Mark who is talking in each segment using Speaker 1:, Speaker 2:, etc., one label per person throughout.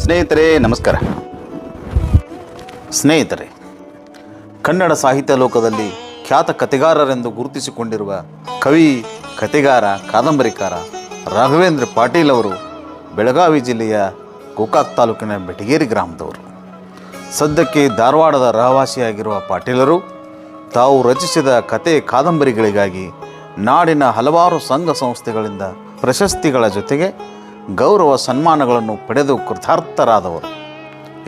Speaker 1: ಸ್ನೇಹಿತರೆ ನಮಸ್ಕಾರ. ಸ್ನೇಹಿತರೆ, ಕನ್ನಡ ಸಾಹಿತ್ಯ ಲೋಕದಲ್ಲಿ ಖ್ಯಾತ ಕಥೆಗಾರರೆಂದು ಗುರುತಿಸಿಕೊಂಡಿರುವ ಕವಿ, ಕಥೆಗಾರ, ಕಾದಂಬರಿಕಾರ ರಾಘವೇಂದ್ರ ಪಾಟೀಲ್ ಅವರು ಬೆಳಗಾವಿ ಜಿಲ್ಲೆಯ ಗೋಕಾಕ್ ತಾಲೂಕಿನ ಬೆಟಗೇರಿ ಗ್ರಾಮದವರು. ಸದ್ಯಕ್ಕೆ ಧಾರವಾಡದ ರಹವಾಸಿಯಾಗಿರುವ ಪಾಟೀಲರು ತಾವು ರಚಿಸಿದ ಕತೆ ಕಾದಂಬರಿಗಳಿಗಾಗಿ ನಾಡಿನ ಹಲವಾರು ಸಂಘ ಸಂಸ್ಥೆಗಳಿಂದ ಪ್ರಶಸ್ತಿಗಳ ಜೊತೆಗೆ ಗೌರವ ಸನ್ಮಾನಗಳನ್ನು ಪಡೆದು ಕೃತಾರ್ಥರಾದವರು.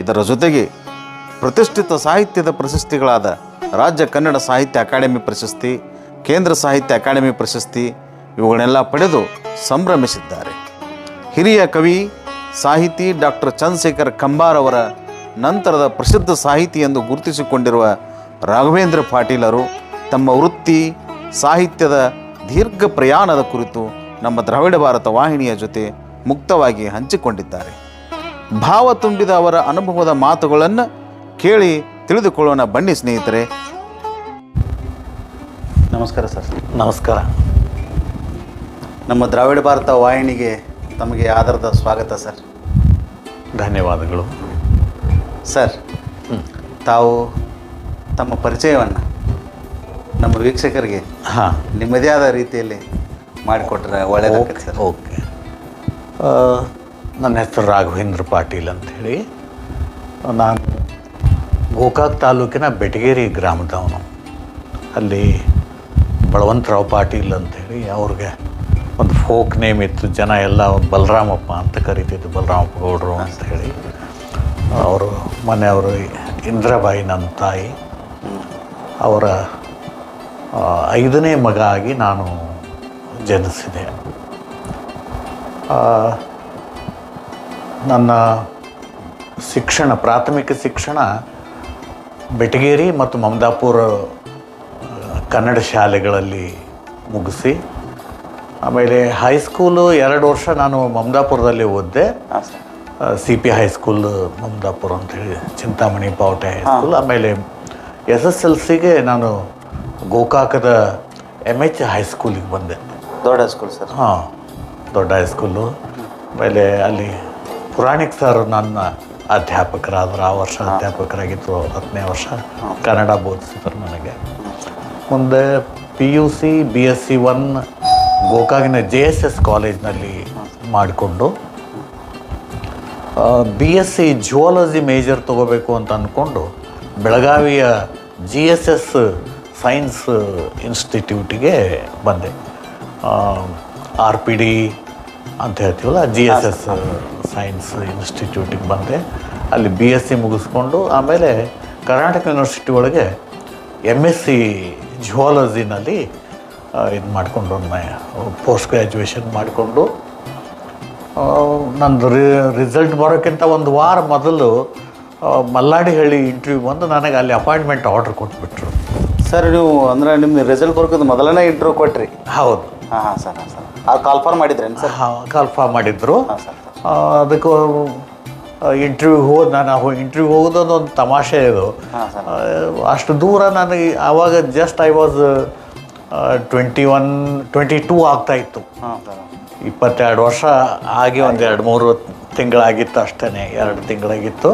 Speaker 1: ಇದರ ಜೊತೆಗೆ ಪ್ರತಿಷ್ಠಿತ ಸಾಹಿತ್ಯದ ಪ್ರಶಸ್ತಿಗಳಾದ ರಾಜ್ಯ ಕನ್ನಡ ಸಾಹಿತ್ಯ ಅಕಾಡೆಮಿ ಪ್ರಶಸ್ತಿ, ಕೇಂದ್ರ ಸಾಹಿತ್ಯ ಅಕಾಡೆಮಿ ಪ್ರಶಸ್ತಿ ಇವುಗಳನ್ನೆಲ್ಲ ಪಡೆದು ಸಂಭ್ರಮಿಸಿದ್ದಾರೆ. ಹಿರಿಯ ಕವಿ, ಸಾಹಿತಿ ಡಾಕ್ಟರ್ ಚಂದ್ರಶೇಖರ್ ಕಂಬಾರ್ ಅವರ ನಂತರದ ಪ್ರಸಿದ್ಧ ಸಾಹಿತಿ ಎಂದು ಗುರುತಿಸಿಕೊಂಡಿರುವ ರಾಘವೇಂದ್ರ ಪಾಟೀಲರು ತಮ್ಮ ವೃತ್ತಿ, ಸಾಹಿತ್ಯದ ದೀರ್ಘ ಪ್ರಯಾಣದ ಕುರಿತು ನಮ್ಮ ದ್ರಾವಿಡ ಭಾರತ ವಾಹಿನಿಯ ಜೊತೆ ಮುಕ್ತವಾಗಿ ಹಂಚಿಕೊಂಡಿದ್ದಾರೆ. ಭಾವ ತುಂಬಿದ ಅವರ ಅನುಭವದ ಮಾತುಗಳನ್ನು ಕೇಳಿ ತಿಳಿದುಕೊಳ್ಳೋಣ ಬನ್ನಿ ಸ್ನೇಹಿತರೆ. ನಮಸ್ಕಾರ ಸರ್.
Speaker 2: ನಮಸ್ಕಾರ.
Speaker 1: ನಮ್ಮ ದ್ರಾವಿಡ ಭಾರತ ವಾಹಿನಿಗೆ ತಮಗೆ ಆಧಾರದ ಸ್ವಾಗತ ಸರ್.
Speaker 2: ಧನ್ಯವಾದಗಳು
Speaker 1: ಸರ್. ತಾವು ತಮ್ಮ ಪರಿಚಯವನ್ನು ನಮ್ಮ ವೀಕ್ಷಕರಿಗೆ ನಿಮ್ಮದೇ ಆದ ರೀತಿಯಲ್ಲಿ ಮಾಡಿಕೊಟ್ರೆ ಒಳ್ಳೆಯದಾಗುತ್ತೆ ಸರ್.
Speaker 2: ಓಕೆ. ನನ್ನ ಹೆಸರು ರಾಘವೇಂದ್ರ ಪಾಟೀಲ್ ಅಂಥೇಳಿ. ನಾನು ಗೋಕಾಕ್ ತಾಲೂಕಿನ ಬೆಟಗೇರಿ ಗ್ರಾಮದವನು. ಅಲ್ಲಿ ಬಳವಂತರಾವ್ ಪಾಟೀಲ್ ಅಂಥೇಳಿ ಅವ್ರಿಗೆ ಒಂದು ಫೋಕ್ ನೇಮ್ ಇತ್ತು. ಜನ ಎಲ್ಲ ಬಲರಾಮಪ್ಪ ಅಂತ ಕರಿತಿದ್ದು, ಬಲರಾಮಪ್ಪ ಗೌಡರು ಅಂಥೇಳಿ. ಅವರು ಮನೆಯವರು ಇಂದ್ರಬಾಯಿ ನನ್ನ ತಾಯಿ. ಅವರ 5ನೇ ಮಗ ಆಗಿ ನಾನು ಜನಿಸಿದೆ. ನನ್ನ ಶಿಕ್ಷಣ, ಪ್ರಾಥಮಿಕ ಶಿಕ್ಷಣ ಬೆಟಗೇರಿ ಮತ್ತು ಮಮದಾಪುರ ಕನ್ನಡ ಶಾಲೆಗಳಲ್ಲಿ ಮುಗಿಸಿ, ಆಮೇಲೆ ಹೈಸ್ಕೂಲು 2 ವರ್ಷ ನಾನು ಮಮದಾಪುರದಲ್ಲಿ ಓದಿದೆ. CP ಹೈಸ್ಕೂಲ್ ಮಮದಾಪುರ ಅಂಥೇಳಿ, ಚಿಂತಾಮಣಿ ಪಾವಟೆ ಹೈಸ್ಕೂಲ್. ಆಮೇಲೆ SSLCಗೆ ನಾನು ಗೋಕಾಕದ MH ಹೈಸ್ಕೂಲಿಗೆ ಬಂದೆ.
Speaker 1: ದೊಡ್ಡ ಸ್ಕೂಲ್ ಸರ್?
Speaker 2: ಹಾಂ, ದೊಡ್ಡ ಹೈಸ್ಕೂಲು. ಆಮೇಲೆ ಅಲ್ಲಿ ಪುರಾಣಿಕ್ ಸರ್ ನನ್ನ ಅಧ್ಯಾಪಕರಾದರು. ಆ ವರ್ಷ ಅಧ್ಯಾಪಕರಾಗಿದ್ದರು. 10ನೇ ವರ್ಷ ಕನ್ನಡ ಬೋಧಿಸಿದ್ರು ನನಗೆ. ಮುಂದೆ PUC BSc 1 ಗೋಕಾಕಿನ JSS ಕಾಲೇಜ್ನಲ್ಲಿ ಮಾಡಿಕೊಂಡು BSc ಜಿಯಾಲಜಿ ಮೇಜರ್ ತೊಗೋಬೇಕು ಅಂತ ಅಂದ್ಕೊಂಡು ಬೆಳಗಾವಿಯ GSS ಸೈನ್ಸ್ ಇನ್ಸ್ಟಿಟ್ಯೂಟಿಗೆ ಬಂದೆ. RPD ಅಂತ ಹೇಳ್ತೀವಲ್ಲ, GSS ಸೈನ್ಸ್ ಇನ್ಸ್ಟಿಟ್ಯೂಟಿಗೆ ಬಂದೆ. ಅಲ್ಲಿ BSc ಮುಗಿಸ್ಕೊಂಡು ಆಮೇಲೆ ಕರ್ನಾಟಕ ಯೂನಿವರ್ಸಿಟಿ ಒಳಗೆ MSc ಜಿಯಾಲಜಿನಲ್ಲಿ ಇದು ಮಾಡಿಕೊಂಡು ಪೋಸ್ಟ್ ಗ್ರ್ಯಾಜುಯೇಷನ್ ಮಾಡಿಕೊಂಡು, ನಂದು ರಿಸಲ್ಟ್ ಬರೋಕ್ಕಿಂತ 1 ವಾರ ಮೊದಲು ಮಲ್ಲಾಡಿಹಳ್ಳಿ ಇಂಟರ್ವ್ಯೂ ಬಂದು ನನಗೆ ಅಲ್ಲಿ ಅಪಾಯಿಂಟ್ಮೆಂಟ್ ಆರ್ಡ್ರ್ ಕೊಟ್ಬಿಟ್ರು.
Speaker 1: ಸರ್, ನೀವು ಅಂದರೆ ನಿಮ್ಮ ರಿಸಲ್ಟ್ ಬರೋದು ಮೊದಲನೇ ಇಂಟ್ರ್ಯೂ ಕೊಟ್ರಿ?
Speaker 2: ಹೌದು.
Speaker 1: ಹಾಂ ಸರ್. ಹಾಂ ಸರ್. ಅದು ಕಾಲ್ಫಾರ್ಮ್ ಮಾಡಿದ್ರೇನು ಸರ್?
Speaker 2: ಹಾಂ, ಕಾಲ್ಫಾರ್ಮ್ ಮಾಡಿದ್ರು.
Speaker 1: ಹಾಂ ಸರ್.
Speaker 2: ಅದಕ್ಕೆ ಇಂಟರ್ವ್ಯೂ ನಾನು ಇಂಟರ್ವ್ಯೂ ಹೋಗೋದೊಂದು ತಮಾಷೆ ಇದು.
Speaker 1: ಹಾಂ ಸರ್.
Speaker 2: ಅಷ್ಟು ದೂರ ನನಗೆ ಆವಾಗ ಜಸ್ಟ್ ಐ ವಾಸ್ 22 ಆಗ್ತಾಯಿತ್ತು.
Speaker 1: ಹಾಂ ಸರ್.
Speaker 2: 22 ವರ್ಷ ಆಗಿ ಒಂದು 2-3 ತಿಂಗಳಾಗಿತ್ತು ಅಷ್ಟೇ. 2 ತಿಂಗಳಾಗಿತ್ತು.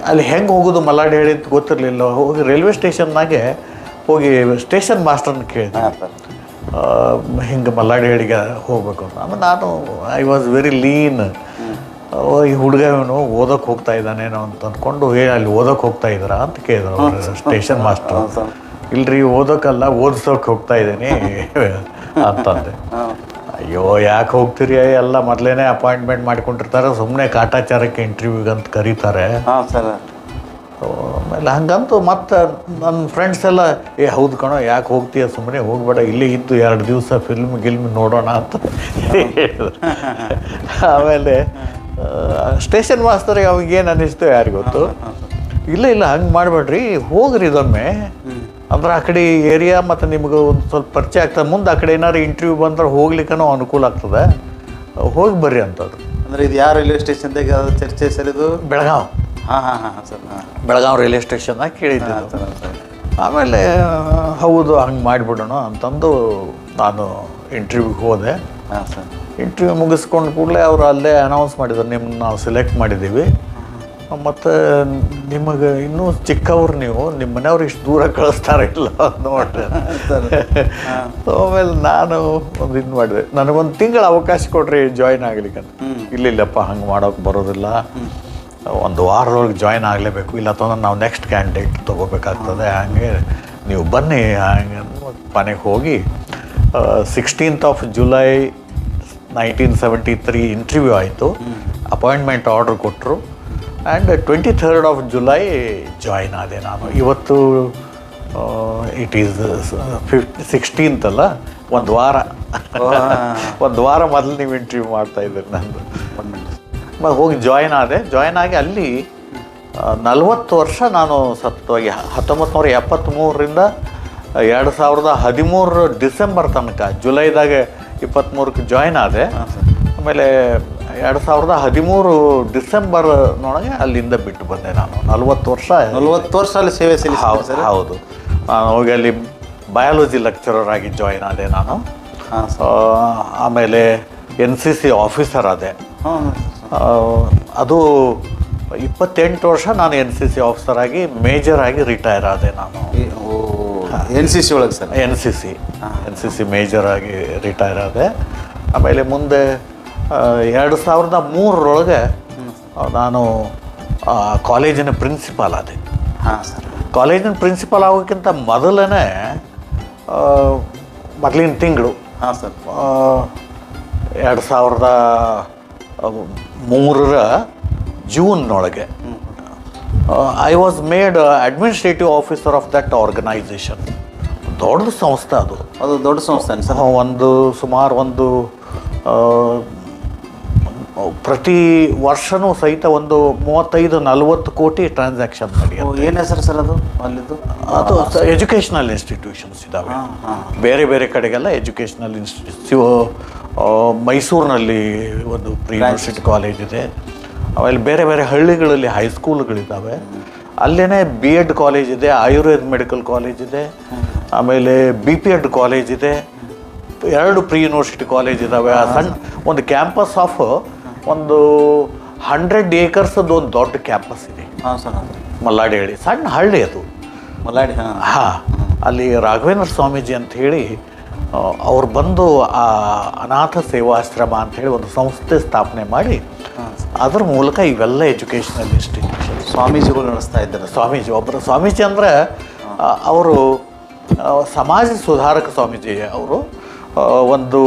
Speaker 2: ಅಲ್ಲಿ ಹೆಂಗೆ ಹೋಗೋದು ಮಲ್ಲಾಡಿ ಹೇಳಿದ್ದು ಗೊತ್ತಿರಲಿಲ್ಲ. ಹೋಗಿ ರೈಲ್ವೆ ಸ್ಟೇಷನ್ನಾಗೆ ಹೋಗಿ ಸ್ಟೇಷನ್ ಮಾಸ್ಟರ್ನ ಕೇಳಿದೆ, ಹಿಂಗೆ ಮಲ್ಲಾಡಿ ಹೇಳಿಗೆ ಹೋಗ್ಬೇಕು ಅಂತ. ಆಮೇಲೆ ನಾನು ಐ ವಾಸ್ ವೆರಿ ಲೀನ್. ಈ ಹುಡುಗ ಇವನು ಓದೋಕ್ಕೆ ಹೋಗ್ತಾ ಇದ್ದಾನೇನೋ ಅಂತ ಅಂದ್ಕೊಂಡು, ಅಲ್ಲಿ ಓದೋಕ್ಕೆ ಹೋಗ್ತಾ ಇದ್ದೀರಾ ಅಂತ ಕೇಳಿದ್ರು ಅವರು ಸ್ಟೇಷನ್ ಮಾಸ್ಟರ್. ಇಲ್ರಿ, ಓದೋಕ್ಕಲ್ಲ, ಓದಿಸೋಕೆ ಹೋಗ್ತಾ ಇದ್ದೀನಿ ಅಂತಂದೆ. ಅಯ್ಯೋ, ಯಾಕೆ ಹೋಗ್ತೀರಿ, ಎಲ್ಲ ಮೊದಲೇ ಅಪಾಯಿಂಟ್ಮೆಂಟ್ ಮಾಡ್ಕೊಂಡಿರ್ತಾರೆ, ಸುಮ್ಮನೆ ಕಾಟಾಚಾರಕ್ಕೆ ಇಂಟರ್ವ್ಯೂಗೆ ಅಂತ ಕರೀತಾರೆ.
Speaker 1: ಹಾಂ ಸರ್.
Speaker 2: ಆಮೇಲೆ ಹಂಗಂತೂ ಮತ್ತು ನನ್ನ ಫ್ರೆಂಡ್ಸ್ ಎಲ್ಲ ಹೌದು ಕಣೋ, ಯಾಕೆ ಹೋಗ್ತೀಯ, ಸುಮ್ಮನೆ ಹೋಗ್ಬೇಡ, ಇಲ್ಲೇ ಇದ್ದು 2 ದಿವಸ ಗಿಲ್ಮ್ ನೋಡೋಣ ಅಂತ ಹೇಳಿದ್ರು. ಆಮೇಲೆ ಸ್ಟೇಷನ್ ಮಾಸ್ತರಿಗೆ ಅವಾಗೇನು ಅನ್ನಿಸ್ತು ಯಾರಿಗೆ ಗೊತ್ತು. ಇಲ್ಲ ಹಂಗೆ ಮಾಡಬೇಡ್ರಿ, ಹೋಗ್ರಿ ಇದೊಮ್ಮೆ, ಅಂದ್ರೆ ಆ ಕಡೆ ಏರಿಯಾ ಮತ್ತು ನಿಮ್ಗೆ ಒಂದು ಸ್ವಲ್ಪ ಪರಿಚಯ ಆಗ್ತದೆ. ಮುಂದೆ ಆ ಕಡೆ ಏನಾದ್ರು ಇಂಟರ್ವ್ಯೂ ಬಂದ್ರೆ ಹೋಗ್ಲಿಕ್ಕೂ ಅನುಕೂಲ ಆಗ್ತದೆ, ಹೋಗಿ ಬರ್ರಿ ಅಂತದ್ದು.
Speaker 1: ಅಂದರೆ ಇದು ಯಾವ ರೈಲ್ವೆ ಸ್ಟೇಷನ್ದಾಗ ಚರ್ಚೆ ಸರ್? ಇದು
Speaker 2: ಬೆಳಗಾವಿ.
Speaker 1: ಹಾಂ ಸರ್.
Speaker 2: ಬೆಳಗಾವಿ ರೈಲ್ವೆ ಸ್ಟೇಷನ್ನಾಗ ಕೇಳಿದ್ದೆ. ಆಮೇಲೆ ಹೌದು, ಹಂಗೆ ಮಾಡಿಬಿಡೋಣ ಅಂತಂದು ನಾನು ಇಂಟರ್ವ್ಯೂಗೆ ಹೋದೆ.
Speaker 1: ಹಾಂ ಸರ್.
Speaker 2: ಇಂಟರ್ವ್ಯೂ ಮುಗಿಸ್ಕೊಂಡು ಕೂಡಲೇ ಅವರು ಅಲ್ಲೇ ಅನೌನ್ಸ್ ಮಾಡಿದ್ರು, ನಿಮ್ಮನ್ನ ನಾವು ಸೆಲೆಕ್ಟ್ ಮಾಡಿದ್ದೀವಿ, ಮತ್ತು ನಿಮಗೆ ಇನ್ನೂ ಚಿಕ್ಕವ್ರು, ನೀವು ನಿಮ್ಮ ಮನೆಯವ್ರು ಇಷ್ಟು ದೂರ ಕಳಿಸ್ತಾರೆ ಇಲ್ಲ ನೋಡ್ರಿ. ಆಮೇಲೆ ನಾನು ಒಂದು ಇದು ಮಾಡಿದೆ, ನನಗೊಂದು ತಿಂಗಳ ಅವಕಾಶ ಕೊಡ್ರಿ ಜಾಯ್ನ್ ಆಗ್ಲಿಕ್ಕೆ ಅಂತ. ಇಲ್ಲಿಲ್ಲಪ್ಪ ಹಂಗೆ ಮಾಡೋಕೆ ಬರೋದಿಲ್ಲ, ಒಂದು ವಾರದೊಳಗೆ ಜಾಯ್ನ್ ಆಗಲೇಬೇಕು, ಇಲ್ಲ ತೊಂದ್ರೆ ನಾವು ನೆಕ್ಸ್ಟ್ ಕ್ಯಾಂಡಿಡೇಟ್ ತೊಗೋಬೇಕಾಗ್ತದೆ, ಹಾಗೆ ನೀವು ಬನ್ನಿ ಹಂಗೆ ಮನೆಗೆ ಹೋಗಿ 16th July 1973 ಇಂಟರ್ವ್ಯೂ ಆಯಿತು, ಅಪಾಯಿಂಟ್ಮೆಂಟ್ ಆರ್ಡ್ರ್ ಕೊಟ್ಟರು, ಆ್ಯಂಡ್ 23rd July ಜಾಯ್ನ್ ಆದೆ ನಾನು. ಇವತ್ತು ಇಟ್ ಈಸ್ 16th ಅಲ್ಲ, ಒಂದು ವಾರ ಮೊದಲು ನೀವು ಇಂಟರ್ವ್ಯೂ ಮಾಡ್ತಾಯಿದ್ದೀರಿ ನಂದು. ಹೋಗಿ ಜಾಯ್ನ್ ಆದೆ. ಜಾಯ್ನ್ ಆಗಿ ಅಲ್ಲಿ 40 ವರ್ಷ ನಾನು ಸತ್ತೋಗಿ 1973ರಿಂದ 2013 ಡಿಸೆಂಬರ್ ತನಕ, ಜುಲೈದಾಗ 23ಕ್ಕೆ ಜಾಯ್ನ್ ಆದೆ. ಆಮೇಲೆ 2013 ಡಿಸೆಂಬರ್ನೊಳಗೆ ಅಲ್ಲಿಂದ ಬಿಟ್ಟು ಬಂದೆ ನಾನು. 40 ವರ್ಷ
Speaker 1: ಅಲ್ಲಿ ಸೇವೆ ಸಲ್ಲಿಸಿದ್ರಿ?
Speaker 2: ಹೌದು. ನಾನು ಹೋಗಿ ಅಲ್ಲಿ ಬಯಾಲಜಿ ಲೆಕ್ಚರರ್ ಆಗಿ ಜಾಯ್ನ್ ಆದೆ ನಾನು. ಆಮೇಲೆ NCC ಆಫೀಸರ್ ಆದೆ. ಅದು 28 ವರ್ಷ ನಾನು NCC ಆಫೀಸರ್ ಆಗಿ ಮೇಜರ್ ಆಗಿ ರಿಟೈರ್ ಆದೆ ನಾನು.
Speaker 1: NCC ಒಳಗೆ ಸರ್?
Speaker 2: NCC ಮೇಜರ್ ಆಗಿ ರಿಟೈರ್ ಆದೆ. ಆಮೇಲೆ ಮುಂದೆ 2003 ನಾನು ಕಾಲೇಜಿನ ಪ್ರಿನ್ಸಿಪಾಲ್ ಆದೆ.
Speaker 1: ಹಾಂ ಸರ್.
Speaker 2: ಕಾಲೇಜಿನ ಪ್ರಿನ್ಸಿಪಾಲ್ ಆಗೋಕ್ಕಿಂತ ಮೊದಲಿನ ತಿಂಗಳು,
Speaker 1: ಹಾಂ ಸರ್,
Speaker 2: 2003 ಜೂನ್ನೊಳಗೆ I was made administrative officer of that organisation. ದೊಡ್ಡ ಸಂಸ್ಥೆ ಅದು.
Speaker 1: ದೊಡ್ಡ ಸಂಸ್ಥೆ ಸರ್.
Speaker 2: ಸುಮಾರು ಪ್ರತಿ ವರ್ಷನೂ ಸಹಿತ 35-40 ಕೋಟಿ ಟ್ರಾನ್ಸಾಕ್ಷನ್ ನಡೆಯುತ್ತೆ.
Speaker 1: ಏನು ಹೆಸರು ಸರ್ ಅದು ಅಲ್ಲಿದ್ದು?
Speaker 2: ಅದು ಎಜುಕೇಷನಲ್ ಇನ್ಸ್ಟಿಟ್ಯೂಷನ್ಸ್ ಇದ್ದಾವೆ ಬೇರೆ ಬೇರೆ ಕಡೆಗೆಲ್ಲ. ಎಜುಕೇಷನಲ್ ಮೈಸೂರಿನಲ್ಲಿ ಒಂದು ಪ್ರೀ ಯೂನಿವರ್ಸಿಟಿ ಕಾಲೇಜ್ ಇದೆ. ಆಮೇಲೆ ಬೇರೆ ಬೇರೆ ಹಳ್ಳಿಗಳಲ್ಲಿ ಹೈಸ್ಕೂಲ್ಗಳಿದ್ದಾವೆ. ಅಲ್ಲೇ B.Ed ಕಾಲೇಜ್ ಇದೆ, ಆಯುರ್ವೇದ ಮೆಡಿಕಲ್ ಕಾಲೇಜ್ ಇದೆ, ಆಮೇಲೆ B.Ped ಕಾಲೇಜ್ ಇದೆ, 2 ಪ್ರೀ ಯೂನಿವರ್ಸಿಟಿ ಕಾಲೇಜ್ ಇದ್ದಾವೆ. ಸಣ್ಣ ಒಂದು ಕ್ಯಾಂಪಸ್ ಆಫ್ ಒಂದು 100 acres ಒಂದು ದೊಡ್ಡ ಕ್ಯಾಂಪಸ್ ಇದೆ.
Speaker 1: ಹಾಂ ಸರ್.
Speaker 2: ಮಲ್ಲಾಡಿ ಹೇಳಿ ಸಣ್ಣ ಹಳ್ಳಿ ಅದು.
Speaker 1: ಮಲ್ಲಾಡಿ?
Speaker 2: ಹಾಂ. ಅಲ್ಲಿ ರಾಘವೇಂದ್ರ ಸ್ವಾಮೀಜಿ ಅಂತ ಹೇಳಿ ಅವ್ರು ಬಂದು ಆ ಅನಾಥ ಸೇವಾಶ್ರಮ ಅಂಥೇಳಿ ಒಂದು ಸಂಸ್ಥೆ ಸ್ಥಾಪನೆ ಮಾಡಿ ಅದ್ರ ಮೂಲಕ ಇವೆಲ್ಲ ಎಜುಕೇಷನಲ್ ಇನ್ಸ್ಟಿಟ್ಯೂಷನ್
Speaker 1: ಸ್ವಾಮೀಜಿಗಳು ನಡೆಸ್ತಾ ಇದ್ದಾರೆ.
Speaker 2: ಒಬ್ಬರು ಸ್ವಾಮೀಜಿ ಅಂದರೆ ಅವರು ಸಮಾಜ ಸುಧಾರಕ ಸ್ವಾಮೀಜಿ. ಅವರು ಒಂದು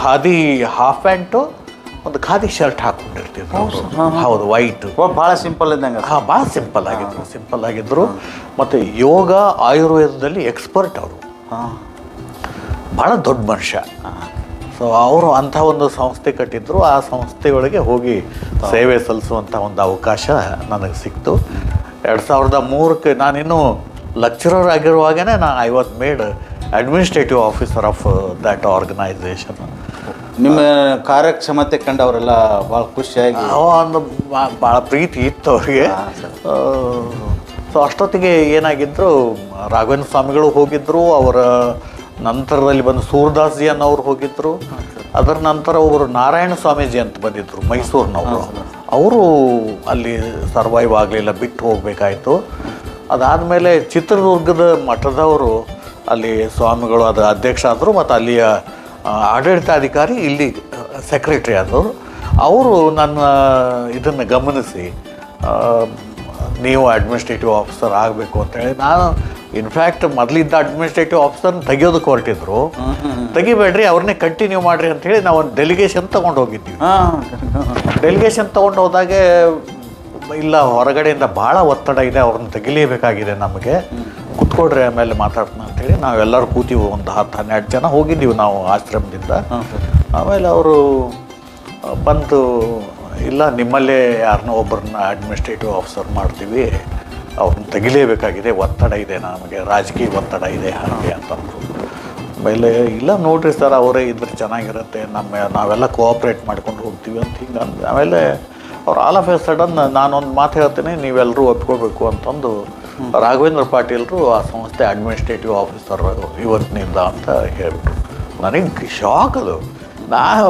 Speaker 2: ಖಾದಿ ಹಾಫ್ ಪ್ಯಾಂಟು, ಒಂದು ಖಾದಿ ಶರ್ಟ್ ಹಾಕ್ಕೊಂಡಿರ್ತಿದ್ರು. ಹೌದು, ವೈಟ್.
Speaker 1: ಭಾಳ ಸಿಂಪಲ್ ಇದ್ದಂಗೆ.
Speaker 2: ಭಾಳ ಸಿಂಪಲ್ ಆಗಿದ್ರು. ಮತ್ತು ಯೋಗ ಆಯುರ್ವೇದದಲ್ಲಿ ಎಕ್ಸ್ಪರ್ಟ್ ಅವರು. ಭಾಳ ದೊಡ್ಡ ಮನುಷ್ಯ. ಸೊ ಅವರು ಅಂಥ ಒಂದು ಸಂಸ್ಥೆ ಕಟ್ಟಿದ್ರು. ಆ ಸಂಸ್ಥೆಯೊಳಗೆ ಹೋಗಿ ಸೇವೆ ಸಲ್ಲಿಸುವಂಥ ಒಂದು ಅವಕಾಶ ನನಗೆ ಸಿಕ್ತು. 2003ಕ್ಕೆ ನಾನಿನ್ನೂ ಲೆಕ್ಚರರ್ ಆಗಿರುವಾಗೇ I was made administrative officer of that organisation.
Speaker 1: ನಿಮ್ಮ ಕಾರ್ಯಕ್ಷಮತೆ ಕಂಡು ಅವರೆಲ್ಲ ಭಾಳ ಖುಷಿಯಾಗಿ
Speaker 2: ಒಂದು ಭಾಳ ಪ್ರೀತಿ ಇತ್ತು ಅವರಿಗೆ. ಸೊ ಅಷ್ಟೊತ್ತಿಗೆ ಏನಾಗಿದ್ದರು, ರಾಘವೇಂದ್ರ ಸ್ವಾಮಿಗಳು ಹೋಗಿದ್ದರು, ಅವರ ನಂತರದಲ್ಲಿ ಬಂದು ಸೂರ್ದಾಸ್ ಜಿ ಅನ್ನೋರು ಹೋಗಿದ್ದರು. ಅದರ ನಂತರ ಒಬ್ಬರು ನಾರಾಯಣ ಸ್ವಾಮೀಜಿ ಅಂತ ಬಂದಿದ್ದರು, ಮೈಸೂರಿನವರು. ಅವರು ಅಲ್ಲಿ ಸರ್ವೈವ್ ಆಗಲಿಲ್ಲ, ಬಿಟ್ಟು ಹೋಗಬೇಕಾಯ್ತು. ಅದಾದಮೇಲೆ ಚಿತ್ರದುರ್ಗದ ಮಠದವರು ಅಲ್ಲಿ ಸ್ವಾಮಿಗಳು ಅದು ಅಧ್ಯಕ್ಷ ಆದರು, ಮತ್ತು ಅಲ್ಲಿಯ ಆಡಳಿತಾಧಿಕಾರಿ ಇಲ್ಲಿ ಸೆಕ್ರೆಟ್ರಿ ಆದವರು. ಅವರು ನನ್ನ ಇದನ್ನು ಗಮನಿಸಿ ನೀವು ಅಡ್ಮಿನಿಸ್ಟ್ರೇಟಿವ್ ಆಫೀಸರ್ ಆಗಬೇಕು ಅಂತೇಳಿ, ನಾನು ಇನ್ಫ್ಯಾಕ್ಟ್ ಮೊದಲಿದ್ದ ಅಡ್ಮಿನಿಸ್ಟ್ರೇಟಿವ್ ಆಫೀಸರ್ನ ತೆಗಿಯೋದಕ್ಕೆ ಹೊರಟಿದ್ರು. ತೆಗಿಬೇಡ್ರಿ, ಅವ್ರನ್ನೇ ಕಂಟಿನ್ಯೂ ಮಾಡಿರಿ ಅಂಥೇಳಿ ನಾವು ಒಂದು ಡೆಲಿಗೇಷನ್ ತೊಗೊಂಡು ಹೋಗಿದ್ವಿ. ಡೆಲಿಗೇಷನ್ ತೊಗೊಂಡು ಹೋದಾಗೆ ಇಲ್ಲ, ಹೊರಗಡೆಯಿಂದ ಭಾಳ ಒತ್ತಡ ಇದೆ, ಅವ್ರನ್ನ ತೆಗಿಲೇಬೇಕಾಗಿದೆ, ನಮಗೆ ಕೂತ್ಕೊಡ್ರಿ ಆಮೇಲೆ ಮಾತಾಡ್ತಾನೆ ಅಂಥೇಳಿ ನಾವೆಲ್ಲರೂ ಕೂತೀವಿ. ಒಂದು 10-12 ಜನ ಹೋಗಿದ್ದೀವಿ ನಾವು ಆಶ್ರಮದಿಂದ. ಆಮೇಲೆ ಅವರು ಬಂದು, ಇಲ್ಲ ನಿಮ್ಮಲ್ಲೇ ಯಾರನ್ನೋ ಒಬ್ಬರನ್ನ ಅಡ್ಮಿನಿಸ್ಟ್ರೇಟಿವ್ ಆಫೀಸರ್ ಮಾಡ್ತೀವಿ, ಅವ್ರನ್ನ ತೆಗಿಲೇಬೇಕಾಗಿದೆ, ಒತ್ತಡ ಇದೆ, ನಮಗೆ ರಾಜಕೀಯ ಒತ್ತಡ ಇದೆ ಹಾಗೆ ಅಂತಂದರು. ಆಮೇಲೆ ಇಲ್ಲ ನೋಡ್ರಿ ಸರ್, ಅವರೇ ಇದ್ರೆ ಚೆನ್ನಾಗಿರುತ್ತೆ, ನಾವೆಲ್ಲ ಕೋಆಪ್ರೇಟ್ ಮಾಡ್ಕೊಂಡು ಹೋಗ್ತೀವಿ ಅಂತ ಹಿಂಗೆ ಅಂದ. ಆಮೇಲೆ ಅವ್ರು ಆಲ್ ಆಫ್ ಎ ಸಡನ್ ನಾನೊಂದು ಮಾತು ಹೇಳ್ತೀನಿ, ನೀವೆಲ್ಲರೂ ಒಪ್ಕೋಬೇಕು ಅಂತಂದು ರಾಘವೇಂದ್ರ ಪಾಟೀಲರು ಆ ಸಂಸ್ಥೆ ಅಡ್ಮಿನಿಸ್ಟ್ರೇಟಿವ್ ಆಫೀಸರ್ ಇವತ್ತಿನಿಂದ ಅಂತ ಹೇಳಿಬಿಟ್ರು. ನನಗೆ ಶಾಕ್ ಅದು. ನಾನು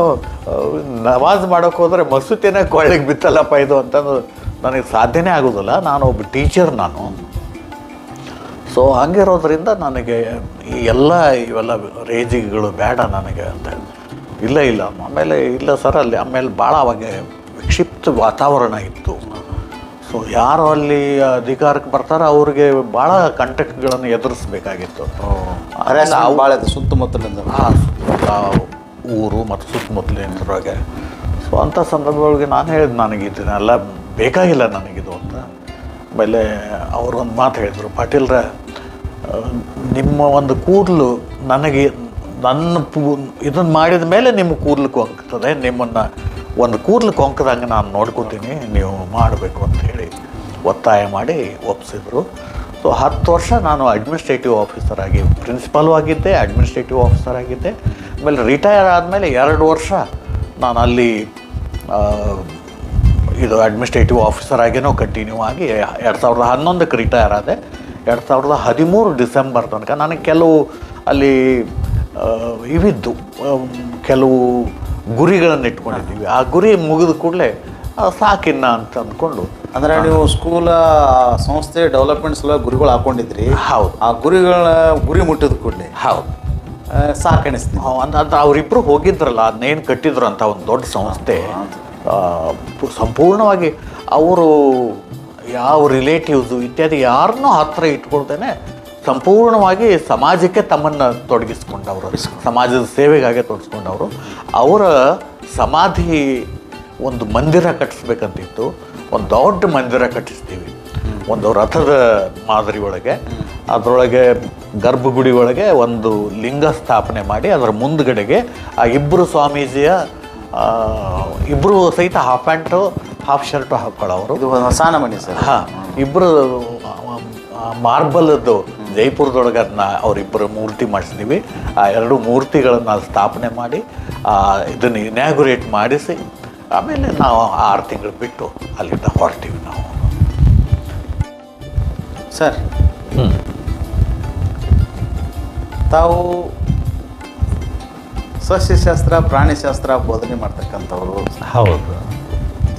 Speaker 2: ನಮಾಜ್ ಮಾಡೋಕ್ಕೆ ಹೋದರೆ ಮಸೂತಿನೇ ಕೊಳ್ಳಿಗೆ ಬಿತ್ತಲ್ಲಪ್ಪ ಇದು ಅಂತಂದು ನನಗೆ ಸಾಧ್ಯನೇ ಆಗೋದಿಲ್ಲ. ನಾನು ಒಬ್ಬ ಟೀಚರ್ ನಾನು. ಸೊ ಹಂಗಿರೋದ್ರಿಂದ ನನಗೆ ಈ ಇವೆಲ್ಲ ರೇಜಿಗಳು ಬೇಡ ನನಗೆ ಅಂತ. ಇಲ್ಲ ಆಮೇಲೆ ಇಲ್ಲ ಸರ್ ಅಲ್ಲಿ ಆಮೇಲೆ ಭಾಳ ಅವಾಗ ವಿಕ್ಷಿಪ್ತ ವಾತಾವರಣ ಇತ್ತು. ಸೊ ಯಾರು ಅಲ್ಲಿ ಅಧಿಕಾರಕ್ಕೆ ಬರ್ತಾರೋ ಅವ್ರಿಗೆ ಭಾಳ ಕಂಟಕಗಳನ್ನು ಎದುರಿಸ್ಬೇಕಾಗಿತ್ತು.
Speaker 1: ಭಾಳ ಸುತ್ತಮುತ್ತಲಿಂದ
Speaker 2: ಊರು ಮತ್ತು ಸುತ್ತಮುತ್ತಲಿನೊಳಗೆ. ಸೊ ಅಂಥ ಸಂದರ್ಭದೊಳಗೆ ನಾನು ಹೇಳಿದೆ ನನಗೆ ಇದನ್ನೆಲ್ಲ ಬೇಕಾಗಿಲ್ಲ ನನಗಿದು ಅಂತ. ಆಮೇಲೆ ಅವರು ಒಂದು ಮಾತು ಹೇಳಿದರು, ಪಾಟೀಲ್ರ ನಿಮ್ಮ ಒಂದು ಕೂದಲು ನನಗೆ ಇದನ್ನು ಮಾಡಿದ ಮೇಲೆ ನಿಮ್ಮ ಕೂದಲು ಕೊಂಕ್ತದೆ, ನಿಮ್ಮನ್ನು ಒಂದು ಕೂದಲು ಕೊಂಕದಂಗೆ ನಾನು ನೋಡ್ಕೊತೀನಿ, ನೀವು ಮಾಡಬೇಕು ಅಂತ ಹೇಳಿ ಒತ್ತಾಯ ಮಾಡಿ ಒಪ್ಪಿಸಿದ್ರು. ಸೊ 10 ವರ್ಷ ನಾನು ಅಡ್ಮಿನಿಸ್ಟ್ರೇಟಿವ್ ಆಫೀಸರ್ ಆಗಿ ಪ್ರಿನ್ಸಿಪಾಲು ಆಗಿದ್ದೆ, ಅಡ್ಮಿನಿಸ್ಟ್ರೇಟಿವ್ ಆಫೀಸರ್ ಆಗಿದ್ದೆ. ಆಮೇಲೆ ರಿಟೈರ್ ಆದಮೇಲೆ 2 ವರ್ಷ ನಾನು ಅಲ್ಲಿ ಇದು ಅಡ್ಮಿನಿಸ್ಟ್ರೇಟಿವ್ ಆಫೀಸರ್ ಆಗಿನೂ ಕಂಟಿನ್ಯೂ ಆಗಿ 2011ಕ್ಕೆ ರಿಟೈರ್ ಆದೆ. 2013 ಡಿಸೆಂಬರ್ ತನಕ ನನಗೆ ಕೆಲವು ಅಲ್ಲಿ ಇವಿದ್ದು ಕೆಲವು ಗುರಿಗಳನ್ನು ಇಟ್ಕೊಂಡಿದ್ದೀವಿ. ಆ ಗುರಿ ಮುಗಿದ ಕೂಡಲೇ ಸಾಕಿನ್ನ ಅಂತ ಅಂದ್ಕೊಂಡು.
Speaker 1: ಅಂದರೆ ನೀವು ಸ್ಕೂಲ ಸಂಸ್ಥೆ ಡೆವಲಪ್ಮೆಂಟ್ ಸಲ ಗುರಿಗಳು ಹಾಕ್ಕೊಂಡಿದ್ರಿ.
Speaker 2: ಹೌದು.
Speaker 1: ಆ ಗುರಿ ಮುಟ್ಟಿದ ಕೂಡಲೇ
Speaker 2: ಹೌದು
Speaker 1: ಸಾಕಣಿಸ್ತೀನಿ
Speaker 2: ಅಂತ ಅವರಿಬ್ಬರು ಹೋಗಿದ್ರಲ್ಲ, ಅದನ್ನೇನು ಕಟ್ಟಿದ್ರು ಅಂತ ಒಂದು ದೊಡ್ಡ ಸಂಸ್ಥೆ. ಸಂಪೂರ್ಣವಾಗಿ ಅವರು ಯಾವ ರಿಲೇಟಿವ್ಸು ಇತ್ಯಾದಿ ಯಾರನ್ನೂ ಹತ್ತಿರ ಇಟ್ಕೊಳ್ತೇನೆ ಸಂಪೂರ್ಣವಾಗಿ ಸಮಾಜಕ್ಕೆ ತಮ್ಮನ್ನು ತೊಡಗಿಸ್ಕೊಂಡವರು, ಸಮಾಜದ ಸೇವೆಗಾಗಿ ತೊಡಗಿಸ್ಕೊಂಡವರು. ಅವರ ಸಮಾಧಿ ಒಂದು ಮಂದಿರ ಕಟ್ಟಿಸ್ಬೇಕಂತಿತ್ತು. ಒಂದು ದೊಡ್ಡ ಮಂದಿರ ಕಟ್ಟಿಸ್ತೀವಿ, ಒಂದು ರಥದ ಮಾದರಿ ಒಳಗೆ. ಅದರೊಳಗೆ ಗರ್ಭಗುಡಿ ಒಳಗೆ ಒಂದು ಲಿಂಗ ಸ್ಥಾಪನೆ ಮಾಡಿ ಅದರ ಮುಂದುಗಡೆಗೆ ಆ ಇಬ್ಬರು ಸ್ವಾಮೀಜಿಯ ಇಬ್ಬರು ಸಹಿತ ಹಾಫ್ ಪ್ಯಾಂಟು ಹಾಫ್ ಶರ್ಟು ಹಾಕ್ಕೊಳ್ಳೋರು.
Speaker 1: ಇದು ಸಾನ ಮನೆ ಸರ್.
Speaker 2: ಹಾಂ, ಇಬ್ಬರು ಮಾರ್ಬಲ್ದು ಜೈಪುರದೊಳಗೆ ಅದನ್ನ ಅವರಿಬ್ಬರು ಮೂರ್ತಿ ಮಾಡಿಸಿದ್ದೀವಿ. ಆ 2 ಮೂರ್ತಿಗಳನ್ನು ಸ್ಥಾಪನೆ ಮಾಡಿ ಇದನ್ನು ಇನ್ಯಾಗುರೇಟ್ ಮಾಡಿಸಿ ಆಮೇಲೆ ನಾವು 6 ತಿಂಗಳು ಬಿಟ್ಟು ಅಲ್ಲಿಂದ ಹೊರಡ್ತೀವಿ ನಾವು.
Speaker 1: ಸರ್, ತಾವು ಸಸ್ಯಶಾಸ್ತ್ರ ಪ್ರಾಣಿಶಾಸ್ತ್ರ ಬೋಧನೆ ಮಾಡ್ತಕ್ಕಂಥವ್ರು.
Speaker 2: ಹೌದು.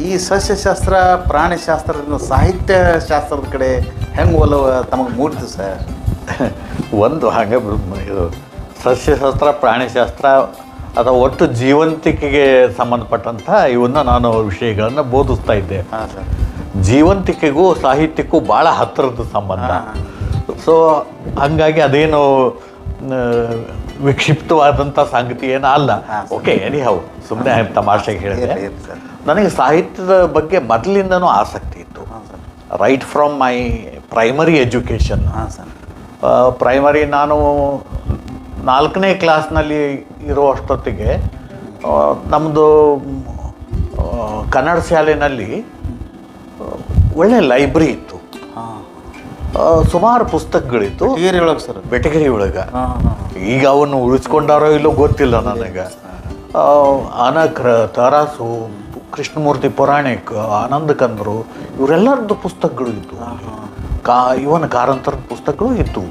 Speaker 1: ಈ ಸಸ್ಯಶಾಸ್ತ್ರ ಪ್ರಾಣಿಶಾಸ್ತ್ರದಿಂದ ಸಾಹಿತ್ಯ ಶಾಸ್ತ್ರದ ಕಡೆ ಹೆಂಗೆ ಒಲವು ತಮಗೆ ಮೂಡಿತು ಸರ್?
Speaker 2: ಒಂದು ಹಾಗೆ ಇದು ಸಸ್ಯಶಾಸ್ತ್ರ ಪ್ರಾಣಿಶಾಸ್ತ್ರ ಅಥವಾ ಒಟ್ಟು ಜೀವಂತಿಕೆಗೆ ಸಂಬಂಧಪಟ್ಟಂಥ ಇವನ್ನ ನಾನು ವಿಷಯಗಳನ್ನು ಬೋಧಿಸ್ತಾ ಇದ್ದೆ.
Speaker 1: ಹಾಂ ಸರ್.
Speaker 2: ಜೀವಂತಿಕೆಗೂ ಸಾಹಿತ್ಯಕ್ಕೂ ಭಾಳ ಹತ್ತಿರದ ಸಂಬಂಧ. ಸೊ ಹಂಗಾಗಿ ಅದೇನು ವಿಕ್ಷಿಪ್ತವಾದಂಥ ಸಂಗತಿ ಏನೂ ಅಲ್ಲ. ಓಕೆ, ಎನಿ ಹೌ ಸುಮ್ಮನೆ ತಮಾಷೆಗೆ ಹೇಳಿದೆ. ನನಗೆ ಸಾಹಿತ್ಯದ ಬಗ್ಗೆ ಮೊದಲಿಂದನೂ ಆಸಕ್ತಿ ಇತ್ತು. Right from my primary education. Primary ನಾನು 4ನೇ ಕ್ಲಾಸ್ನಲ್ಲಿ ಇರೋ ಅಷ್ಟೊತ್ತಿಗೆ ನಮ್ಮದು ಕನ್ನಡ ಶಾಲೆಯಲ್ಲಿ ಒಳ್ಳೆ ಲೈಬ್ರರಿ ಇತ್ತು. ಸುಮಾರು ಪುಸ್ತಕಗಳಿತ್ತು
Speaker 1: ಒಳಗೆ ಸರ್,
Speaker 2: ಬೆಟಗೇರಿ ಒಳಗೆ. ಈಗ ಅವನ್ನು ಉಳಿಸ್ಕೊಂಡಾರೋ ಇಲ್ಲೋ ಗೊತ್ತಿಲ್ಲ ನನಗೆ. ಅನಕ್ರ, ತರಾಸು, ಕೃಷ್ಣಮೂರ್ತಿ ಪುರಾಣಿಕ್, ಆನಂದ ಕಂದರು ಇವರೆಲ್ಲರದ್ದು ಪುಸ್ತಕಗಳು ಇತ್ತು. ಇವನ ಕಾರಂತರದ ಪುಸ್ತಕಗಳು ಇತ್ತು.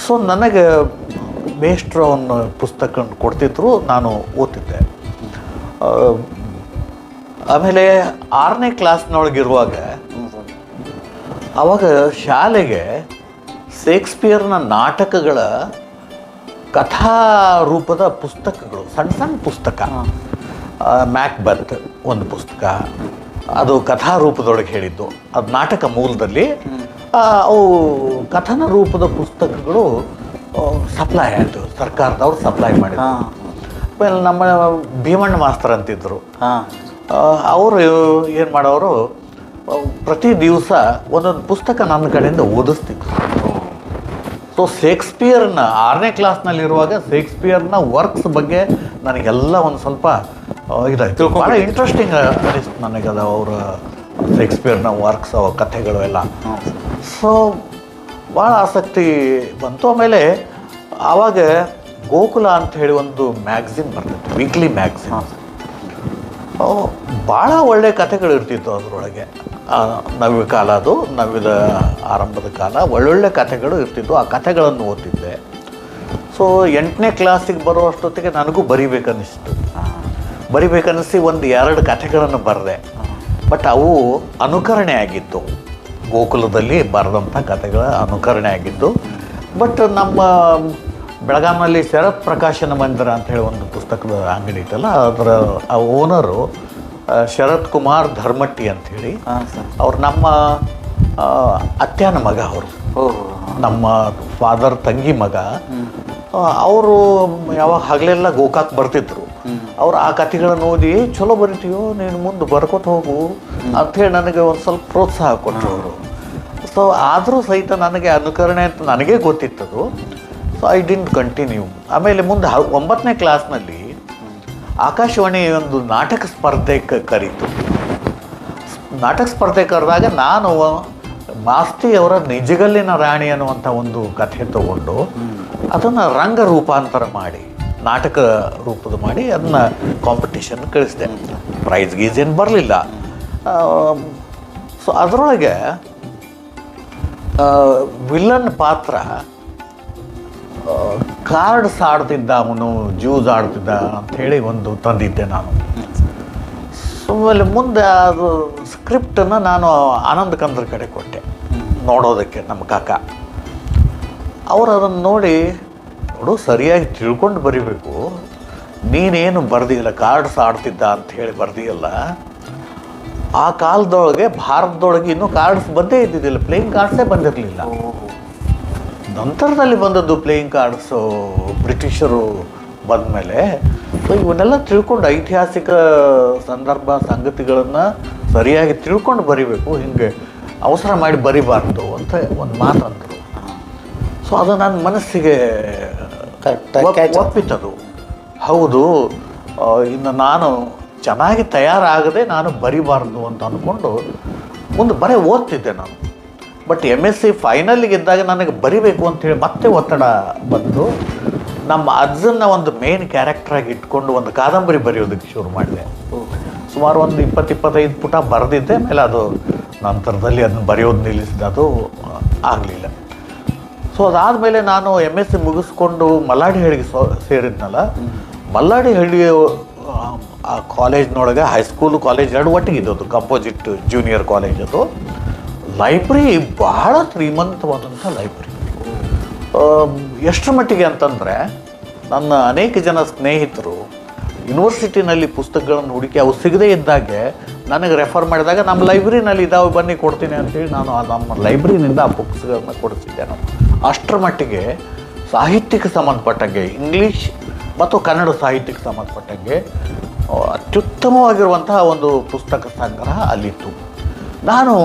Speaker 2: ಸೊ ನನಗೆ ಮೇಷ್ಟ್ರು ಅವನ ಪುಸ್ತಕ ಕೊಡ್ತಿದ್ರು, ನಾನು ಓದ್ತಿದ್ದೆ. ಆಮೇಲೆ 6ನೇ ಕ್ಲಾಸ್ನೊಳಗಿರುವಾಗ ಆವಾಗ ಶಾಲೆಗೆ ಶೇಕ್ಸ್ಪಿಯರ್ನ ನಾಟಕಗಳ ಕಥಾ ರೂಪದ ಪುಸ್ತಕಗಳು, ಸಣ್ಣ ಸಣ್ಣ ಪುಸ್ತಕ. ಮ್ಯಾಕ್ಬೆತ್ ಒಂದು ಪುಸ್ತಕ, ಅದು ಕಥಾ ರೂಪದೊಳಗೆ ಹೇಳಿದ್ದು. ಅದು ನಾಟಕ ಮೂಲದಲ್ಲಿ. ಅವು ಕಥನ ರೂಪದ ಪುಸ್ತಕಗಳು ಸಪ್ಲೈ ಆಯಿತು, ಸರ್ಕಾರದವ್ರು ಸಪ್ಲೈ ಮಾಡಿದ್ರು. ಆಮೇಲೆ ನಮ್ಮ ಭೀಮಣ್ಣ ಮಾಸ್ತರ್ ಅಂತಿದ್ರು. ಅವರು ಏನು ಮಾಡೋರು, ಪ್ರತಿ ದಿವಸ ಒಂದೊಂದು ಪುಸ್ತಕ ನನ್ನ ಕಡೆಯಿಂದ ಓದಿಸ್ತಿದ್ರು. ಸೊ ಶೇಕ್ಸ್ಪಿಯರ್ನ 6ನೇ ಕ್ಲಾಸ್ನಲ್ಲಿರುವಾಗ ಶೇಕ್ಸ್ಪಿಯರ್ನ ವರ್ಕ್ಸ್ ಬಗ್ಗೆ ನನಗೆಲ್ಲ ಒಂದು ಸ್ವಲ್ಪ ಇದಾಯಿತು. ಭಾಳ ಇಂಟ್ರೆಸ್ಟಿಂಗ್ ಅನಿಸ್ತು ನನಗೆ ಅದು ಅವರ ಶೇಕ್ಸ್ಪಿಯರ್ನ ವರ್ಕ್ಸ್, ಅವ ಕಥೆಗಳು ಎಲ್ಲ. ಸೊ ಭಾಳ ಆಸಕ್ತಿ ಬಂತು. ಆಮೇಲೆ ಆವಾಗ ಗೋಕುಲ ಅಂತ ಹೇಳಿ ಒಂದು ಮ್ಯಾಗ್ಝಿನ್ ಬರ್ತಿತ್ತು, ವೀಕ್ಲಿ ಮ್ಯಾಗ್ಝಿನ್. ಭಾಳ ಒಳ್ಳೆಯ ಕಥೆಗಳು ಇರ್ತಿತ್ತು ಅದರೊಳಗೆ. ನವ್ಯ ಕಾಲ, ಅದು ನವ್ಯದ ಆರಂಭದ ಕಾಲ, ಒಳ್ಳೊಳ್ಳೆ ಕಥೆಗಳು ಇರ್ತಿದ್ವು. ಆ ಕಥೆಗಳನ್ನು ಓದ್ತಿದ್ದೆ. ಸೊ 8ನೇ ಕ್ಲಾಸಿಗೆ ಬರೋ ಅಷ್ಟೊತ್ತಿಗೆ ನನಗೂ ಬರಿಬೇಕನ್ನಿಸ್ತು. ಬರಿಬೇಕನ್ನಿಸಿ 1-2 ಕಥೆಗಳನ್ನು ಬರೆದೆ. ಬಟ್ ಅವು ಅನುಕರಣೆ ಆಗಿತ್ತು, ಗೋಕುಲದಲ್ಲಿ ಬರೆದಂಥ ಕಥೆಗಳ ಅನುಕರಣೆ ಆಗಿದ್ದು. ಬಟ್ ನಮ್ಮ ಬೆಳಗಾವಿನಲ್ಲಿ ಶರತ್ ಪ್ರಕಾಶನ ಮಂದಿರ ಅಂಥೇಳಿ ಒಂದು ಪುಸ್ತಕದ ಅಂಗಡಿ ಇತ್ತಲ್ಲ, ಅದರ ಆ ಓನರು ಶರತ್ ಕುಮಾರ್ ಧರ್ಮಟ್ಟಿ ಅಂಥೇಳಿ, ಅವ್ರು ನಮ್ಮ ಅತ್ಯಾನ ಮಗ. ಅವರು ನಮ್ಮ ಫಾದರ್ ತಂಗಿ ಮಗ. ಅವರು ಯಾವಾಗ ಹಗಲೆಲ್ಲ ಗೋಕಾಕ್ ಬರ್ತಿದ್ರು. ಅವ್ರು ಆ ಕಥೆಗಳನ್ನು ಓದಿ ಚಲೋ ಬರಿತೀಯೋ ನೀನು, ಮುಂದೆ ಬರ್ಕೊತ ಹೋಗು ಅಂಥೇಳಿ ನನಗೆ ಒಂದು ಸ್ವಲ್ಪ ಪ್ರೋತ್ಸಾಹ ಕೊಟ್ಟರು ಅವರು. ಸೊ ಆದರೂ ಸಹಿತ ನನಗೆ ಅನುಕರಣೆ ಅಂತ ನನಗೇ ಗೊತ್ತಿತ್ತದು. So I didn't continue. ಆಮೇಲೆ ಮುಂದೆ 9ನೇ ಕ್ಲಾಸ್ನಲ್ಲಿ ಆಕಾಶವಾಣಿ ಒಂದು ನಾಟಕ ಸ್ಪರ್ಧೆ ಕರೀತು. ನಾಟಕ ಸ್ಪರ್ಧೆ ಕರೆದಾಗ ನಾನು ಮಾಸ್ತಿ ಅವರ ನಿಜಗಲ್ಲಿನ ರಾಣಿ ಅನ್ನುವಂಥ ಒಂದು ಕಥೆ ತಗೊಂಡು ಅದನ್ನು ರಂಗ ರೂಪಾಂತರ ಮಾಡಿ, ನಾಟಕ ರೂಪದ ಮಾಡಿ ಅದನ್ನ ಕಾಂಪಿಟೇಷನ್ ಕಳಿಸಿದೆ. ಪ್ರೈಸ್ ಗೀಸ್ ಏನು ಬರಲಿಲ್ಲ. ಸೊ ಅದರೊಳಗೆ ವಿಲನ್ ಪಾತ್ರ ಕಾರ್ಡ್ಸ್ ಆಡ್ತಿದ್ದ, ಅವನು ಜ್ಯೂಸ್ ಆಡ್ತಿದ್ದ ಅಂಥೇಳಿ ಒಂದು ತಂದಿದ್ದೆ ನಾನು. ಆಮೇಲೆ ಮುಂದೆ ಅದು ಸ್ಕ್ರಿಪ್ಟನ್ನು ನಾನು ಆನಂದ್ ಕಂದ್ರ ಕಡೆ ಕೊಟ್ಟೆ ನೋಡೋದಕ್ಕೆ, ನಮ್ಮ ಕಾಕ. ಅವರು ಅದನ್ನು ನೋಡಿ, ನೋಡು ಸರಿಯಾಗಿ ತಿಳ್ಕೊಂಡು ಬರಿಬೇಕು, ನೀನೇನು ಬರ್ದಿಲ್ಲ, ಕಾರ್ಡ್ಸ್ ಆಡ್ತಿದ್ದ ಅಂಥೇಳಿ ಬರ್ದಿಯಲ್ಲ. ಆ ಕಾಲದೊಳಗೆ ಭಾರತದೊಳಗೆ ಇನ್ನೂ ಕಾರ್ಡ್ಸ್ ಬಂದೇ ಇದ್ದಿದ್ದಿಲ್ಲ, ಪ್ಲೇಯಿಂಗ್ ಕಾರ್ಡ್ಸೇ ಬಂದಿರಲಿಲ್ಲ. ನಂತರದಲ್ಲಿ ಬಂದದ್ದು ಪ್ಲೇಯಿಂಗ್ ಕಾರ್ಡ್ಸು ಬ್ರಿಟಿಷರು ಬಂದ ಮೇಲೆ. ಸೊ ಇವನ್ನೆಲ್ಲ ತಿಳ್ಕೊಂಡು ಐತಿಹಾಸಿಕ ಸಂದರ್ಭ ಸಂಗತಿಗಳನ್ನು ಸರಿಯಾಗಿ ತಿಳ್ಕೊಂಡು ಬರಿಬೇಕು, ಹಿಂಗೆ ಅವಸರ ಮಾಡಿ ಬರಿಬಾರ್ದು ಅಂತ ಒಂದು ಮಾತಂದರು. ಸೊ ಅದು ನನ್ನ ಮನಸ್ಸಿಗೆ ಒಪ್ಪಿತದು. ಹೌದು, ಇನ್ನು ನಾನು ಚೆನ್ನಾಗಿ ತಯಾರಾಗದೆ ನಾನು ಬರಿಬಾರ್ದು ಅಂತ ಅಂದ್ಕೊಂಡು ಮುಂದೆ ಬರೀ ಓದ್ತಿದ್ದೆ ನಾನು. ಬಟ್ MSc ಫೈನಲ್ಲಿಗೆ ಇದ್ದಾಗ ನನಗೆ ಬರಿಬೇಕು ಅಂಥೇಳಿ ಮತ್ತೆ ಒತ್ತಡ ಬಂತು. ನಮ್ಮ ಅಜ್ಜನ್ನ ಒಂದು ಮೇನ್ ಕ್ಯಾರೆಕ್ಟ್ರಾಗಿ ಇಟ್ಕೊಂಡು ಒಂದು ಕಾದಂಬರಿ ಬರೆಯೋದಕ್ಕೆ ಶುರು ಮಾಡಿದೆ. ಸುಮಾರು ಒಂದು 20-25 ಪುಟ ಬರೆದಿದ್ದೆ. ಆಮೇಲೆ ಅದು ನಂತರದಲ್ಲಿ ಅದನ್ನು ಬರೆಯೋದು ನಿಲ್ಲಿಸಿದೆ, ಅದು ಆಗಲಿಲ್ಲ. ಸೊ ಅದಾದಮೇಲೆ ನಾನು MSc ಮುಗಿಸ್ಕೊಂಡು ಮಲ್ಲಾಡಿಹಳ್ಳಿಗೆ ಸೇರಿದ್ನಲ್ಲ. ಮಲ್ಲಾಡಿಹಳ್ಳಿ ಆ ಕಾಲೇಜ್ನೊಳಗೆ ಹೈಸ್ಕೂಲು ಕಾಲೇಜ್ 2 ಒಟ್ಟಿಗೆ ಇದ್ದದ್ದು, ಕಂಪೋಸಿಟ್ ಜೂನಿಯರ್ ಕಾಲೇಜ್. ಅದು ಲೈಬ್ರರಿ ಬಹಳ ಶ್ರೀಮಂತವಾದಂಥ ಲೈಬ್ರರಿ. ಎಷ್ಟರ ಮಟ್ಟಿಗೆ ಅಂತಂದರೆ, ನನ್ನ ಅನೇಕ ಜನ ಸ್ನೇಹಿತರು ಯೂನಿವರ್ಸಿಟಿನಲ್ಲಿ ಪುಸ್ತಕಗಳನ್ನು ಹುಡುಕಿ ಅವು ಸಿಗದೇ ಇದ್ದಾಗೆ ನನಗೆ ರೆಫರ್ ಮಾಡಿದಾಗ, ನಮ್ಮ ಲೈಬ್ರರಿನಲ್ಲಿ ಇದಾವೆ ಬನ್ನಿ ಕೊಡ್ತೀನಿ ಅಂತೇಳಿ ನಾನು ನಮ್ಮ ಲೈಬ್ರರಿನಿಂದ ಆ ಬುಕ್ಸ್ಗಳನ್ನ ಕೊಡಿಸಿದ್ದೆ. ನಾನು ಅಷ್ಟರ ಮಟ್ಟಿಗೆ ಸಾಹಿತ್ಯಕ್ಕೆ ಸಂಬಂಧಪಟ್ಟಂಗೆ, ಇಂಗ್ಲೀಷ್ ಮತ್ತು ಕನ್ನಡ ಸಾಹಿತ್ಯಕ್ಕೆ ಸಂಬಂಧಪಟ್ಟಂಗೆ ಅತ್ಯುತ್ತಮವಾಗಿರುವಂತಹ ಒಂದು ಪುಸ್ತಕ ಸಂಗ್ರಹ ಅಲ್ಲಿತ್ತು. ನಾನು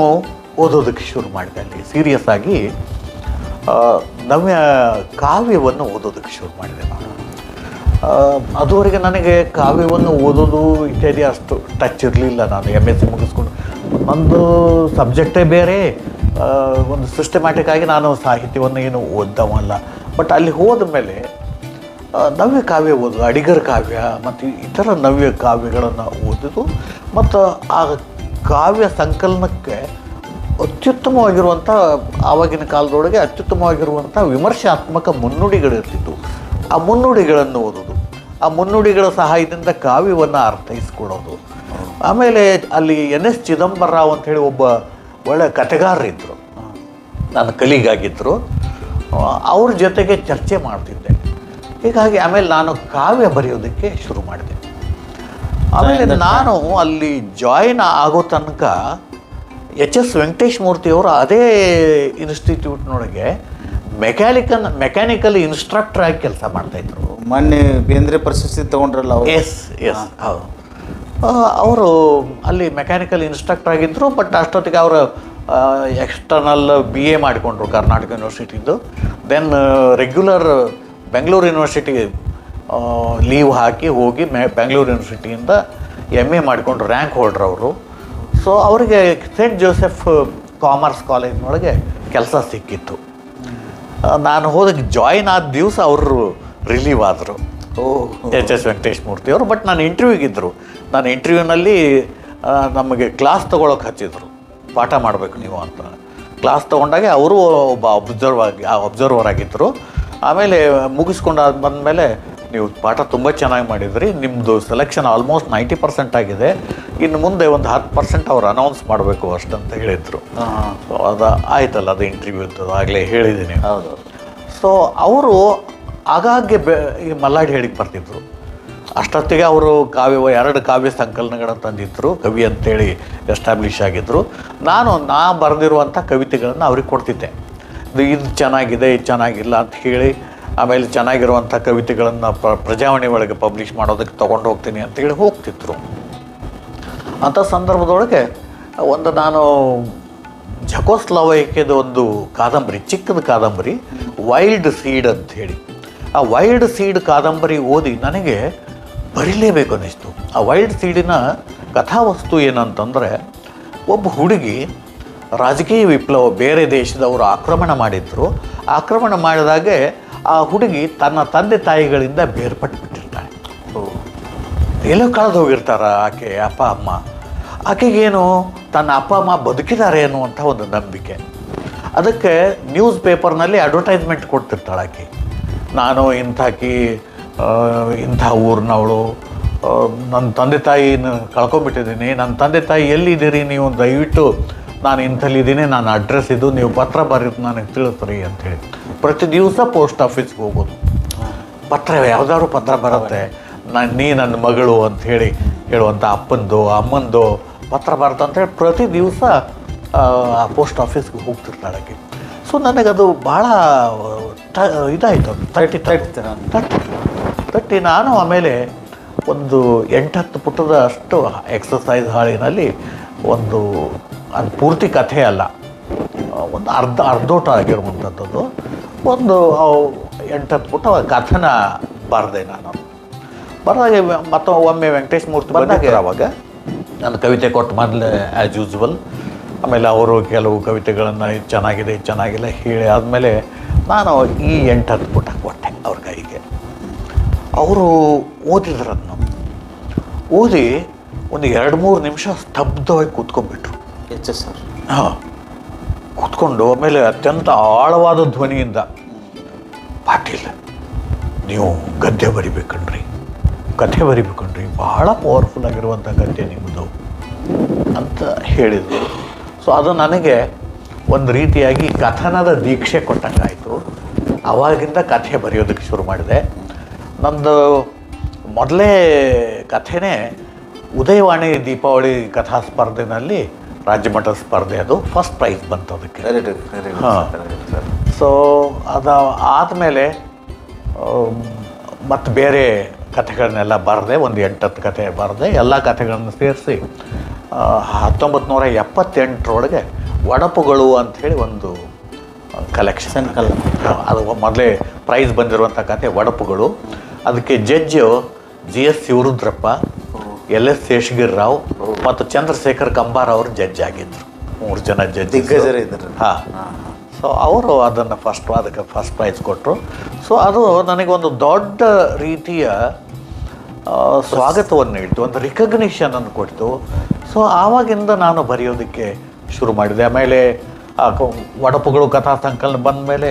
Speaker 2: ಓದೋದಕ್ಕೆ ಶುರು ಮಾಡಿದೆ ಅಲ್ಲಿ ಸೀರಿಯಸ್ ಆಗಿ. ನವ್ಯ ಕಾವ್ಯವನ್ನು ಓದೋದಕ್ಕೆ ಶುರು ಮಾಡಿದೆ ನಾನು. ಅದುವರೆಗೆ ನನಗೆ ಕಾವ್ಯವನ್ನು ಓದೋದು ಇತ್ಯಾದಿ ಅಷ್ಟು ಟಚ್ ಇರಲಿಲ್ಲ. ನಾನು MSc ಮುಗಿಸ್ಕೊಂಡು ನಂದು ಸಬ್ಜೆಕ್ಟೇ ಬೇರೆ, ಒಂದು ಸಿಸ್ಟಮ್ಯಾಟಿಕ್ ಆಗಿ ನಾನು ಸಾಹಿತ್ಯವನ್ನು ಏನು ಓದ್ದವಲ್ಲ. ಬಟ್ ಅಲ್ಲಿ ಹೋದ ಮೇಲೆ ನವ್ಯ ಕಾವ್ಯ ಓದೋದು, ಅಡಿಗರ ಕಾವ್ಯ ಮತ್ತು ಇತರ ನವ್ಯ ಕಾವ್ಯಗಳನ್ನು ಓದೋದು, ಮತ್ತು ಆ ಕಾವ್ಯ ಸಂಕಲನಕ್ಕೆ ಅತ್ಯುತ್ತಮವಾಗಿರುವಂಥ, ಆವಾಗಿನ ಕಾಲದೊಳಗೆ ಅತ್ಯುತ್ತಮವಾಗಿರುವಂಥ ವಿಮರ್ಶಾತ್ಮಕ ಮುನ್ನುಡಿಗಳಿರ್ತಿತ್ತು. ಆ ಮುನ್ನುಡಿಗಳನ್ನು ಓದೋದು, ಆ ಮುನ್ನುಡಿಗಳ ಸಹಾಯದಿಂದ ಕಾವ್ಯವನ್ನು ಅರ್ಥೈಸ್ಕೊಳ್ಳೋದು. ಆಮೇಲೆ ಅಲ್ಲಿ NS ಚಿದಂಬರರಾವ್ ಅಂಥೇಳಿ ಒಬ್ಬ ಒಳ್ಳೆಯ ಕಥೆಗಾರರಿದ್ದರು, ನನ್ನ ಕಲೀಗಾಗಿದ್ದರು. ಅವ್ರ ಜೊತೆಗೆ ಚರ್ಚೆ ಮಾಡ್ತಿದ್ದೆ. ಹೀಗಾಗಿ ಆಮೇಲೆ ನಾನು ಕಾವ್ಯ ಬರೆಯೋದಕ್ಕೆ ಶುರು ಮಾಡಿದೆ. ಆಮೇಲೆ ನಾನು ಅಲ್ಲಿ ಜಾಯಿನ್ ಆಗೋ ತನಕ HS ವೆಂಕಟೇಶ್ ಮೂರ್ತಿಯವರು ಅದೇ ಇನ್ಸ್ಟಿಟ್ಯೂಟ್ನೊಳಗೆ ಮೆಕ್ಯಾನಿಕಲ್ ಇನ್ಸ್ಟ್ರಕ್ಟರ್ ಆಗಿ ಕೆಲಸ ಮಾಡ್ತಾಯಿದ್ರು.
Speaker 1: ಮೊನ್ನೆ ಬೇಂದ್ರೆ ಪ್ರಶಸ್ತಿ ತೊಗೊಂಡ್ರಲ್ಲ ಅವರು.
Speaker 2: ಎಸ್ ಹೌದು. ಅವರು ಅಲ್ಲಿ ಮೆಕ್ಯಾನಿಕಲ್ ಇನ್ಸ್ಟ್ರಕ್ಟರ್ ಆಗಿದ್ದರು. ಬಟ್ ಅಷ್ಟೊತ್ತಿಗೆ ಅವರು ಎಕ್ಸ್ಟರ್ನಲ್ BA ಮಾಡಿಕೊಂಡ್ರು ಕರ್ನಾಟಕ ಯೂನಿವರ್ಸಿಟಿದು. ದೆನ್ ರೆಗ್ಯುಲರ್ ಬೆಂಗಳೂರು ಯೂನಿವರ್ಸಿಟಿಗೆ ಲೀವ್ ಹಾಕಿ ಹೋಗಿ ಬೆಂಗಳೂರು ಯೂನಿವರ್ಸಿಟಿಯಿಂದ MA ಮಾಡಿಕೊಂಡು ರ್ಯಾಂಕ್ ಹೋಲ್ಡ್ರ್ ಅವರು. ಸೊ ಅವರಿಗೆ ಸೇಂಟ್ ಜೋಸೆಫ್ ಕಾಮರ್ಸ್ ಕಾಲೇಜ್ನೊಳಗೆ ಕೆಲಸ ಸಿಕ್ಕಿತ್ತು. ನಾನು ಹೋದಾಗ ಜಾಯಿನ್ ಆದ ದಿವಸ ಅವರು ರಿಲೀವ್ ಆದರು, HS ವೆಂಕಟೇಶ್ ಮೂರ್ತಿಯವರು. ಬಟ್ ನಾನು ಇಂಟರ್ವ್ಯೂಗಿದ್ದರು. ನಾನು ಇಂಟರ್ವ್ಯೂನಲ್ಲಿ ನಮಗೆ ಕ್ಲಾಸ್ ತೊಗೊಳಕ್ಕೆ ಹಚ್ಚಿದ್ರು, ಪಾಠ ಮಾಡಬೇಕು ನೀವು ಅಂತ. ಕ್ಲಾಸ್ ತೊಗೊಂಡಾಗ ಅವರು ಒಬ್ಬ ಅಬ್ಸರ್ವರ್ ಆಗಿದ್ದರು. ಆಮೇಲೆ ಮುಗಿಸ್ಕೊಂಡು ಬಂದಮೇಲೆ ನೀವು ಪಾಠ ತುಂಬ ಚೆನ್ನಾಗಿ ಮಾಡಿದ್ರಿ, ನಿಮ್ಮದು ಸೆಲೆಕ್ಷನ್ ಆಲ್ಮೋಸ್ಟ್ 90% ಆಗಿದೆ, ಇನ್ನು ಮುಂದೆ ಒಂದು 10% ಅವ್ರು ಅನೌನ್ಸ್ ಮಾಡಬೇಕು ಅಷ್ಟಂತ ಹೇಳಿದರು. ಸೊ ಅದು ಆಯ್ತಲ್ಲ, ಅದು ಇಂಟರ್ವ್ಯೂ ಇರ್ತದೆ, ಆಗಲೇ ಹೇಳಿದ್ದೀನಿ.
Speaker 1: ಹೌದು.
Speaker 2: ಸೊ ಅವರು ಆಗಾಗ್ಗೆ ಈ ಮಲ್ಲಾಡಿ ಹೇಳಿಗೆ ಬರ್ತಿದ್ರು. ಅಷ್ಟೊತ್ತಿಗೆ ಅವರು 2 ಕಾವ್ಯ ಸಂಕಲನಗಳನ್ನು ತಂದಿದ್ದರು, ಕವಿ ಅಂತೇಳಿ ಎಸ್ಟಾಬ್ಲಿಷ್ ಆಗಿದ್ದರು. ನಾ ಬರೆದಿರುವಂಥ ಕವಿತೆಗಳನ್ನು ಅವ್ರಿಗೆ ಕೊಡ್ತಿದ್ದೆ. ಇದು ಚೆನ್ನಾಗಿದೆ, ಇದು ಚೆನ್ನಾಗಿಲ್ಲ ಅಂತ ಹೇಳಿ, ಆಮೇಲೆ ಚೆನ್ನಾಗಿರುವಂಥ ಕವಿತೆಗಳನ್ನು ಪ್ರಜಾವಾಣಿ ಒಳಗೆ ಪಬ್ಲಿಷ್ ಮಾಡೋದಕ್ಕೆ ತೊಗೊಂಡು ಹೋಗ್ತೀನಿ ಅಂತೇಳಿ ಹೋಗ್ತಿದ್ರು. ಅಂಥ ಸಂದರ್ಭದೊಳಗೆ ನಾನು ಝಕೋಸ್ಲೋವಾಕಿಯಾದ ಒಂದು ಕಾದಂಬರಿ, ಚಿಕ್ಕದ ಕಾದಂಬರಿ, ವೈಲ್ಡ್ ಸೀಡ್ ಅಂತ ಹೇಳಿ, ಆ ವೈಲ್ಡ್ ಸೀಡ್ ಕಾದಂಬರಿ ಓದಿ ನನಗೆ ಬರೀಲೇಬೇಕು ಅನ್ನಿಸ್ತು. ಆ ವೈಲ್ಡ್ ಸೀಡಿನ ಕಥಾವಸ್ತು ಏನಂತಂದರೆ, ಒಬ್ಬ ಹುಡುಗಿ ರಾಜಕೀಯ ವಿಪ್ಲವ, ಬೇರೆ ದೇಶದವರು ಆಕ್ರಮಣ ಮಾಡಿದ್ರು. ಆಕ್ರಮಣ ಮಾಡಿದಾಗೆ ಆ ಹುಡುಗಿ ತನ್ನ ತಂದೆ ತಾಯಿಗಳಿಂದ ಬೇರ್ಪಟ್ಟುಬಿಟ್ಟಿರ್ತಾಳೆ. ಎಲ್ಲೋ ಕಳೆದು ಹೋಗಿರ್ತಾರ ಆಕೆ ಅಪ್ಪ ಅಮ್ಮ. ಆಕೆಗೇನು ತನ್ನ ಅಪ್ಪ ಅಮ್ಮ ಬದುಕಿದ್ದಾರೆ ಅನ್ನುವಂಥ ಒಂದು ನಂಬಿಕೆ. ಅದಕ್ಕೆ ನ್ಯೂಸ್ ಪೇಪರ್ನಲ್ಲಿ ಅಡ್ವರ್ಟೈಸ್ಮೆಂಟ್ ಕೊಡ್ತಿರ್ತಾಳೆ ಆಕೆ. ನಾನು ಇಂಥ ಊರಿನವಳು, ನನ್ನ ತಂದೆ ತಾಯಿನ ಕಳ್ಕೊಂಬಿಟ್ಟಿದ್ದೀನಿ, ನನ್ನ ತಂದೆ ತಾಯಿ ಎಲ್ಲಿದ್ದೀರಿ ನೀವು, ದಯವಿಟ್ಟು ನಾನು ಇಂಥಲ್ಲಿದ್ದೀನಿ, ನನ್ನ ಅಡ್ರೆಸ್ ಇದು, ನೀವು ಪತ್ರ ಬರೀದು ನನಗೆ ತಿಳಿಸ್ರಿ ಅಂಥೇಳಿ ಪ್ರತಿ ದಿವಸ ಪೋಸ್ಟ್ ಆಫೀಸ್ಗೆ ಹೋಗೋದು. ಪತ್ರ ಯಾವುದಾದ್ರು ಪತ್ರ ಬರುತ್ತೆ, ನನ್ನ ಮಗಳು ಅಂಥೇಳಿ ಹೇಳುವಂಥ ಅಪ್ಪಂದು ಅಮ್ಮಂದು ಪತ್ರ ಬರುತ್ತೆ ಅಂತೇಳಿ ಪ್ರತಿ ದಿವಸ ಆ ಪೋಸ್ಟ್ ಆಫೀಸ್ಗೆ ಹೋಗ್ತಿರ್ತಾಳೆ. ಸೊ ನನಗದು ಭಾಳ ಇದಾಯಿತು, ತಟ್ಟಿ ನಾನು ಆಮೇಲೆ ಒಂದು 8-10 ಪುಟದ ಅಷ್ಟು ಎಕ್ಸಸೈಸ್ ಹಾಳಿನಲ್ಲಿ ಅದು ಪೂರ್ತಿ ಕಥೆ ಅಲ್ಲ, ಒಂದು ಅರ್ಧೋಟ ಆಗಿರುವಂಥದ್ದು ಒಂದು 8-10 ಪುಟ ಕಥನ ಬರೆದೆ. ನಾನು ಬರೆದಾಗ ಒಮ್ಮೆ ವೆಂಕಟೇಶ್ ಮೂರ್ತಿ ಬಂದಾಗ ಅವಾಗ ನಾನು ಕವಿತೆ ಕೊಟ್ಟು ಮೊದಲೇ ಆ್ಯಸ್ ಯೂಸ್ವಲ್, ಆಮೇಲೆ ಅವರು ಕೆಲವು ಕವಿತೆಗಳನ್ನು ಚೆನ್ನಾಗಿಲ್ಲ ಹೇಳಿ ಆದಮೇಲೆ ನಾನು ಈ 8-10 ಪುಟ ಕೊಟ್ಟೆ ಅವ್ರ ಕೈಗೆ. ಅವರು ಓದಿದ್ರನ್ನು ಓದಿ ಒಂದು 2-3 ನಿಮಿಷ ಸ್ತಬ್ಧವಾಗಿ ಕೂತ್ಕೊಂಡ್ಬಿಟ್ರು.
Speaker 1: ಸರ್
Speaker 2: ಕೂತ್ಕೊಂಡು ಆಮೇಲೆ ಅತ್ಯಂತ ಆಳವಾದ ಧ್ವನಿಯಿಂದ, ಪಾಟೀಲ್ ನೀವು ಗದ್ಯ ಬರಿಬೇಕಣ್ರಿ, ಕಥೆ ಬರಿಬೇಕಣ್ರಿ, ಬಹಳ ಪವರ್ಫುಲ್ ಆಗಿರುವಂಥ ಗದ್ಯ ನಿಮ್ಮದು ಅಂತ ಹೇಳಿದರು. ಸೊ ಅದು ನನಗೆ ಒಂದು ರೀತಿಯಾಗಿ ಕಥನದ ದೀಕ್ಷೆ ಕೊಟ್ಟಂಗಾಯಿತು. ಆವಾಗಿಂದ ಕಥೆ ಬರೆಯೋದಕ್ಕೆ ಶುರು ಮಾಡಿದೆ. ನಂದು ಮೊದಲೇ ಕಥೆನೇ ಉದಯವಾಣಿ ದೀಪಾವಳಿ ಕಥಾ ಸ್ಪರ್ಧೆನಲ್ಲಿ ರಾಜ್ಯಮಟ್ಟದ ಸ್ಪರ್ಧೆ, ಅದು ಫಸ್ಟ್ ಪ್ರೈಸ್ ಬಂತು ಅದಕ್ಕೆ. ಹಾಂ. ಸೊ ಅದು ಆದಮೇಲೆ ಮತ್ತು ಬೇರೆ ಕಥೆಗಳನ್ನೆಲ್ಲ ಬರೆದೆ, ಒಂದು 8-10 ಕಥೆ ಬರೆದೆ. ಎಲ್ಲ ಕಥೆಗಳನ್ನು ಸೇರಿಸಿ 1978 ಒಡಪುಗಳು ಅಂಥೇಳಿ ಒಂದು ಕಲೆಕ್ಷನ್ ಅದು ಮೊದಲೇ ಪ್ರೈಸ್ ಬಂದಿರುವಂಥ ಕಥೆ ಒಡಪುಗಳು. ಅದಕ್ಕೆ judge GS Shivarudrappa, LS Sheshagiri Rao ಮತ್ತು ಚಂದ್ರಶೇಖರ್ ಕಂಬಾರ್ ಅವರು ಜಡ್ಜ್ ಆಗಿದ್ದರು. 3 ಜನ ಜಡ್ಜ್
Speaker 1: ದಿಗ್ಗಜರಿದ್ದರು.
Speaker 2: ಹಾಂ. ಸೊ ಅವರು ಅದನ್ನು ಅದಕ್ಕೆ ಫಸ್ಟ್ ಪ್ರೈಸ್ ಕೊಟ್ಟರು. ಸೊ ಅದು ನನಗೊಂದು ದೊಡ್ಡ ರೀತಿಯ ಸ್ವಾಗತವನ್ನು ನೀಡಿತು, ಒಂದು ರಿಕಗ್ನಿಷನನ್ನು ಕೊಡ್ತು. ಸೊ ಆವಾಗಿಂದ ನಾನು ಬರೆಯೋದಕ್ಕೆ ಶುರು ಮಾಡಿದೆ. ಆಮೇಲೆ ಒಡಪುಗಳು ಕಥಾ ಸಂಕಲನ ಬಂದ ಮೇಲೆ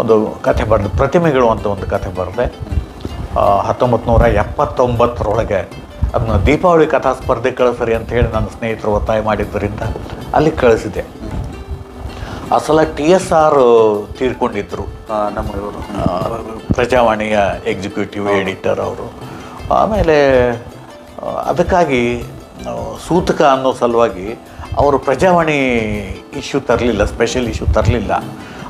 Speaker 2: ಒಂದು ಕಥೆ ಬರೆದೆ, ಪ್ರತಿಮೆಗಳು ಅಂತ ಒಂದು ಕಥೆ ಬರೆದೆ. 1979 ಅದನ್ನ ದೀಪಾವಳಿ ಕಥಾ ಸ್ಪರ್ಧೆ ಕಳಿಸ್ರಿ ಅಂತ ಹೇಳಿ ನನ್ನ ಸ್ನೇಹಿತರು ಒತ್ತಾಯ ಮಾಡಿದ್ದರಿಂದ ಅಲ್ಲಿ ಕಳಿಸಿದೆ. ಆ ಸಲ TSR ತೀರ್ಕೊಂಡಿದ್ದರು, ನಮ್ಮ ಇವರು ಪ್ರಜಾವಾಣಿಯ ಎಕ್ಸಿಕ್ಯೂಟಿವ್ ಎಡಿಟರ್ ಅವರು. ಆಮೇಲೆ ಅದಕ್ಕಾಗಿ ಸೂತಕ ಅನ್ನೋ ಸಲುವಾಗಿ ಅವರು ಪ್ರಜಾವಾಣಿ ಇಶ್ಯೂ ತರಲಿಲ್ಲ, ಸ್ಪೆಷಲ್ ಇಶ್ಯೂ ತರಲಿಲ್ಲ.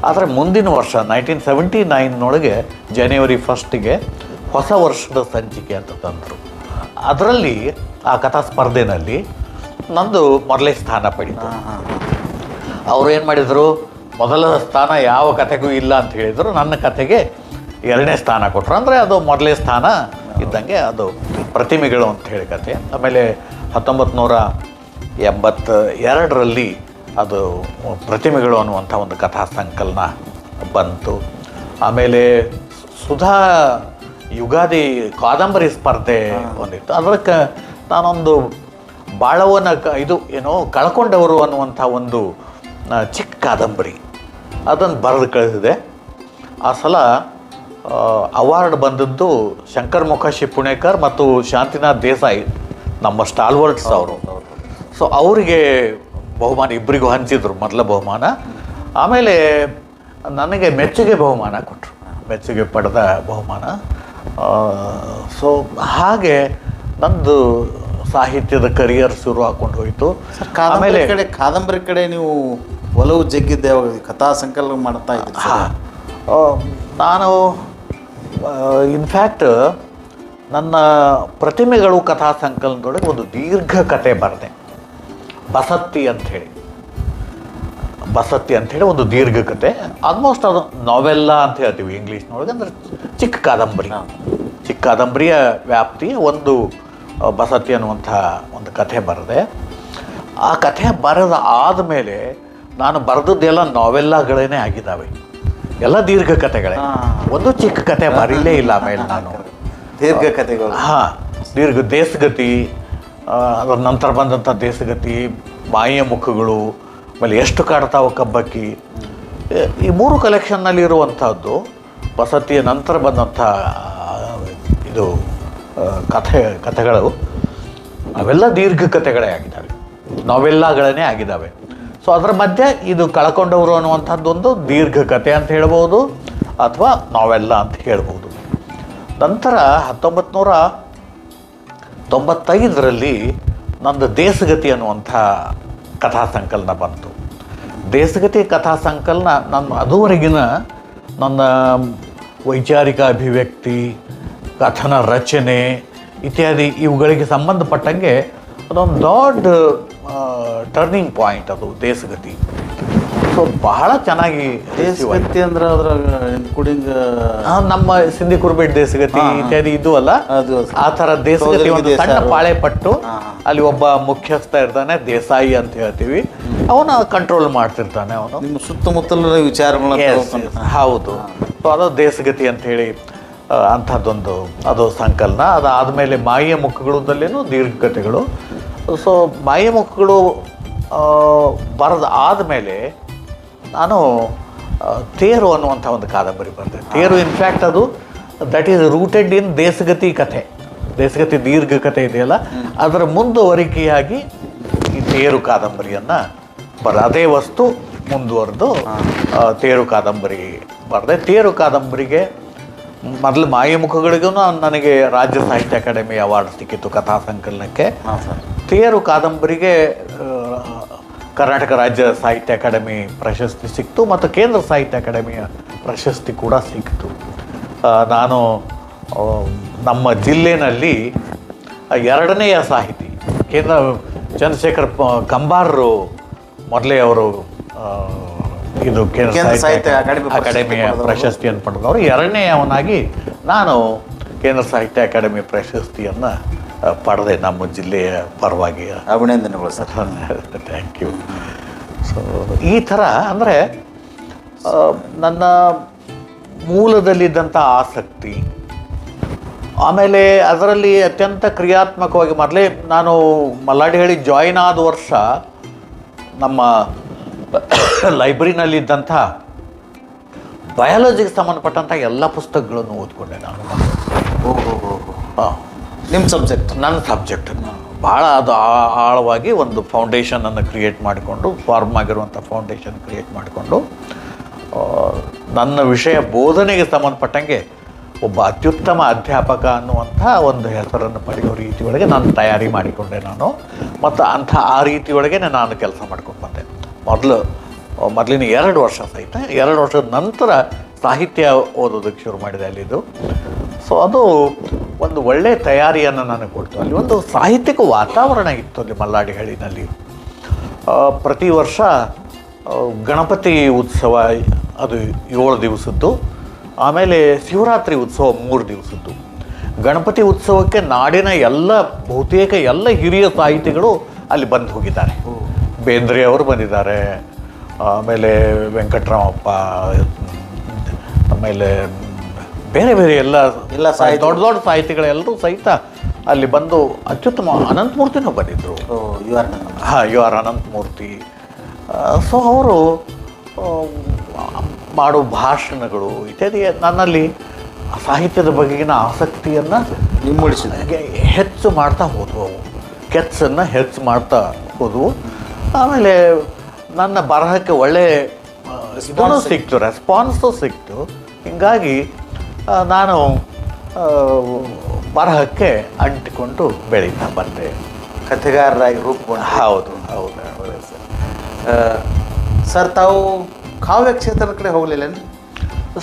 Speaker 2: ಆದರೆ ಮುಂದಿನ ವರ್ಷ 1979 ಜನವರಿ 1 ಹೊಸ ವರ್ಷದ ಸಂಚಿಕೆ ಅಂತ ತಂದರು. ಅದರಲ್ಲಿ ಆ ಕಥಾ ಸ್ಪರ್ಧೆನಲ್ಲಿ ನಂದು ಮೊದಲೇ ಸ್ಥಾನ ಪಡೀತು. ಅವರು ಏನು ಮಾಡಿದರು, ಮೊದಲ ಸ್ಥಾನ ಯಾವ ಕಥೆಗೂ ಇಲ್ಲ ಅಂತ ಹೇಳಿದರು, ನನ್ನ ಕಥೆಗೆ 2ನೇ ಸ್ಥಾನ ಕೊಟ್ಟರು. ಅಂದರೆ ಅದು ಮೊದಲೇ ಸ್ಥಾನ ಇದ್ದಂಗೆ ಅದು ಪ್ರತಿಮೆಗಳು ಅಂತ ಹೇಳಿ ಕಥೆ. ಆಮೇಲೆ 1982 ಅದು ಪ್ರತಿಮೆಗಳು ಅನ್ನುವಂಥ ಒಂದು ಕಥಾ ಸಂಕಲನ ಬಂತು. ಆಮೇಲೆ ಸುಧಾ ಯುಗಾದಿ ಕಾದಂಬರಿ ಸ್ಪರ್ಧೆ ಒಂದಿತ್ತು. ಅದಕ್ಕೆ ನಾನೊಂದು ಬಾಳವನ ಕಳ್ಕೊಂಡವರು ಅನ್ನುವಂಥ ಒಂದು ಚಿಕ್ಕ ಕಾದಂಬರಿ ಅದನ್ನು ಬರೆದು ಕಳಿಸಿದೆ. ಆ ಸಲ ಅವಾರ್ಡ್ ಬಂದದ್ದು ಶಂಕರ್ ಮುಖರ್ಜಿ ಪುಣೇಕರ್ ಮತ್ತು ಶಾಂತಿನಾಥ್ ದೇಸಾಯಿ, ನಮ್ಮ ಸ್ಟಾಲ್ವರ್ಡ್ಸ್ ಅವರು. ಸೊ ಅವರಿಗೆ ಬಹುಮಾನ ಇಬ್ಬರಿಗೂ ಹಂಚಿದ್ರು, ಮೊದಲ ಬಹುಮಾನ. ಆಮೇಲೆ ನನಗೆ ಮೆಚ್ಚುಗೆ ಬಹುಮಾನ ಕೊಟ್ಟರು, ಮೆಚ್ಚುಗೆ ಪಡೆದ ಬಹುಮಾನ. ಸೊ ಹಾಗೆ ನಂದು ಸಾಹಿತ್ಯದ ಕರಿಯರ್ ಶುರು ಹಾಕೊಂಡು ಹೋಯಿತು.
Speaker 1: ಆಮೇಲೆ ಕಾದಂಬರಿ ಕಡೆ ನೀವು ಒಲವು ಜಗ್ಗಿದ್ದೆ, ಕಥಾ ಸಂಕಲನ ಮಾಡ್ತಾ ಇದ್ದೀರಿ.
Speaker 2: ನಾನು ಇನ್ಫ್ಯಾಕ್ಟ್ ನನ್ನ ಪ್ರತಿಮೆಗಳು ಕಥಾ ಸಂಕಲನದೊಳಗೆ ಒಂದು ದೀರ್ಘ ಕತೆ ಬರೆದೆ, ಬಸತ್ತಿ ಅಂಥೇಳಿ ಒಂದು ದೀರ್ಘ ಕತೆ. ಆಲ್ಮೋಸ್ಟ್ ಅದು ನಾವೆಲ್ಲ ಅಂತ ಹೇಳ್ತೀವಿ ಇಂಗ್ಲೀಷ್ನೊಳಗೆ, ಅಂದರೆ ಚಿಕ್ಕ ಕಾದಂಬರಿಯ ವ್ಯಾಪ್ತಿಯ ಒಂದು ಬಸತ್ತಿ ಅನ್ನುವಂಥ ಒಂದು ಕಥೆ ಬರೆದೆ. ಆ ಕಥೆ ಬರೆದ ಆದಮೇಲೆ ನಾನು ಬರೆದದ್ದೆಲ್ಲ ನಾವೆಲ್ಲಗಳೇ ಆಗಿದ್ದಾವೆ, ಎಲ್ಲ ದೀರ್ಘ ಕಥೆಗಳೇ. ಒಂದು ಚಿಕ್ಕ ಕತೆ ಬರೀಲೇ ಇಲ್ಲ. ಆಮೇಲೆ ನಾನು
Speaker 1: ದೀರ್ಘ ಕಥೆಗಳು,
Speaker 2: ದೀರ್ಘ ದೇಶಗತಿ, ಅದರ ನಂತರ ಬಂದಂಥ ದೇಶಗತಿ, ಮಾಯಿಯ ಮುಖಗಳು, ಆಮೇಲೆ ಎಷ್ಟು ಕಾಡ್ತಾವ ಕಬ್ಬಕ್ಕಿ, ಈ 3 ಕಲೆಕ್ಷನ್ನಲ್ಲಿ ಇರುವಂಥದ್ದು. ವಸತಿಯ ನಂತರ ಬಂದಂಥ ಇದು ಕಥೆಗಳು ಅವೆಲ್ಲ ದೀರ್ಘ ಕಥೆಗಳೇ ಆಗಿದ್ದಾವೆ, ನಾವೆಲ್ಲಗಳೇ ಆಗಿದ್ದಾವೆ. ಸೊ ಅದರ ಮಧ್ಯೆ ಇದು ಕಳ್ಕೊಂಡವರು ಅನ್ನುವಂಥದ್ದೊಂದು ದೀರ್ಘ ಕಥೆ ಅಂತ ಹೇಳ್ಬೋದು, ಅಥವಾ ನಾವೆಲ್ಲ ಅಂತ ಹೇಳ್ಬೋದು. ನಂತರ 1995ರಲ್ಲಿ ನಂದು ದೇಶಗತಿ ಅನ್ನುವಂಥ ಕಥಾ ಸಂಕಲನ ಬಂತು. ದೇಶಗತಿ ಕಥಾ ಸಂಕಲನ ಅದುವರೆಗಿನ ನನ್ನ ವೈಚಾರಿಕ ಅಭಿವ್ಯಕ್ತಿ, ಕಥನ ರಚನೆ ಇತ್ಯಾದಿ ಇವುಗಳಿಗೆ ಸಂಬಂಧಪಟ್ಟಂಗೆ ಅದೊಂದು ದೊಡ್ಡ ಟರ್ನಿಂಗ್ ಪಾಯಿಂಟ್ ಅದು ದೇಶಗತಿ. ಸೊ ಬಹಳ ಚೆನ್ನಾಗಿ.
Speaker 1: ದೇಶಗತಿ ಅಂದ್ರೆ ಅದ್ರಾಗ ಇನ್ಕ್ಲೂಡಿಂಗ್
Speaker 2: ನಮ್ಮ ಸಿಂಧಿ ಕುರುಬೇಟ್ ದೇಶಗತಿ ಇತ್ಯಾದಿ ಇದು ಅಲ್ಲ, ಆ ಥರ ದೇಶಗತಿ ಒಂದು ಸಣ್ಣ ಪಾಳೆ ಪಟ್ಟು ಅಲ್ಲಿ ಒಬ್ಬ ಮುಖ್ಯಸ್ಥ ಇರ್ತಾನೆ, ದೇಸಾಯಿ ಅಂತ ಹೇಳ್ತೀವಿ, ಅವನ ಕಂಟ್ರೋಲ್ ಮಾಡ್ತಿರ್ತಾನೆ. ಅವನು
Speaker 1: ನಿಮ್ಮ ಸುತ್ತಮುತ್ತಲಿನ ವಿಚಾರಗಳನ್ನ.
Speaker 2: ಹೌದು. ಸೊ ಅದು ದೇಶಗತಿ ಅಂತ ಹೇಳಿ ಅಂಥದ್ದೊಂದು ಅದು ಸಂಕಲನ. ಅದಾದಮೇಲೆ ಮಾಯಿಯ ಮುಖಗಳದಲ್ಲೇನು ದೀರ್ಘ ಕಥೆಗಳು. ಸೊ ಮಾಯಿಯ ಮುಖಗಳು ಬರೆದ ಆದಮೇಲೆ ನಾನು ತೇರು ಅನ್ನುವಂಥ ಒಂದು ಕಾದಂಬರಿ ಬರೆದೆ. ತೇರು ಇನ್ಫ್ಯಾಕ್ಟ್ ಅದು ದಟ್ ಈಸ್ ರೂಟೆಡ್ ಇನ್ ದೇಶಗತಿ ಕಥೆ, ದೇಶಗತಿ ದೀರ್ಘ ಕಥೆ ಇದೆಯಲ್ಲ, ಅದರ ಮುಂದುವರಿಕೆಯಾಗಿ ಈ ತೇರು ಕಾದಂಬರಿಯನ್ನು ಅದೇ ವಸ್ತು ಮುಂದುವರೆದು ತೇರು ಕಾದಂಬರಿ ಬರೆದೆ. ತೇರು ಕಾದಂಬರಿಗೆ ಮೊದಲು ಮಾಯಿ ಮುಖಗಳಿಗೂ ನನಗೆ ರಾಜ್ಯ ಸಾಹಿತ್ಯ ಅಕಾಡೆಮಿ ಅವಾರ್ಡ್ ಸಿಕ್ಕಿತ್ತು ಕಥಾ ಸಂಕಲನಕ್ಕೆ. ತೇರು ಕಾದಂಬರಿಗೆ ಕರ್ನಾಟಕ ರಾಜ್ಯ ಸಾಹಿತ್ಯ ಅಕಾಡೆಮಿ ಪ್ರಶಸ್ತಿ ಸಿಕ್ತು ಮತ್ತು ಕೇಂದ್ರ ಸಾಹಿತ್ಯ ಅಕಾಡೆಮಿಯ ಪ್ರಶಸ್ತಿ ಕೂಡ ಸಿಕ್ತು. ನಾನು ನಮ್ಮ ಜಿಲ್ಲೆಯಲ್ಲಿ 2ನೇಯ ಸಾಹಿತಿ, ಕೇಂದ್ರ ಚಂದ್ರಶೇಖರ್ ಕಂಬಾರರು ಮೊದಲೇ ಅವರು ಇದು ಕೇಂದ್ರ ಸಾಹಿತ್ಯ ಅಕಾಡೆಮಿಯ ಪ್ರಶಸ್ತಿಯನ್ನು ಪಡೆದವರು, 2ನೇಯವನಾಗಿ ನಾನು ಕೇಂದ್ರ ಸಾಹಿತ್ಯ ಅಕಾಡೆಮಿ ಪ್ರಶಸ್ತಿಯನ್ನು ಪಡೆದೆ ನಮ್ಮ ಜಿಲ್ಲೆಯ ಪರವಾಗಿ.
Speaker 1: ಅಭಿನಂದನೆಗಳು ಸರ್.
Speaker 2: Thank you. ಸೊ ಈ ಥರ ಅಂದರೆ ನನ್ನ ಮೂಲದಲ್ಲಿದ್ದಂಥ ಆಸಕ್ತಿ, ಆಮೇಲೆ ಅದರಲ್ಲಿ ಅತ್ಯಂತ ಕ್ರಿಯಾತ್ಮಕವಾಗಿ ಮೊದಲೇ ನಾನು ಮಲ್ಲಾಡಿಹಳ್ಳಿ ಜಾಯಿನ್ ಆದ ವರ್ಷ ನಮ್ಮ ಲೈಬ್ರರಿನಲ್ಲಿದ್ದಂಥ ಬಯಾಲಜಿಗೆ ಸಂಬಂಧಪಟ್ಟಂಥ ಎಲ್ಲ ಪುಸ್ತಕಗಳನ್ನು ಓದ್ಕೊಂಡೆ ನಾನು.
Speaker 1: ನಿಮ್ಮ ಸಬ್ಜೆಕ್ಟ್?
Speaker 2: ನನ್ನ ಸಬ್ಜೆಕ್ಟ್ ಭಾಳ ಅದು ಆಳವಾಗಿ ಒಂದು ಫೌಂಡೇಶನನ್ನು ಕ್ರಿಯೇಟ್ ಮಾಡಿಕೊಂಡು, ಫಾರ್ಮ್ ಆಗಿರುವಂಥ ಫೌಂಡೇಶನ್ ಕ್ರಿಯೇಟ್ ಮಾಡಿಕೊಂಡು, ನನ್ನ ವಿಷಯ ಬೋಧನೆಗೆ ಸಂಬಂಧಪಟ್ಟಂಗೆ ಒಬ್ಬ ಅತ್ಯುತ್ತಮ ಅಧ್ಯಾಪಕ ಅನ್ನುವಂಥ ಒಂದು ಹೆಸರನ್ನು ಪಡೆಯೋ ರೀತಿಯೊಳಗೆ ನಾನು ತಯಾರಿ ಮಾಡಿಕೊಂಡೆ ನಾನು. ಮತ್ತು ಆ ರೀತಿಯೊಳಗೆ ನಾನು ಕೆಲಸ ಮಾಡ್ಕೊಂಡು ಬಂದೆ. ಮೊದಲಿನ 2 ವರ್ಷ ಸಹಿತ 2 ವರ್ಷದ ನಂತರ ಸಾಹಿತ್ಯ ಓದೋದಕ್ಕೆ ಶುರು ಮಾಡಿದೆ ಅಲ್ಲಿದ್ದು. ಸೊ ಅದು ಒಂದು ಒಳ್ಳೆಯ ತಯಾರಿಯನ್ನು ನನಗೆ ಕೊಡ್ತು. ಅಲ್ಲಿ ಒಂದು ಸಾಹಿತ್ಯಿಕ ವಾತಾವರಣ ಇತ್ತು ಅಲ್ಲಿ ಮಲ್ಲಾಡಿಹಳ್ಳಿನಲ್ಲಿ. ಪ್ರತಿ ವರ್ಷ ಗಣಪತಿ ಉತ್ಸವ ಅದು 7 ದಿವಸದ್ದು, ಆಮೇಲೆ ಶಿವರಾತ್ರಿ ಉತ್ಸವ 3 ದಿವಸದ್ದು. ಗಣಪತಿ ಉತ್ಸವಕ್ಕೆ ನಾಡಿನ ಬಹುತೇಕ ಎಲ್ಲ ಹಿರಿಯ ಸಾಹಿತಿಗಳು ಅಲ್ಲಿ ಬಂದು ಹೋಗಿದ್ದಾರೆ. ಬೇಂದ್ರೆ ಅವರು ಬಂದಿದ್ದಾರೆ, ಆಮೇಲೆ ವೆಂಕಟರಾಮಪ್ಪ, ಆಮೇಲೆ ಬೇರೆ ಬೇರೆ ಎಲ್ಲ ದೊಡ್ಡ ಸಾಹಿತಿಗಳೆಲ್ಲರೂ ಸಹಿತ ಅಲ್ಲಿ ಬಂದು ಅತ್ಯುತ್ತಮ ಅನಂತಮೂರ್ತಿನೂ ಬಂದಿದ್ದರು. You are Ananthamurthy. ಸೊ ಅವರು ಮಾಡೋ ಭಾಷಣಗಳು ಇತ್ಯಾದಿ ನನ್ನಲ್ಲಿ ಸಾಹಿತ್ಯದ ಬಗೆಗಿನ ಆಸಕ್ತಿಯನ್ನು
Speaker 1: ಇಮ್ಮಡಿಸಿದ
Speaker 2: ಹೆಚ್ಚು ಮಾಡ್ತಾ ಹೋದವು ಅವು. ಕೆಚ್ಚನ್ನು ಹೆಚ್ಚು ಮಾಡ್ತಾ ಹೋದವು. ಆಮೇಲೆ ನನ್ನ ಬರಹಕ್ಕೆ ಒಳ್ಳೆ ಇದೂ ಸಿಕ್ತು, ರೆಸ್ಪಾನ್ಸು ಸಿಕ್ತು. ಹೀಗಾಗಿ ನಾನು ಬರಹಕ್ಕೆ ಅಂಟಿಕೊಂಡು ಬೆಳೀತಾ ಬಂದೆ,
Speaker 1: ಕಥೆಗಾರರಾಗಿ ರೂಪುಗೊಂಡು.
Speaker 2: ಹೌದು ಹೌದು.
Speaker 1: ಸರ್ ತಾವು ಕಾವ್ಯ ಕ್ಷೇತ್ರದ ಕಡೆ ಹೋಗಲಿಲ್ಲೇನು?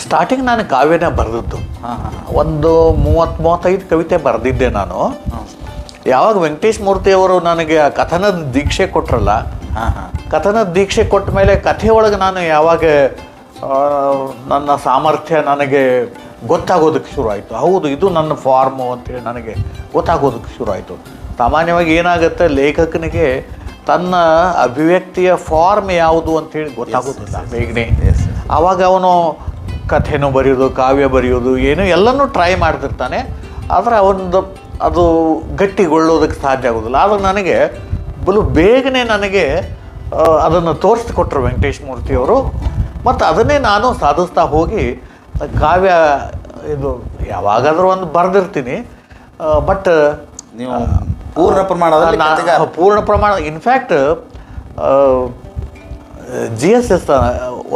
Speaker 2: ಸ್ಟಾರ್ಟಿಂಗ್ ನಾನು ಕಾವ್ಯನ ಬರೆದದ್ದು.
Speaker 1: ಹಾಂ ಹಾಂ
Speaker 2: ಒಂದು 30-35 ಕವಿತೆ ಬರೆದಿದ್ದೆ ನಾನು.
Speaker 1: ಹಾಂ
Speaker 2: ಯಾವಾಗ ವೆಂಕಟೇಶ್ ಮೂರ್ತಿಯವರು ನನಗೆ ಆ ಕಥನದ ದೀಕ್ಷೆ ಕೊಟ್ರಲ್ಲ,
Speaker 1: ಹಾಂ ಹಾಂ
Speaker 2: ಕಥನದ ದೀಕ್ಷೆ ಕೊಟ್ಟ ಮೇಲೆ ಕಥೆಯೊಳಗೆ ನಾನು ಯಾವಾಗ ನನ್ನ ಸಾಮರ್ಥ್ಯ ನನಗೆ ಗೊತ್ತಾಗೋದಕ್ಕೆ ಶುರು ಆಯಿತು. ಹೌದು, ಇದು ನನ್ನ ಫಾರ್ಮು ಅಂತೇಳಿ ನನಗೆ ಗೊತ್ತಾಗೋದಕ್ಕೆ ಶುರು ಆಯಿತು. ಸಾಮಾನ್ಯವಾಗಿ ಏನಾಗುತ್ತೆ, ಲೇಖಕನಿಗೆ ತನ್ನ ಅಭಿವ್ಯಕ್ತಿಯ ಫಾರ್ಮ್ ಯಾವುದು ಅಂಥೇಳಿ ಗೊತ್ತಾಗೋದಿಲ್ಲ ಬೇಗನೆ. ಆವಾಗ ಅವನು ಕಥೆನೂ ಬರೆಯೋದು, ಕಾವ್ಯ ಬರೆಯೋದು, ಏನು ಎಲ್ಲನೂ ಟ್ರೈ ಮಾಡ್ತಿರ್ತಾನೆ. ಆದರೆ ಅದು ಗಟ್ಟಿಗೊಳ್ಳೋದಕ್ಕೆ ಸಾಧ್ಯ ಆಗೋದಿಲ್ಲ. ಆವಾಗ ನನಗೆ ಬೇಗನೆ ನನಗೆ ಅದನ್ನು ತೋರಿಸ್ಕೊಟ್ರು ವೆಂಕಟೇಶ್ ಮೂರ್ತಿಯವರು. ಮತ್ತು ಅದನ್ನೇ ನಾನು ಸಾಧಿಸ್ತಾ ಹೋಗಿ ಕಾವ್ಯ ಇದು ಯಾವಾಗಾದರೂ ಒಂದು ಬರೆದಿರ್ತೀನಿ. ಬಟ್
Speaker 1: ನೀವು ಪೂರ್ಣ ಪ್ರಮಾಣದಲ್ಲಿ
Speaker 2: ಪೂರ್ಣ ಪ್ರಮಾಣ, ಇನ್ಫ್ಯಾಕ್ಟ್ GSS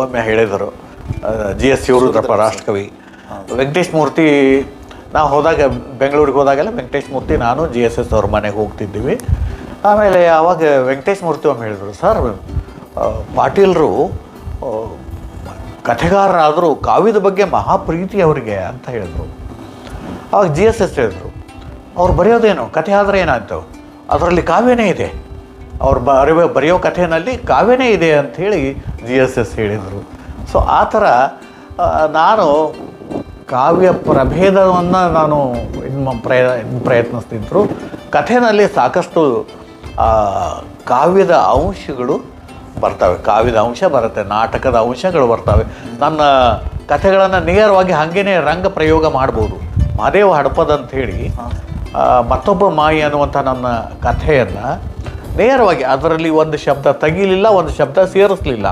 Speaker 2: ಒಮ್ಮೆ ಹೇಳಿದರು, GS ಶಿವರುದ್ರಪ್ಪ ರಾಷ್ಟ್ರಕವಿ. ವೆಂಕಟೇಶ್ ಮೂರ್ತಿ ನಾವು ಹೋದಾಗ, ಬೆಂಗಳೂರಿಗೆ ಹೋದಾಗೆಲ್ಲ ವೆಂಕಟೇಶ್ ಮೂರ್ತಿ ನಾನು GSS ಅವ್ರ ಮನೆಗೆ ಹೋಗ್ತಿದ್ದೀವಿ. ಆಮೇಲೆ ಆವಾಗ ವೆಂಕಟೇಶ್ ಮೂರ್ತಿ ಒಮ್ಮೆ ಹೇಳಿದರು, ಸರ್ ಪಾಟೀಲರು ಕಥೆಗಾರರಾದರೂ ಕಾವ್ಯದ ಬಗ್ಗೆ ಮಹಾಪ್ರೀತಿ ಅವರಿಗೆ ಅಂತ ಹೇಳಿದ್ರು. ಆವಾಗ GSS ಹೇಳಿದ್ರು, ಅವ್ರು ಬರೆಯೋದೇನು ಕಥೆ ಆದರೆ ಏನಾಯ್ತು, ಅದರಲ್ಲಿ ಕಾವ್ಯನೇ ಇದೆ, ಅವ್ರು ಬರೆಯೋ ಕಥೆಯಲ್ಲಿ ಕಾವ್ಯನೇ ಇದೆ ಅಂಥೇಳಿ GSS ಹೇಳಿದರು. ಸೊ ಆ ಥರ ನಾನು ಕಾವ್ಯ ಪ್ರಭೇದವನ್ನು ನಾನು ಪ್ರಯತ್ನಿಸ್ತಿದ್ರು. ಕಥೆಯಲ್ಲಿ ಸಾಕಷ್ಟು ಕಾವ್ಯದ ಅಂಶಗಳು ಬರ್ತವೆ, ಕಾವ್ಯದ ಅಂಶ ಬರುತ್ತೆ, ನಾಟಕದ ಅಂಶಗಳು ಬರ್ತವೆ. ನನ್ನ ಕಥೆಗಳನ್ನು ನೇರವಾಗಿ ಹಾಗೇನೆ ರಂಗ ಪ್ರಯೋಗ ಮಾಡ್ಬೋದು. ಮಹಾದೇವ ಹಡಪದ್ ಅಂಥೇಳಿ ಮತ್ತೊಬ್ಬ ಮಾಯಿ ಅನ್ನುವಂಥ ನನ್ನ ಕಥೆಯನ್ನು ನೇರವಾಗಿ ಅದರಲ್ಲಿ ಒಂದು ಶಬ್ದ ತೆಗಿಲಿಲ್ಲ, ಒಂದು ಶಬ್ದ ಸೇರಿಸಲಿಲ್ಲ,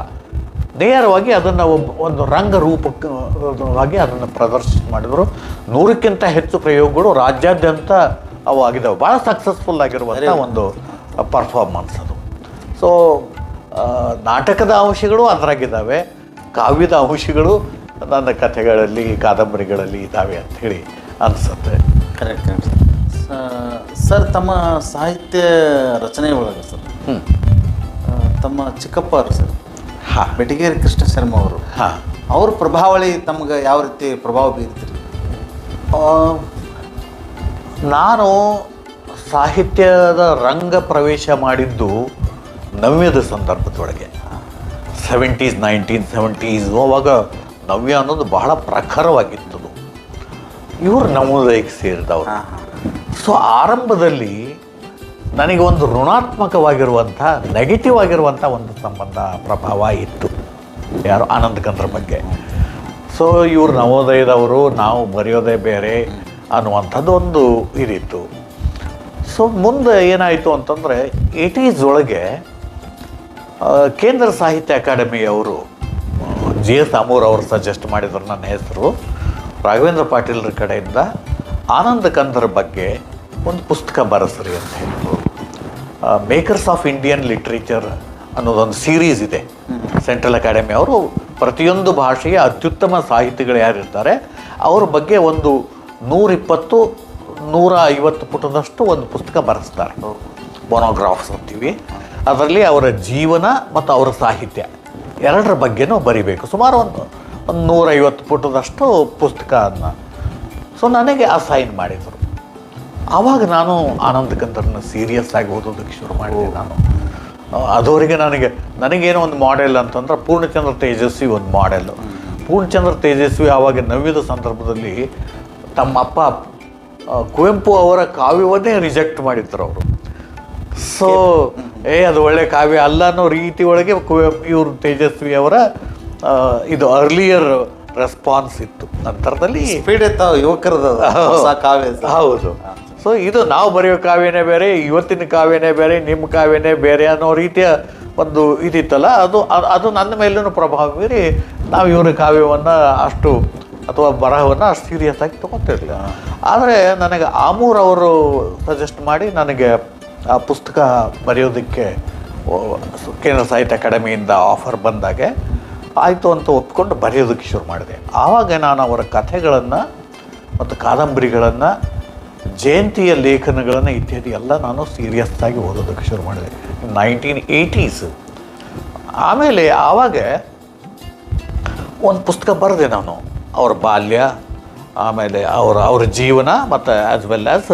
Speaker 2: ನೇರವಾಗಿ ಅದನ್ನು ಒಂದು ರಂಗ ರೂಪವಾಗಿ ಅದನ್ನು ಪ್ರದರ್ಶನ ಮಾಡಿದರು. 100ಕ್ಕಿಂತ ಹೆಚ್ಚು ಪ್ರಯೋಗಗಳು ರಾಜ್ಯಾದ್ಯಂತ ಅವು ಆಗಿದ್ದಾವೆ. ಭಾಳ ಸಕ್ಸಸ್ಫುಲ್ ಆಗಿರುವಂಥ ಒಂದು ಪರ್ಫಾರ್ಮೆನ್ಸ್ ಅದು. ಸೊ ನಾಟಕದ ಅಂಶಗಳು ಅದರಾಗಿದ್ದಾವೆ, ಕಾವ್ಯದ ಅಂಶಗಳು ನನ್ನ ಕಥೆಗಳಲ್ಲಿ, ಕಾದಂಬರಿಗಳಲ್ಲಿ ಇದ್ದಾವೆ ಅಂಥೇಳಿ ಅನಿಸುತ್ತೆ.
Speaker 1: ಕರೆಕ್ಟ್. ಸರ್ ತಮ್ಮ ಸಾಹಿತ್ಯ ರಚನೆ ಒಳಗೆ ಸರ್ ತಮ್ಮ ಚಿಕ್ಕಪ್ಪ ಅವರು ಸರ್ ಬೆಟಗೇರಿ ಕೃಷ್ಣ ಶರ್ಮ ಅವರು, ಅವ್ರ ಪ್ರಭಾವಳಿ ತಮ್ಗೆ ಯಾವ ರೀತಿ ಪ್ರಭಾವ ಬೀರ್ತೀರಿ?
Speaker 2: ನಾನು ಸಾಹಿತ್ಯದ ರಂಗ ಪ್ರವೇಶ ಮಾಡಿದ್ದು ನವ್ಯದ ಸಂದರ್ಭದೊಳಗೆ, 70s 1970s. ಅವಾಗ ನವ್ಯ ಅನ್ನೋದು ಬಹಳ ಪ್ರಖರವಾಗಿತ್ತು. ಇವರು ನವೋದಯಕ್ಕೆ ಸೇರಿದವರು. ಸೊ ಆರಂಭದಲ್ಲಿ ನನಗೆ ಒಂದು ಋಣಾತ್ಮಕವಾಗಿರುವಂಥ, ನೆಗೆಟಿವ್ ಆಗಿರುವಂಥ ಒಂದು ಸಂಬಂಧ, ಪ್ರಭಾವ ಇತ್ತು ಯಾರು ಆನಂದ್ ಕಂದ್ರ ಬಗ್ಗೆ. ಸೊ ಇವರು ನವೋದಯದವರು, ನಾವು ಬರೆಯೋದೇ ಬೇರೆ ಅನ್ನುವಂಥದ್ದು ಒಂದು ಇದಿತ್ತು. ಸೊ ಮುಂದೆ ಏನಾಯಿತು ಅಂತಂದರೆ 80s ಒಳಗೆ ಕೇಂದ್ರ ಸಾಹಿತ್ಯ ಅಕಾಡೆಮಿಯವರು GS ಅಮೂರ್ ಅವರು ಸಜೆಸ್ಟ್ ಮಾಡಿದ್ರು ನನ್ನ ಹೆಸರು. ರಾಘವೇಂದ್ರ ಪಾಟೀಲ್ರ ಕಡೆಯಿಂದ ಆನಂದ್ ಕಂದರ ಬಗ್ಗೆ ಒಂದು ಪುಸ್ತಕ ಬರೆಸ್ರಿ ಅಂತ ಹೇಳಿದ್ರು. ಮೇಕರ್ಸ್ ಆಫ್ ಇಂಡಿಯನ್ ಲಿಟ್ರೇಚರ್ ಅನ್ನೋದೊಂದು ಸೀರೀಸ್ ಇದೆ. ಸೆಂಟ್ರಲ್ ಅಕಾಡೆಮಿ ಅವರು ಪ್ರತಿಯೊಂದು ಭಾಷೆಯ ಅತ್ಯುತ್ತಮ ಸಾಹಿತಿಗಳು ಯಾರಿರ್ತಾರೆ ಅವ್ರ ಬಗ್ಗೆ ಒಂದು 120-150 ಪುಟದಷ್ಟು ಒಂದು ಪುಸ್ತಕ ಬರೆಸ್ತಾರೆ, ಮೊನೋಗ್ರಾಫ್ಸ್ ಅಂತೀವಿ. ಅದರಲ್ಲಿ ಅವರ ಜೀವನ ಮತ್ತು ಅವರ ಸಾಹಿತ್ಯ ಎರಡರ ಬಗ್ಗೆನೂ ಬರಿಬೇಕು. ಸುಮಾರು ಒಂದು 150 ಪುಟದಷ್ಟು ಪುಸ್ತಕವನ್ನು ಸೊ ನನಗೆ ಅಸೈನ್ ಮಾಡಿದರು. ಆವಾಗ ನಾನು ಆನಂದ್ ಕಂದರ್ನ ಸೀರಿಯಸ್ ಆಗಿ ಓದೋದಕ್ಕೆ ಶುರು ಮಾಡಿದೆ. ನಾನು ಅದವರೆಗೆ ನನಗೇನೋ ಒಂದು ಮಾಡೆಲ್ ಅಂತಂದ್ರೆ ಪೂರ್ಣಚಂದ್ರ ತೇಜಸ್ವಿ ಒಂದು ಮಾಡೆಲ್ಲು. ಪೂರ್ಣಚಂದ್ರ ತೇಜಸ್ವಿ ಆವಾಗ ನವ್ಯದ ಸಂದರ್ಭದಲ್ಲಿ ತಮ್ಮಪ್ಪ ಕುವೆಂಪು ಅವರ ಕಾವ್ಯವನ್ನೇ ರಿಜೆಕ್ಟ್ ಮಾಡಿದ್ರು ಅವರು. ಸೊ ಅದು ಒಳ್ಳೆ ಕಾವ್ಯ ಅಲ್ಲ ಅನ್ನೋ ರೀತಿ ಒಳಗೆ ಇವರು ತೇಜಸ್ವಿ ಅವರ ಇದು ಅರ್ಲಿಯರ್ ರೆಸ್ಪಾನ್ಸ್ ಇತ್ತು. ನಂತರದಲ್ಲಿ
Speaker 1: ಸ್ಪೀಡ್ ಇತ್ತು ಯುವಕರದ ಕಾವ್ಯ.
Speaker 2: ಹೌದು. ಸೊ ಇದು ನಾವು ಬರೆಯೋ ಕಾವ್ಯನೇ ಬೇರೆ, ಇವತ್ತಿನ ಕಾವ್ಯನೇ ಬೇರೆ, ನಿಮ್ಮ ಕಾವ್ಯನೇ ಬೇರೆ ಅನ್ನೋ ರೀತಿಯ ಒಂದು ಇದಿತ್ತಲ್ಲ, ಅದು ನನ್ನ ಮೇಲೂ ಪ್ರಭಾವ ಬೀರಿ ನಾವು ಇವರ ಕಾವ್ಯವನ್ನು ಅಷ್ಟು ಅಥವಾ ಬರಹವನ್ನು ಅಷ್ಟು ಸೀರಿಯಸ್ ಆಗಿ ತೊಗೊತಿರಲಿಲ್ಲ. ಆದರೆ ನನಗೆ ಆಮೂರ್ ಅವರು ಸಜೆಸ್ಟ್ ಮಾಡಿ ನನಗೆ ಆ ಪುಸ್ತಕ ಬರೆಯೋದಕ್ಕೆ ಕೇಂದ್ರ ಸಾಹಿತ್ಯ ಅಕಾಡೆಮಿಯಿಂದ ಆಫರ್ ಬಂದಾಗೆ ಆಯಿತು ಅಂತ ಒಪ್ಕೊಂಡು ಬರೆಯೋದಕ್ಕೆ ಶುರು ಮಾಡಿದೆ. ಆವಾಗ ನಾನು ಅವರ ಕಥೆಗಳನ್ನು ಮತ್ತು ಕಾದಂಬರಿಗಳನ್ನು, ಜಯಂತಿಯ ಲೇಖನಗಳನ್ನು ಇತ್ಯಾದಿ ಎಲ್ಲ ನಾನು ಸೀರಿಯಸ್ಸಾಗಿ ಓದೋದಕ್ಕೆ ಶುರು ಮಾಡಿದೆ 1980s. ಆಮೇಲೆ ಆವಾಗ ಒಂದು ಪುಸ್ತಕ ಬರೆದೆ ನಾನು, ಅವರ ಬಾಲ್ಯ, ಆಮೇಲೆ ಅವರ ಜೀವನ ಮತ್ತು ಆ್ಯಸ್ ವೆಲ್ ಆ್ಯಸ್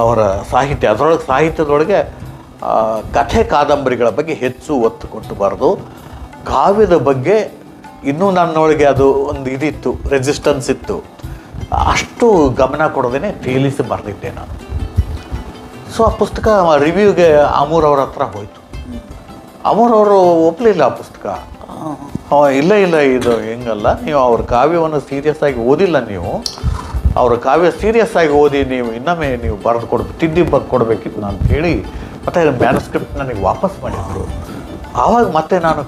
Speaker 2: ಅವರ ಸಾಹಿತ್ಯ. ಸಾಹಿತ್ಯದೊಳಗೆ ಕಥೆ ಕಾದಂಬರಿಗಳ ಬಗ್ಗೆ ಹೆಚ್ಚು ಒತ್ತು ಕೊಟ್ಟು ಬರೆದು, ಕಾವ್ಯದ ಬಗ್ಗೆ ಇನ್ನೂ ನನ್ನೊಳಗೆ ಅದು ಒಂದು ಇದಿತ್ತು, ರೆಸಿಸ್ಟೆನ್ಸ್ ಇತ್ತು, ಅಷ್ಟು ಗಮನ ಕೊಡೋದೇ ತೇಲಿಸಿ ಬರೆದಿದ್ದೆ ನಾನು. ಸೊ ಆ ಪುಸ್ತಕ ರಿವ್ಯೂಗೆ ಆಮೂರ್ ಅವ್ರ ಹತ್ರ ಹೋಯಿತು. ಆಮೂರ್ ಅವರು ಒಪ್ಪಲಿಲ್ಲ ಆ ಪುಸ್ತಕ. ಇಲ್ಲ ಇದು ಹೆಂಗಲ್ಲ, ನೀವು ಅವ್ರ ಕಾವ್ಯವನ್ನು ಸೀರಿಯಸ್ ಆಗಿ ಓದಿಲ್ಲ, ನೀವು ಅವರ ಕಾವ್ಯ ಸೀರಿಯಸ್ ಆಗಿ ಓದಿ ನೀವು ಇನ್ನೊಮ್ಮೆ ನೀವು ತಿದ್ದಿ ಬರೆದು ಕೊಡಬೇಕಿತ್ತು ನಾನು ಹೇಳಿ, ಮತ್ತು ಮ್ಯಾನುಸ್ಕ್ರಿಪ್ಟ್ ನನಗೆ ವಾಪಸ್ ಮಾಡಿದರು. ಆವಾಗ ಮತ್ತೆ ನಾನು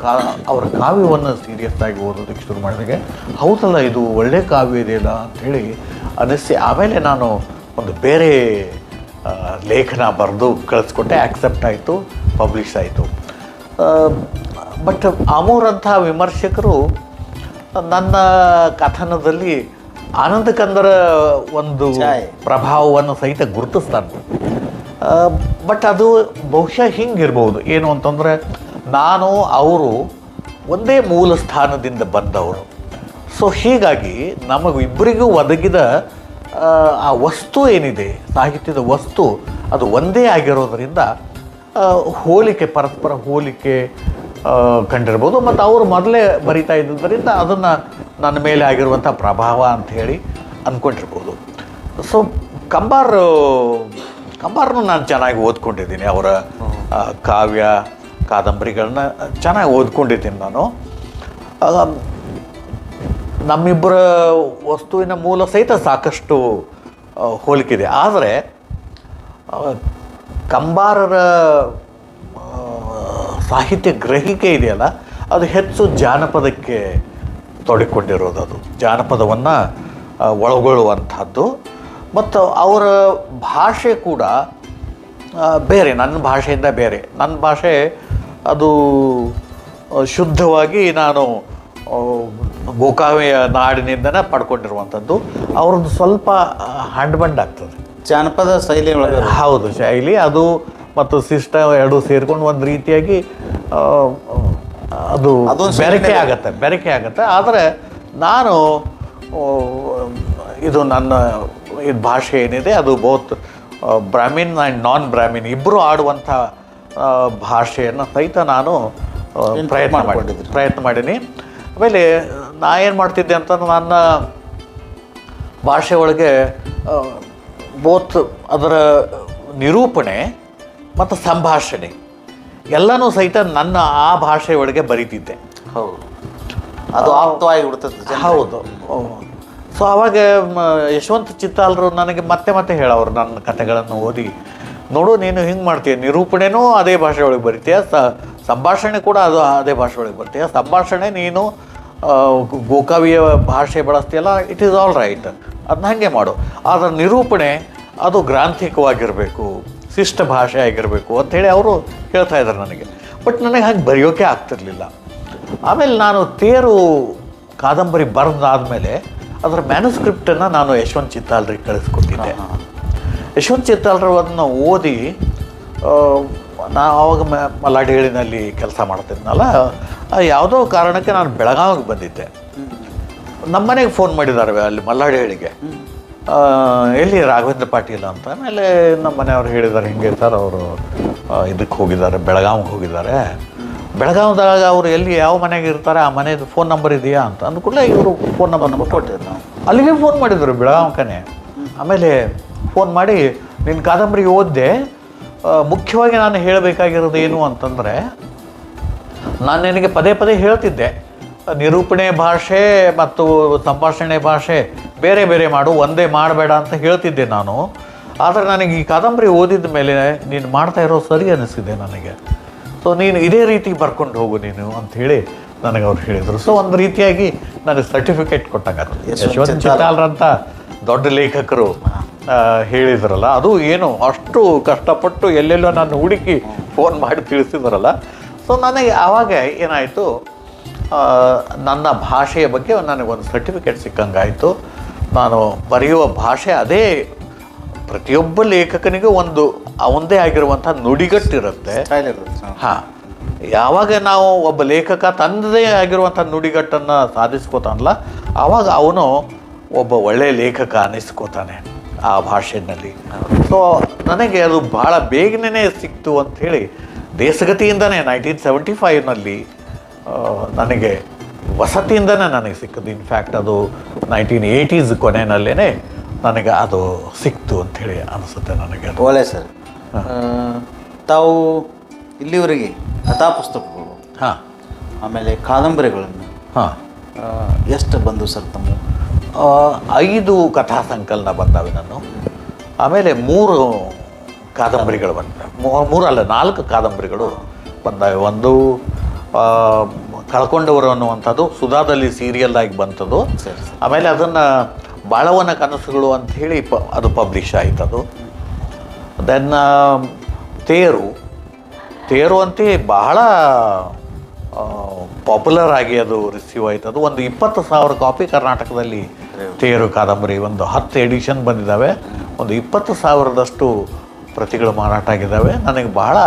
Speaker 2: ಅವರ ಕಾವ್ಯವನ್ನು ಸೀರಿಯಸ್ ಆಗಿ ಓದೋದಕ್ಕೆ ಶುರು ಮಾಡಿದಾಗ, ಹೌದಲ್ಲ ಇದು ಒಳ್ಳೆಯ ಕಾವ್ಯ ಇದೆಯಲ್ಲ ಅಂಥೇಳಿ ಅನ್ನಿಸಿ, ಆಮೇಲೆ ನಾನು ಒಂದು ಬೇರೆ ಲೇಖನ ಬರೆದು ಕಳಿಸ್ಕೊಟ್ಟೆ. ಆಕ್ಸೆಪ್ಟ್ ಆಯಿತು, ಪಬ್ಲಿಷ್ ಆಯಿತು. ಬಟ್ ಆಮೂರಂಥ ವಿಮರ್ಶಕರು ನನ್ನ ಕಥನದಲ್ಲಿ ಆನಂದ ಕಂದರ ಒಂದು ಪ್ರಭಾವವನ್ನು ಸಹಿತ ಗುರುತಿಸ್ತಾರೆ. ಬಟ್ ಅದು ಬಹುಶಃ ಹಿಂಗಿರ್ಬೋದು, ಏನು ಅಂತಂದರೆ ನಾನು ಅವರು ಒಂದೇ ಮೂಲ ಸ್ಥಾನದಿಂದ ಬಂದವರು. ಸೊ ಹೀಗಾಗಿ ನಮಗಿಬ್ಬರಿಗೂ ಒದಗಿದ ಆ ವಸ್ತು ಏನಿದೆ, ಸಾಹಿತ್ಯದ ವಸ್ತು, ಅದು ಒಂದೇ ಆಗಿರೋದರಿಂದ ಹೋಲಿಕೆ, ಪರಸ್ಪರ ಹೋಲಿಕೆ ಕಂಡಿರ್ಬೋದು. ಮತ್ತು ಅವರು ಮೊದಲೇ ಬರಿತಾ ಇದ್ದುದರಿಂದ ಅದನ್ನು ನನ್ನ ಮೇಲೆ ಆಗಿರುವಂಥ ಪ್ರಭಾವ ಅಂಥೇಳಿ ಅಂದ್ಕೊಂಡಿರ್ಬೋದು. ಸೊ ಕಂಬಾರನು ನಾನು ಚೆನ್ನಾಗಿ ಓದ್ಕೊಂಡಿದ್ದೀನಿ. ಅವರ ಕಾವ್ಯ ಕಾದಂಬರಿಗಳನ್ನ ಚೆನ್ನಾಗಿ ಓದ್ಕೊಂಡಿದ್ದೀನಿ ನಾನು. ನಮ್ಮಿಬ್ಬರ ವಸ್ತುವಿನ ಮೂಲ ಸಹಿತ ಸಾಕಷ್ಟು ಹೋಲಿಕೆದೆ. ಆದರೆ ಕಂಬಾರರ ಸಾಹಿತ್ಯ ಗ್ರಹಿಕೆ ಇದೆಯಲ್ಲ, ಅದು ಹೆಚ್ಚು ಜಾನಪದಕ್ಕೆ ತೊಡಗಿಕೊಂಡಿರೋದು. ಅದು ಜಾನಪದವನ್ನು ಒಳಗೊಳ್ಳುವಂಥದ್ದು. ಮತ್ತು ಅವರ ಭಾಷೆ ಕೂಡ ಬೇರೆ, ನನ್ನ ಭಾಷೆಯಿಂದ ಬೇರೆ. ನನ್ನ ಭಾಷೆ ಅದು ಶುದ್ಧವಾಗಿ ನಾನು ಗೋಕಾವಿಯ ನಾಡಿನಿಂದನೇ ಪಡ್ಕೊಂಡಿರುವಂಥದ್ದು. ಅವ್ರದ್ದು ಸ್ವಲ್ಪ ಹಂಡ್ಬಂಡ್ ಆಗ್ತದೆ
Speaker 1: ಜಾನಪದ ಶೈಲಿ ಒಳಗೆ.
Speaker 2: ಹೌದು, ಶೈಲಿ ಅದು ಮತ್ತು ಸಿಸ್ಟಮ್ ಎರಡೂ ಸೇರ್ಕೊಂಡು ಒಂದು ರೀತಿಯಾಗಿ ಅದು ಬೆರಕೆ ಆಗತ್ತೆ. ಆದರೆ ನಾನು ಇದು ನನ್ನ ಇದು ಭಾಷೆ ಏನಿದೆ ಅದು ಬಹುತ್ ಬ್ರಾಹ್ಮಿನ್ ಆ್ಯಂಡ್ ನಾನ್ ಬ್ರಾಹ್ಮಿನ್ ಇಬ್ಬರು ಆಡುವಂಥ ಭಾಷೆಯನ್ನು ಸಹಿತ ನಾನು ಪ್ರಯತ್ನ ಮಾಡೀನಿ. ಆಮೇಲೆ ನಾ ಏನು ಮಾಡ್ತಿದ್ದೆ ಅಂತ, ನನ್ನ ಭಾಷೆ ಒಳಗೆ ಬೋತ್ ಅದರ ನಿರೂಪಣೆ ಮತ್ತು ಸಂಭಾಷಣೆ ಎಲ್ಲನೂ ಸಹಿತ ನನ್ನ ಆ ಭಾಷೆ ಒಳಗೆ ಬರೀತಿದ್ದೆ.
Speaker 1: ಹೌದು, ಅದು ಆಪ್ತವಾಗಿ ಬಿಡ್ತದೆ.
Speaker 2: ಹೌದು. ಸೊ ಆವಾಗ ಯಶವಂತ ಚಿತ್ತಾಲರು ನನಗೆ ಮತ್ತೆ ಹೇಳೋರು ನನ್ನ ಕಥೆಗಳನ್ನು ಓದಿ, ನೋಡು ನೀನು ಹಿಂಗೆ ಮಾಡ್ತೀಯ, ನಿರೂಪಣೆನೂ ಅದೇ ಭಾಷೆ ಒಳಗೆ ಬರಿತೀಯ, ಸಂಭಾಷಣೆ ಕೂಡ ಅದು ಅದೇ ಭಾಷೆ ಒಳಗೆ ಬರ್ತೀಯ. ಸಂಭಾಷಣೆ ನೀನು ಗೋಕಾವಿಯ ಭಾಷೆ ಬಳಸ್ತೀಯಲ್ಲ, ಇಟ್ ಈಸ್ ಆಲ್ ರೈಟ್, ಅದನ್ನ ಹಾಗೆ ಮಾಡು. ಆದರೆ ನಿರೂಪಣೆ ಅದು ಗ್ರಾಂಥಿಕವಾಗಿರಬೇಕು, ಶಿಷ್ಟ ಭಾಷೆ ಆಗಿರಬೇಕು ಅಂಥೇಳಿ ಅವರು ಹೇಳ್ತಾ ಇದ್ದಾರೆ ನನಗೆ. ಬಟ್ ನನಗೆ ಹಾಗೆ ಬರೆಯೋಕೆ ಆಗ್ತಿರ್ಲಿಲ್ಲ. ಆಮೇಲೆ ನಾನು ತೇರು ಕಾದಂಬರಿ ಬರೆದಾದ್ಮೇಲೆ ಅದರ ಮ್ಯಾನುಸ್ಕ್ರಿಪ್ಟನ್ನು ನಾನು ಯಶವಂತ ಚಿತ್ತಾಲರಿಗೆ ಕಳಿಸ್ಕೊಟ್ಟಿದ್ದೆ. ಯಶವಂತ ಚಿತ್ತಾಲರನ್ನು ಓದಿ ನಾನು ಆವಾಗ ಮಲ್ಲಾಡಿಗಳಿನಲ್ಲಿ ಕೆಲಸ ಮಾಡ್ತಿದ್ನಲ್ಲ, ಯಾವುದೋ ಕಾರಣಕ್ಕೆ ನಾನು ಬೆಳಗಾವಿಗೆ ಬಂದಿದ್ದೆ. ನಮ್ಮನೆಗೆ ಫೋನ್ ಮಾಡಿದ್ದಾರೆ ಅಲ್ಲಿ ಮಲ್ಲಾಡಿಗಳಿಗೆ, ಎಲ್ಲಿ ರಾಘವೇಂದ್ರ ಪಾಟೀಲ್ ಅಂತ. ಆಮೇಲೆ ನಮ್ಮ ಮನೆಯವ್ರು ಹೇಳಿದ್ದಾರೆ, ಹಿಂಗೆ ಸರ್ ಅವರು ಇದಕ್ಕೆ ಹೋಗಿದ್ದಾರೆ, ಬೆಳಗಾವಿಗೆ ಹೋಗಿದ್ದಾರೆ. ಬೆಳಗಾವಿದಾಗ ಅವರು ಎಲ್ಲಿ ಯಾವ ಮನೆಗೆ ಇರ್ತಾರೆ ಆ ಮನೆಯದು ಫೋನ್ ನಂಬರ್ ಇದೆಯಾ ಅಂತ ಅಂದ್ಕೂಡಲೇ ಇವರು ಫೋನ್ ನಂಬರ್ ಕೊಟ್ಟಿದ್ರು. ನಾವು ಅಲ್ಲಿಗೆ ಫೋನ್ ಮಾಡಿದರು ಬೆಳಗಾವಿಕನೇ. ಆಮೇಲೆ ಫೋನ್ ಮಾಡಿ, ನಿನ್ನ ಕಾದಂಬರಿ ಓದಿದೆ, ಮುಖ್ಯವಾಗಿ ನಾನು ಹೇಳಬೇಕಾಗಿರೋದು ಏನು ಅಂತಂದರೆ, ನಾನು ನಿನಗೆ ಪದೇ ಹೇಳ್ತಿದ್ದೆ, ನಿರೂಪಣೆ ಭಾಷೆ ಮತ್ತು ಸಂಭಾಷಣೆ ಭಾಷೆ ಬೇರೆ ಬೇರೆ ಮಾಡು, ಒಂದೇ ಮಾಡಬೇಡ ಅಂತ ಹೇಳ್ತಿದ್ದೆ ನಾನು. ಆದರೆ ನನಗೆ ಈ ಕಾದಂಬರಿ ಓದಿದ ಮೇಲೆ ನೀನು ಮಾಡ್ತಾ ಇರೋ ಸರಿ ಅನ್ನಿಸಿದೆ ನನಗೆ. ಸೊ ನೀನು ಇದೇ ರೀತಿ ಬರ್ಕೊಂಡು ಹೋಗು ನೀನು ಅಂಥೇಳಿ ನನಗೆ ಅವ್ರು ಹೇಳಿದರು. ಸೊ ಒಂದು ರೀತಿಯಾಗಿ ನನಗೆ ಸರ್ಟಿಫಿಕೇಟ್ ಕೊಟ್ಟಾಗ ಯಶವಂತ ಚಿತ್ತಾಲ್ರಂಥ ದೊಡ್ಡ ಲೇಖಕರು ಹೇಳಿದ್ರಲ್ಲ, ಅದು ಏನು ಅಷ್ಟು ಕಷ್ಟಪಟ್ಟು ಎಲ್ಲೆಲ್ಲೋ ನಾನು ಹುಡುಕಿ ಫೋನ್ ಮಾಡಿ ತಿಳಿಸಿದ್ರಲ್ಲ. ಸೊ ನನಗೆ ಆವಾಗ ಏನಾಯಿತು, ನನ್ನ ಭಾಷೆಯ ಬಗ್ಗೆ ನನಗೊಂದು ಸರ್ಟಿಫಿಕೇಟ್ ಸಿಕ್ಕಂಗಾಯಿತು. ನಾನು ಬರೆಯುವ ಭಾಷೆ ಅದೇ, ಪ್ರತಿಯೊಬ್ಬ ಲೇಖಕನಿಗೂ ಒಂದು ಅವಂದೇ ಆಗಿರುವಂಥ ನುಡಿಗಟ್ಟಿರುತ್ತೆ. ಹಾಂ, ಯಾವಾಗ ನಾವು ಒಬ್ಬ ಲೇಖಕ ತನ್ನದೇ ಆಗಿರುವಂಥ ನುಡಿಗಟ್ಟನ್ನು ಸಾಧಿಸ್ಕೋತಾನಲ್ಲ, ಆವಾಗ ಅವನು ಒಬ್ಬ ಒಳ್ಳೆಯ ಲೇಖಕ ಅನ್ನಿಸ್ಕೋತಾನೆ ಆ ಭಾಷೆಯಲ್ಲಿ. ಸೊ ನನಗೆ ಅದು ಭಾಳ ಬೇಗನೆ ಸಿಕ್ತು ಅಂಥೇಳಿ ದೇಶಗತಿಯಿಂದನೇ 1975ನಲ್ಲಿ ನನಗೆ ವಸತಿಯಿಂದನೇ ನನಗೆ ಸಿಕ್ಕಿದ್ದು. ಇನ್ಫ್ಯಾಕ್ಟ್ ಅದು 1980s ಕೊನೆಯಲ್ಲೇ ನನಗೆ ಅದು ಸಿಕ್ತು ಅಂಥೇಳಿ ಅನಿಸುತ್ತೆ ನನಗೆ.
Speaker 1: ಒಳ್ಳೆ ಸರ್. ತಾವು ಇಲ್ಲಿವರೆಗೆ ಕಥಾ ಪುಸ್ತಕಗಳು,
Speaker 2: ಹಾಂ,
Speaker 1: ಆಮೇಲೆ ಕಾದಂಬರಿಗಳನ್ನು
Speaker 2: ಹಾಂ,
Speaker 1: ಎಷ್ಟು ಬಂದು ಸರ್ ತಮ್ಮ?
Speaker 2: 5 ಕಥಾ ಸಂಕಲನ ಬಂದಾವೆ ನಾನು. ಆಮೇಲೆ 3 ಕಾದಂಬರಿಗಳು ಬಂದವೆ. 3 ಅಲ್ಲ 4 ಕಾದಂಬರಿಗಳು ಬಂದಾವೆ. ಒಂದು ಕಳ್ಕೊಂಡವರು ಅನ್ನುವಂಥದ್ದು ಸುಧಾದಲ್ಲಿ ಸೀರಿಯಲ್ ಆಗಿ ಬಂತದ್ದು. ಆಮೇಲೆ ಅದನ್ನು ಬಾಳವನ ಕನಸುಗಳು ಅಂಥೇಳಿ ಅದು ಪಬ್ಲಿಷ್ ಆಯ್ತು. ಅದು ದೆನ್ ತೇರು ಅಂತ ಬಹಳ ಪಾಪ್ಯುಲರ್ ಆಗಿ ಅದು ರಿಸೀವ್ ಆಯ್ತು. ಅದು ಒಂದು 20,000 ಕಾಪಿ ಕರ್ನಾಟಕದಲ್ಲಿ ತೇರು ಕಾದಂಬರಿ ಒಂದು 10 ಎಡಿಷನ್ ಬಂದಿದ್ದಾವೆ. ಒಂದು 20,000ದಷ್ಟು ಪ್ರತಿಗಳು ಮಾರಾಟ ಆಗಿದ್ದಾವೆ. ನನಗೆ ಬಹಳ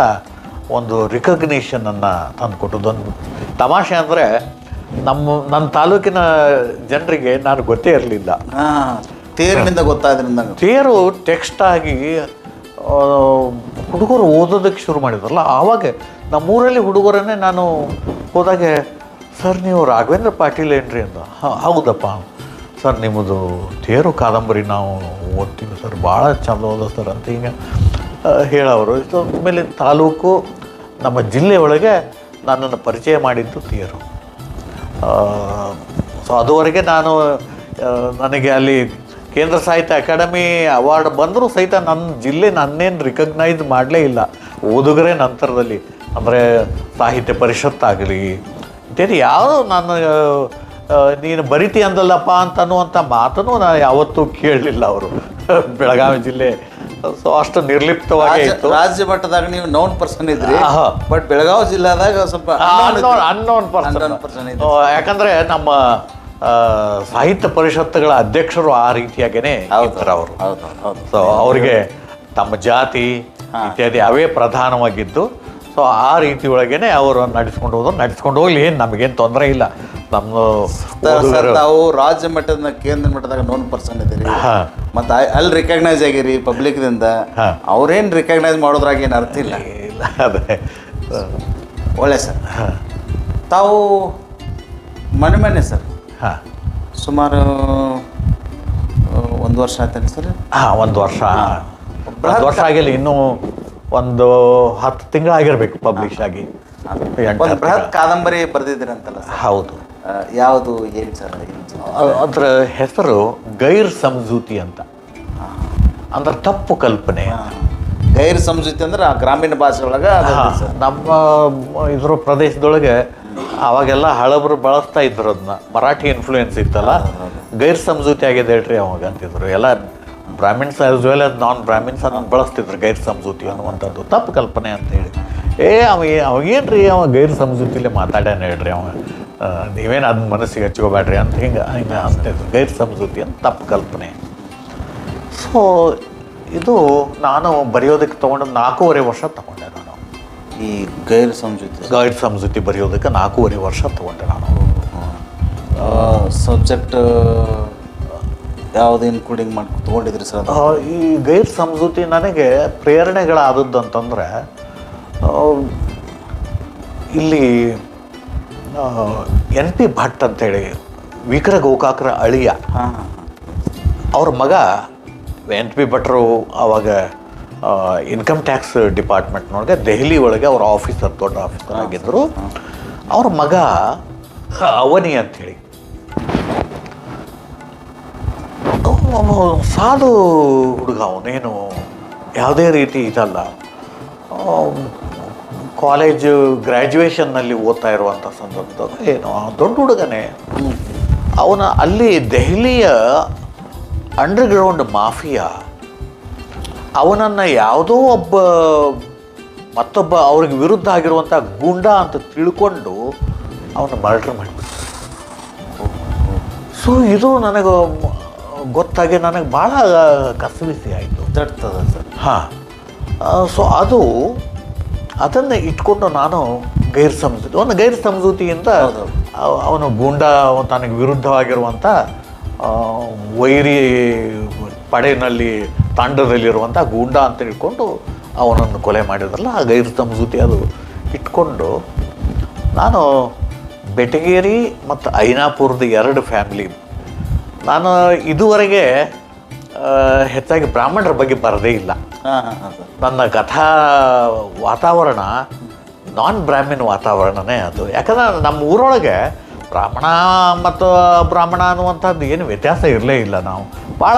Speaker 2: ಒಂದು ರಿಕಗ್ನಿಷನನ್ನು ತಂದುಕೊಟ್ಟದೊಂದು ತಮಾಷೆ ಅಂದರೆ, ನನ್ನ ತಾಲೂಕಿನ ಜನರಿಗೆ ನಾನು ಗೊತ್ತೇ ಇರಲಿಲ್ಲ.
Speaker 1: ತೇರಿನಿಂದ ಗೊತ್ತಾದ್ರಿಂದ
Speaker 2: ತೇರು ಟೆಕ್ಸ್ಟ್ ಆಗಿ ಹುಡುಗರು ಓದೋದಕ್ಕೆ ಶುರು ಮಾಡಿದ್ರಲ್ಲ, ಆವಾಗ ನಮ್ಮೂರಲ್ಲಿ ಹುಡುಗರನ್ನೇ ನಾನು ಹೋದಾಗ, ಸರ್ ನೀವು ರಾಘವೇಂದ್ರ ಪಾಟೀಲ್ ಏನ್ರಿ ಅಂದ. ಹೌದಪ್ಪ ಸರ್, ನಿಮ್ಮದು ತೇರು ಕಾದಂಬರಿ ನಾವು ಓದ್ತೀವಿ ಸರ್, ಭಾಳ ಚಂದ ಓದ ಸರ್ ಅಂತ ಹಿಂಗೆ ಹೇಳೋರು. ಆಮೇಲೆ ತಾಲೂಕು ನಮ್ಮ ಜಿಲ್ಲೆಯೊಳಗೆ ನನ್ನನ್ನು ಪರಿಚಯ ಮಾಡಿದ್ದು ತೇರು. ಸೊ ಅದುವರೆಗೆ ನನಗೆ ಅಲ್ಲಿ ಕೇಂದ್ರ ಸಾಹಿತ್ಯ ಅಕಾಡೆಮಿ ಅವಾರ್ಡ್ ಬಂದರೂ ಸಹಿತ ನನ್ನ ಜಿಲ್ಲೆ ನನ್ನೇನು ರಿಕಗ್ನೈಸ್ ಮಾಡಲೇ ಇಲ್ಲ. ಓದುಗರೇ ನಂತರದಲ್ಲಿ, ಅಂದರೆ ಸಾಹಿತ್ಯ ಪರಿಷತ್ತಾಗಲಿ ಇತ್ಯಾದಿ ಯಾವುದು ನಾನು ನೀನು ಬರಿತಿ ಅಂದಲ್ಲಪ್ಪ ಅಂತನ್ನುವಂಥ ಮಾತನ್ನು ನಾನು ಯಾವತ್ತೂ ಕೇಳಲಿಲ್ಲ ಅವರು ಬೆಳಗಾವಿ ಜಿಲ್ಲೆ. ಸೊ ಅಷ್ಟು ನಿರ್ಲಿಪ್ತವಾಗಿ ಇತ್ತು.
Speaker 1: ರಾಜ್ಯ ಮಟ್ಟದಾಗ ನೀವು ನೌನ್ ಪರ್ಸನ್ ಇದ್ರಿ, ಬಟ್ ಬೆಳಗಾವಿ ಜಿಲ್ಲಾದಾಗ ಸ್ವಲ್ಪ
Speaker 2: ಅನ್ನೋನ್ ಪರ್ಸನ್. ಯಾಕಂದರೆ ನಮ್ಮ ಸಾಹಿತ್ಯ ಪರಿಷತ್ತುಗಳ ಅಧ್ಯಕ್ಷರು ಆ ರೀತಿಯಾಗೇ ಇರ್ತಾರೆ ಅವರು. ಸೊ ಅವರಿಗೆ ತಮ್ಮ ಜಾತಿ ಇತ್ಯಾದಿ ಅವೇ ಪ್ರಧಾನವಾಗಿದ್ದು, ಸೊ ಆ ರೀತಿ ಒಳಗೇನೆ ಅವರು ನಡೆಸ್ಕೊಂಡು ಹೋಗ್ಲಿ, ಏನು ನಮಗೇನು ತೊಂದರೆ ಇಲ್ಲ.
Speaker 1: ತಾವು ರಾಜ್ಯ ಮಟ್ಟದ ಕೇಂದ್ರ ಮಟ್ಟದಾಗ ನೋನ್ ಪರ್ಸನ್ ಇದ್ದೀರಿ, ಮತ್ತು ಅಲ್ಲಿ ರಿಕಗ್ನೈಸ್ ಆಗಿರಿ ಪಬ್ಲಿಕ್ದಿಂದ. ಅವ್ರೇನು ರಿಕಗ್ನೈಸ್ ಮಾಡೋದ್ರಾಗ ಏನು ಅರ್ಥ ಇಲ್ಲ.
Speaker 2: ಅದೇ
Speaker 1: ಒಳ್ಳೆ ಸರ್. ತಾವು ಮೊನ್ನೆ ಸರ್ ಸುಮಾರು 1 ವರ್ಷ ಆಯ್ತಾನೆ ಸರ್?
Speaker 2: ಹಾಂ, 1 ವರ್ಷ ಆಗಿಲ್ಲ, ಇನ್ನೂ ಒಂದು 10 ತಿಂಗಳಾಗಿರ್ಬೇಕು ಪಬ್ಲಿಷ್ ಆಗಿ.
Speaker 1: ಒಂದು ಬೃಹತ್ ಕಾದಂಬರಿ ಬರೆದಿದ್ದೀರಂತಲ್ಲ ಸರ್?
Speaker 2: ಹೌದು.
Speaker 1: ಯಾವುದು, ಏನು ಸರ್?
Speaker 2: ಅದರ ಹೆಸರು ಗೈರ್ ಸಮಜೂತಿ ಅಂತ. ಅಂದ್ರೆ ತಪ್ಪು ಕಲ್ಪನೆ.
Speaker 1: ಗೈರ್ ಸಮಜೂತಿ ಅಂದ್ರೆ ಗ್ರಾಮೀಣ ಭಾಷೆ ಒಳಗೆ
Speaker 2: ನಮ್ಮ ಇದ್ರ ಪ್ರದೇಶದೊಳಗೆ ಅವಾಗೆಲ್ಲ ಹಳಬರು ಬಳಸ್ತಾ ಇದ್ರು ಅದನ್ನ. ಮರಾಠಿ ಇನ್ಫ್ಲೂಯೆನ್ಸ್ ಇತ್ತಲ್ಲ, ಗೈರ್ ಸಮಜೂತಿ ಆಗಿದೆ ಹೇಳ್ರಿ ಅವಾಗ ಅಂತಿದ್ರು. ಎಲ್ಲ Brahmins as well as non Brahmins ಅದನ್ನು ಬಳಸ್ತಿದ್ರು ಗೈರ್ ಸಮಜೂತಿ ಅನ್ನುವಂಥದ್ದು. ತಪ್ಪು ಕಲ್ಪನೆ ಅಂತೇಳಿ. ಅವಾಗೇನ್ರಿ ಅವ ಗೈರ್ ಸಮಜೂತಿಲೇ ಮಾತಾಡ್ಯಾನ ಹೇಳ್ರಿ ಅವ, ನೀವೇನು ಅದನ್ನ ಮನಸ್ಸಿಗೆ ಹಚ್ಕೋಬೇಡ್ರಿ ಅಂತ ಹಿಂಗೆ ಅಂತಿದ್ರು. ಗೈರ್ ಸಮಜೂತಿ ಅಂತ ತಪ್ಪು ಕಲ್ಪನೆ. ಸೊ ಇದು ನಾನು ಬರೆಯೋದಕ್ಕೆ ತೊಗೊಂಡು 4.5 ವರ್ಷ ತೊಗೊಂಡೆ ನಾನು.
Speaker 1: ಈ ಗೈರ್
Speaker 2: ಸಮಜೂತಿ ಬರೆಯೋದಕ್ಕೆ 4.5 ವರ್ಷ ತೊಗೊಂಡೆ ನಾನು.
Speaker 1: ಸಬ್ಜೆಕ್ಟ್ ಯಾವುದು ಇನ್ಕ್ಲೂಡಿಂಗ್ ಮಾಡಿ ತೊಗೊಂಡಿದ್ರಿ ಸರ್?
Speaker 2: ಈ ಗೈರ್ ಸಮಜೂತಿ ನನಗೆ ಪ್ರೇರಣೆಗಳಾದದ್ದು ಅಂತಂದರೆ, ಇಲ್ಲಿ NP ಭಟ್ ಅಂತೇಳಿ ವಿಕ್ರ ಗೋಕಾಕ್ರ ಅಳಿಯ, ಅವ್ರ ಮಗ NP ಭಟ್ರು ಅವಾಗ ಇನ್ಕಮ್ ಟ್ಯಾಕ್ಸ್ ಡಿಪಾರ್ಟ್ಮೆಂಟ್ನೊಳಗೆ ದೆಹಲಿ ಒಳಗೆ ಅವ್ರ ಆಫೀಸರ್, ದೊಡ್ಡ ಆಫೀಸರ್ ಆಗಿದ್ದರು. ಅವ್ರ ಮಗ ಅವನಿ ಅಂಥೇಳಿ ಸಾಧು ಹುಡುಗ, ಅವನೇನು ಯಾವುದೇ ರೀತಿ ಇದಲ್ಲ, ಕಾಲೇಜು ಗ್ರ್ಯಾಜುಯೇಷನ್ನಲ್ಲಿ ಓದ್ತಾ ಇರುವಂಥ ಸಂದರ್ಭದಾಗ ಏನು ದೊಡ್ಡ ಹುಡುಗನೇ ಅವನ ಅಲ್ಲಿ ದೆಹಲಿಯ ಅಂಡರ್ಗ್ರೌಂಡ್ ಮಾಫಿಯಾ ಅವನನ್ನು ಯಾವುದೋ ಮತ್ತೊಬ್ಬ ಅವ್ರಿಗೆ ವಿರುದ್ಧ ಆಗಿರುವಂಥ ಗೂಂಡಾ ಅಂತ ತಿಳ್ಕೊಂಡು ಅವನ ಮರ್ಡರ್ ಮಾಡಿಬಿಟ್ಟು. ಸೊ ಇದು ನನಗೆ ಗೊತ್ತಾಗಿ ನನಗೆ ಭಾಳ ಕಸವಿಸಿ ಆಯಿತು.
Speaker 1: ತಡ್ತದೆ ಸರ್.
Speaker 2: ಹಾಂ. ಸೊ ಅದನ್ನು ಇಟ್ಕೊಂಡು ನಾನು ಒಂದು ಗೈರ್ ಸಮಜೂತಿಯಿಂದ ಅವನು ಗೂಂಡಾ ತನಗೆ ವಿರುದ್ಧವಾಗಿರುವಂಥ ವೈರಿ ಪಡೆಯಲ್ಲಿ ತಾಂಡದಲ್ಲಿರುವಂಥ ಗೂಂಡಾ ಅಂತ ಇಟ್ಕೊಂಡು ಅವನನ್ನು ಕೊಲೆ ಮಾಡಿದ್ರಲ್ಲ, ಆ ಗೈರ್ ಸಮಜೂತಿ ಅದು ಇಟ್ಕೊಂಡು ನಾನು ಬೆಟಗೇರಿ ಮತ್ತು ಐನಾಪುರದ 2 ಫ್ಯಾಮಿಲಿ. ನಾನು ಇದುವರೆಗೆ ಹೆಚ್ಚಾಗಿ ಬ್ರಾಹ್ಮಣರ ಬಗ್ಗೆ ಬರದೇ ಇಲ್ಲ. ನನ್ನ ಕಥಾ ವಾತಾವರಣ ನಾನ್ ಬ್ರಾಹ್ಮಣ ವಾತಾವರಣನೇ ಅದು. ಯಾಕಂದ್ರೆ ನಮ್ಮ ಊರೊಳಗೆ ಬ್ರಾಹ್ಮಣ ಮತ್ತು ಬ್ರಾಹ್ಮಣ ಅನ್ನುವಂಥದ್ದು ಏನು ವ್ಯತ್ಯಾಸ ಇರಲೇ ಇಲ್ಲ. ನಾವು ಭಾಳ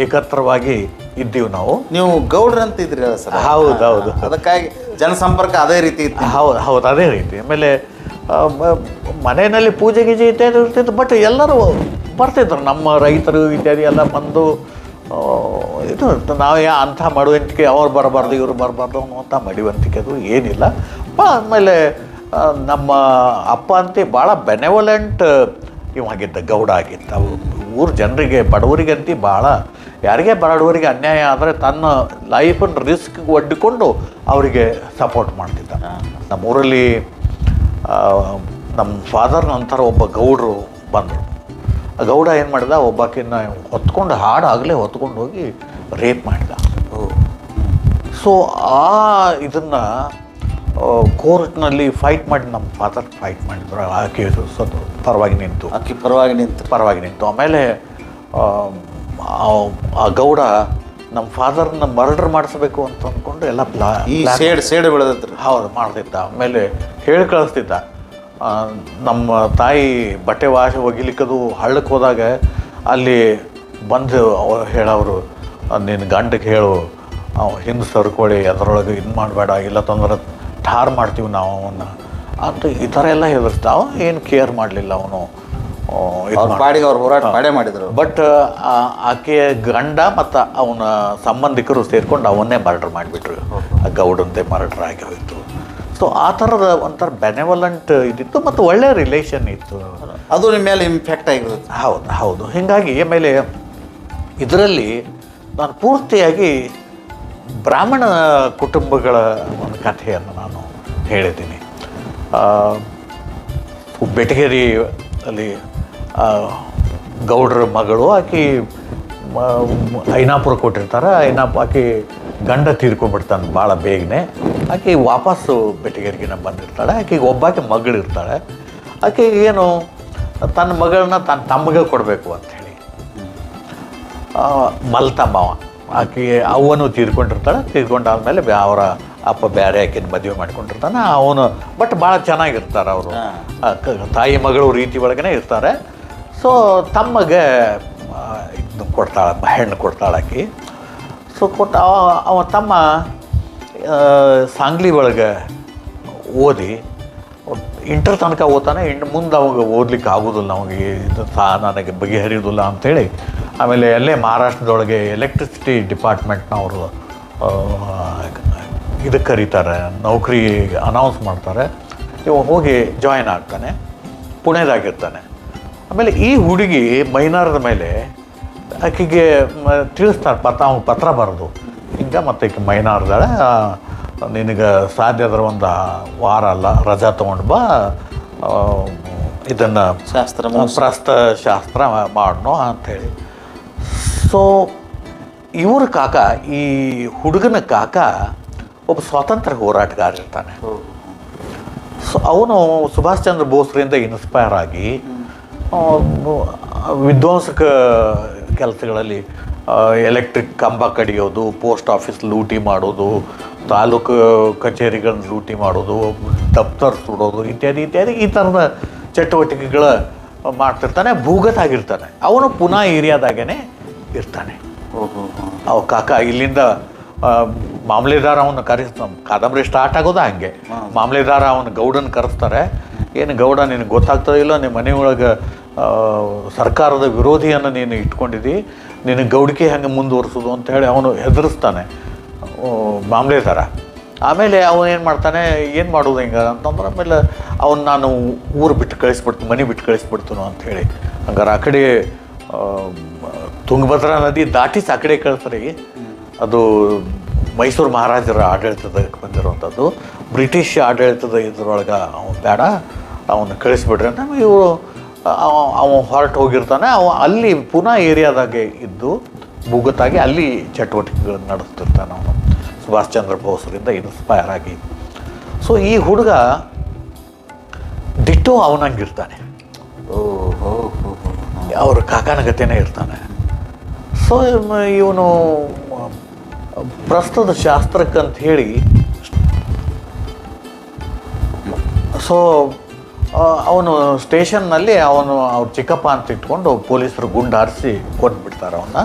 Speaker 2: ಏಕತ್ರವಾಗಿ ಇದ್ದೀವಿ ನಾವು.
Speaker 1: ನೀವು ಗೌಡ್ರಂತ ಇದ್ರಿ ಸರ್?
Speaker 2: ಹೌದೌದು.
Speaker 1: ಅದಕ್ಕಾಗಿ ಜನಸಂಪರ್ಕ ಅದೇ ರೀತಿ ಇತ್ತು.
Speaker 2: ಹೌದು ಅದೇ ರೀತಿ. ಆಮೇಲೆ ಮನೆಯಲ್ಲಿ ಪೂಜೆ ಗೀಜೆ ಇತ್ಯಾದಿ ಇರ್ತಿತ್ತು. ಬಟ್ ಎಲ್ಲರೂ ಬರ್ತಿದ್ರು, ನಮ್ಮ ರೈತರು ಇತ್ಯಾದಿ ಎಲ್ಲ ಬಂದು ಇದು ನಾವು ಅಂಥ ಮಡುವಂತಿಕೆ ಅವ್ರು ಬರಬಾರ್ದು ಇವರು ಬರಬಾರ್ದು ಅನ್ನುವಂಥ ಮಡಿವಂತಿಕೆ ಅದು ಏನಿಲ್ಲ. ಆಮೇಲೆ ನಮ್ಮ ಅಪ್ಪ ಅಂತೆ ಭಾಳ ಬೆನೆವಲೆಂಟ್ ಇವಾಗಿದ್ದ ಗೌಡ ಆಗಿದ್ದ. ಊರು ಜನರಿಗೆ ಬಡವರಿಗಂತ ಭಾಳ, ಯಾರಿಗೆ ಬಡವರಿಗೆ ಅನ್ಯಾಯ ಆದರೆ ತನ್ನ ಲೈಫನ್ನು ರಿಸ್ಕ್ ಒಡ್ಡಿಕೊಂಡು ಅವರಿಗೆ ಸಪೋರ್ಟ್ ಮಾಡ್ತಿದ್ದ. ನಮ್ಮೂರಲ್ಲಿ ನಮ್ಮ ಫಾದರ್ ನಂತರ ಒಬ್ಬ ಗೌಡರು ಬಂದರು. ಆ ಗೌಡ ಏನು ಮಾಡಿದ, ಒಬ್ಬಾಕಿನ್ನ ಹೊತ್ಕೊಂಡು ಹಾಡಾಗಲೇ ಹೊತ್ಕೊಂಡು ಹೋಗಿ ರೇಪ್ ಮಾಡಿದ. ಸೊ ಇದನ್ನು ಕೋರ್ಟ್ನಲ್ಲಿ ಫೈಟ್ ಮಾಡಿ ನಮ್ಮ ಫಾದರ್ ಫೈಟ್ ಮಾಡಿದ್ರು. ಆಕೆ ಪರವಾಗಿ ನಿಂತು ಆಮೇಲೆ ಆ ಗೌಡ ನಮ್ಮ ಫಾದರ್ನ ಮರ್ಡರ್ ಮಾಡಿಸ್ಬೇಕು ಅಂತ ಅಂದ್ಕೊಂಡು ಎಲ್ಲ
Speaker 1: ಸೇಡು ಬೆಳೆದಿದ್ರು.
Speaker 2: ಹೌದು ಮಾಡ್ತಿದ್ದ. ಆಮೇಲೆ ಹೇಳಿ ಕಳಿಸ್ತಿದ್ದ, ನಮ್ಮ ತಾಯಿ ಬಟ್ಟೆ ಒಗಿಲಿಕ್ಕದು ಹಳ್ಳಕ್ಕೆ ಹೋದಾಗ ಅಲ್ಲಿ ಬಂದು ಹೇಳೋರು, ನಿನ್ನ ಗಂಡಗೆ ಹೇಳು ಹಿಂದೆ ಸರ್ಕೊಳ್ಳಿ, ಅದರೊಳಗೆ ಇದು ಮಾಡಬೇಡ, ಇಲ್ಲ ತೊಂದರೆ ಠಾರ್ ಮಾಡ್ತೀವಿ ನಾವು ಅವನ್ನ ಅಂತ ಈ ಥರ ಎಲ್ಲ ಹೆದರ್ಸ್ತಾವ. ಏನು ಕೇರ್ ಮಾಡಲಿಲ್ಲ ಅವನು.
Speaker 1: ಅವ್ರು ಹೋರಾಟ ಮಾಡೇ ಮಾಡಿದರು.
Speaker 2: ಬಟ್ ಆಕೆಯ ಗಂಡ ಮತ್ತು ಅವನ ಸಂಬಂಧಿಕರು ಸೇರ್ಕೊಂಡು ಅವನ್ನೇ ಮರ್ಡರ್ ಮಾಡಿಬಿಟ್ರು. ಆ ಗೌಡಂತೆ ಮರ್ಡರ್ ಆಗಿ ಹೋಯಿತು. ಸೊ ಆ ಥರದ ಒಂಥರ ಬೆನೆವಲೆಂಟ್ ಇದಿತ್ತು ಮತ್ತು ಒಳ್ಳೆಯ ರಿಲೇಷನ್ ಇತ್ತು.
Speaker 1: ಅದು ನಿಮ್ಮ ಮೇಲೆ ಇಂಪ್ಯಾಕ್ಟ್ ಆಗಿರುತ್ತೆ.
Speaker 2: ಹೌದು. ಹೀಗಾಗಿ ಆಮೇಲೆ ಇದರಲ್ಲಿ ನಾನು ಪೂರ್ತಿಯಾಗಿ ಬ್ರಾಹ್ಮಣ ಕುಟುಂಬಗಳ ಒಂದು ಕಥೆಯನ್ನು ನಾನು ಹೇಳಿದ್ದೀನಿ. ಬೆಟಗೇರಿ ಅಲ್ಲಿ ಗೌಡ್ರ ಮಗಳು, ಆಕೆ ಐನಾಪುರ ಕೊಟ್ಟಿರ್ತಾರೆ. ಆಕೆ ಗಂಡ ತೀರ್ಕೊಂಡ್ಬಿಡ್ತಾನೆ ಭಾಳ ಬೇಗನೆ. ಆಕೆ ವಾಪಸ್ಸು ಬೆಟಗೇರಿಗಿನ ಬಂದಿರ್ತಾಳೆ. ಆಕೆಗೆ ಒಬ್ಬಾಕೆ ಮಗಳಿರ್ತಾಳೆ. ಆಕೆಗೆ ಏನು ತನ್ನ ಮಗಳನ್ನ ತನ್ನ ತಮ್ಮಗೆ ಕೊಡಬೇಕು ಅಂಥೇಳಿ ಮಲ್ತಮ್ಮವ, ಆಕೆ ಅವನು ತೀರ್ಕೊಂಡಾದ್ಮೇಲೆ ಅವರ ಅಪ್ಪ ಬೇರೆ ಆಕೆನ ಮದುವೆ ಮಾಡ್ಕೊಂಡಿರ್ತಾನೆ ಅವನು. ಬಟ್ ಭಾಳ ಚೆನ್ನಾಗಿರ್ತಾರೆ ಅವರು, ತಾಯಿ ಮಗಳು ರೀತಿ ಒಳಗೇ ಇರ್ತಾರೆ. ಸೊ ತಮ್ಮಗೆ ಇದು ಕೊಡ್ತಾಳೆ, ಹೆಣ್ಣು ಕೊಡ್ತಾಳೆ ಆಕೆ. ಸೊ ಅವ ತಮ್ಮ ಸಾಂಗ್ಲಿ ಒಳಗೆ ಓದಿ ಇಂಟರ್ ತನಕ ಓದ್ತಾನೆ. ಮುಂದೆ ಅವಾಗ ಓದ್ಲಿಕ್ಕೆ ಆಗೋದಿಲ್ಲ, ನಮಗೆ ಇದು ನನಗೆ ಬಗೆಹರಿಯೋದಿಲ್ಲ ಅಂಥೇಳಿ ಆಮೇಲೆ ಅಲ್ಲೇ ಮಹಾರಾಷ್ಟ್ರದೊಳಗೆ ಎಲೆಕ್ಟ್ರಿಸಿಟಿ ಡಿಪಾರ್ಟ್ಮೆಂಟ್ನವರು ಇದಕ್ಕೆ ಕರೀತಾರೆ, ನೌಕರಿ ಅನೌನ್ಸ್ ಮಾಡ್ತಾರೆ. ಇವ ಹೋಗಿ ಜಾಯಿನ್ ಆಗ್ತಾನೆ, ಪುಣೆದಾಗಿರ್ತಾನೆ. ಆಮೇಲೆ ಈ ಹುಡುಗಿ ಮೈನಾರದ ಮೇಲೆ ಆಕೆಗೆ ತಿಳಿಸ್ತಾರೆ, ಪತ್ರ ಬರೆದು ಹಿಂಗೆ ಮತ್ತು ಈಕೆ ಮೈನಾರ್ದಾಳೆ, ನಿನಗೆ ಸಾಧ್ಯ ಆದ್ರೆ ಒಂದು ವಾರ ಅಲ್ಲ ರಜಾ ತೊಗೊಂಡು ಬಾ, ಇದನ್ನು ಶಾಸ್ತ್ರ ಮಾಡೋಣ ಅಂಥೇಳಿ. ಸೊ ಇವ್ರ ಕಾಕ, ಈ ಹುಡುಗನ ಕಾಕ ಒಬ್ಬ ಸ್ವಾತಂತ್ರ್ಯ ಹೋರಾಟಗಾರ ಇರ್ತಾನೆ. ಸೊ ಅವನು ಸುಭಾಷ್ ಚಂದ್ರ ಬೋಸ್ರಿಂದ ಇನ್ಸ್ಪೈರ್ ಆಗಿ ವಿಧ್ವಂಸಕ ಕೆಲಸಗಳಲ್ಲಿ ಎಲೆಕ್ಟ್ರಿಕ್ ಕಂಬ ಕಡಿಯೋದು, ಪೋಸ್ಟ್ ಆಫೀಸ್ ಲೂಟಿ ಮಾಡೋದು, ತಾಲೂಕು ಕಚೇರಿಗಳನ್ನ ಲೂಟಿ ಮಾಡೋದು, ದಫ್ತರ್ ಸುಡೋದು ಇತ್ಯಾದಿ ಈ ಥರದ ಚಟುವಟಿಕೆಗಳ ಮಾಡ್ತಿರ್ತಾನೆ. ಭೂಗತಾಗಿರ್ತಾನೆ. ಅವನು ಪುನಃ ಏರಿಯಾದಾಗೇ ಇರ್ತಾನೆ. ಅವ ಕಾಕ ಇಲ್ಲಿಂದ ಮಾಮಲೆದಾರ ಅವನು ಕಾದಂಬರಿ ಸ್ಟಾರ್ಟ್ ಆಗೋದು ಹಂಗೆ. ಮಾಮಲೆದಾರ ಅವನು ಗೌಡನ ಕರೆಸ್ತಾರೆ. ಏನು ಗೌಡ ನಿನಗೆ ಗೊತ್ತಾಗ್ತದೆ ಇಲ್ಲ, ನಿಮ್ಮ ಮನೆಯೊಳಗೆ ಸರ್ಕಾರದ ವಿರೋಧಿಯನ್ನು ನೀನು ಇಟ್ಕೊಂಡಿದ್ದಿ, ನಿನಗೆ ಗೌಡಿಕೆ ಹೆಂಗೆ ಮುಂದುವರ್ಸೋದು ಅಂತ ಹೇಳಿ ಅವನು ಹೆದರಿಸ್ತಾನೆ ಮಾಮಲೆದಾರ. ಆಮೇಲೆ ಅವನು ಏನು ಮಾಡ್ತಾನೆ, ಏನು ಮಾಡೋದು ಹಿಂಗೆ ಅಂತಂದ್ರೆ ಆಮೇಲೆ ಅವನು ನಾನು ಊರು ಬಿಟ್ಟು ಕಳಿಸ್ಬಿಡ್ತೀನಿ, ಮನೆ ಬಿಟ್ಟು ಕಳಿಸ್ಬಿಡ್ತೀನೋ ಅಂಥೇಳಿ. ಹಂಗಾರೆ ಆ ಕಡೆ ತುಂಗಭದ್ರಾ ನದಿ ದಾಟಿಸಿ ಆ ಕಡೆ ಕಳಿಸ್ತಾರೆ. ಅದು ಮೈಸೂರು ಮಹಾರಾಜರ ಆಡಳಿತದಕ್ಕೆ ಬಂದಿರುವಂಥದ್ದು, ಬ್ರಿಟಿಷ್ ಆಡಳಿತದ ಇದ್ರೊಳಗೆ ಅವನು ಬೇಡ, ಅವನು ಕಳಿಸ್ಬಿಡ್ರಿ ಅಂತ ಇವರು ಅವ ಹೊರಟು ಹೋಗಿರ್ತಾನೆ. ಅಲ್ಲಿ ಪುನಃ ಏರಿಯಾದಾಗೆ ಇದ್ದು ಭೂಗತಾಗಿ ಅಲ್ಲಿ ಚಟುವಟಿಕೆಗಳನ್ನು ನಡೆಸ್ತಿರ್ತಾನೆ ಅವನು, ಸುಭಾಷ್ ಚಂದ್ರ ಬೋಸ್ರಿಂದ ಇನ್ಸ್ಪೈರ್ ಆಗಿ. ಸೊ ಈ ಹುಡುಗ ಡಿಟ್ಟೋ ಅವನಂಗಿರ್ತಾನೆ, ಅವ್ರ ಕಾಕನ ಗತೆನೇ ಇರ್ತಾನೆ. ಸೊ ಇವನು ಪ್ರಸ್ತುತ ಶಾಸ್ತ್ರಕ್ಕಂತ ಹೇಳಿ ಸೊ ಅವನು ಸ್ಟೇಷನ್ನಲ್ಲಿ ಅವ್ರ ಚಿಕ್ಕಪ್ಪ ಅಂತ ಇಟ್ಕೊಂಡು ಪೊಲೀಸರು ಗುಂಡು ಹಾರಿಸಿ ಕೊಟ್ಬಿಡ್ತಾರೆ ಅವನ್ನ.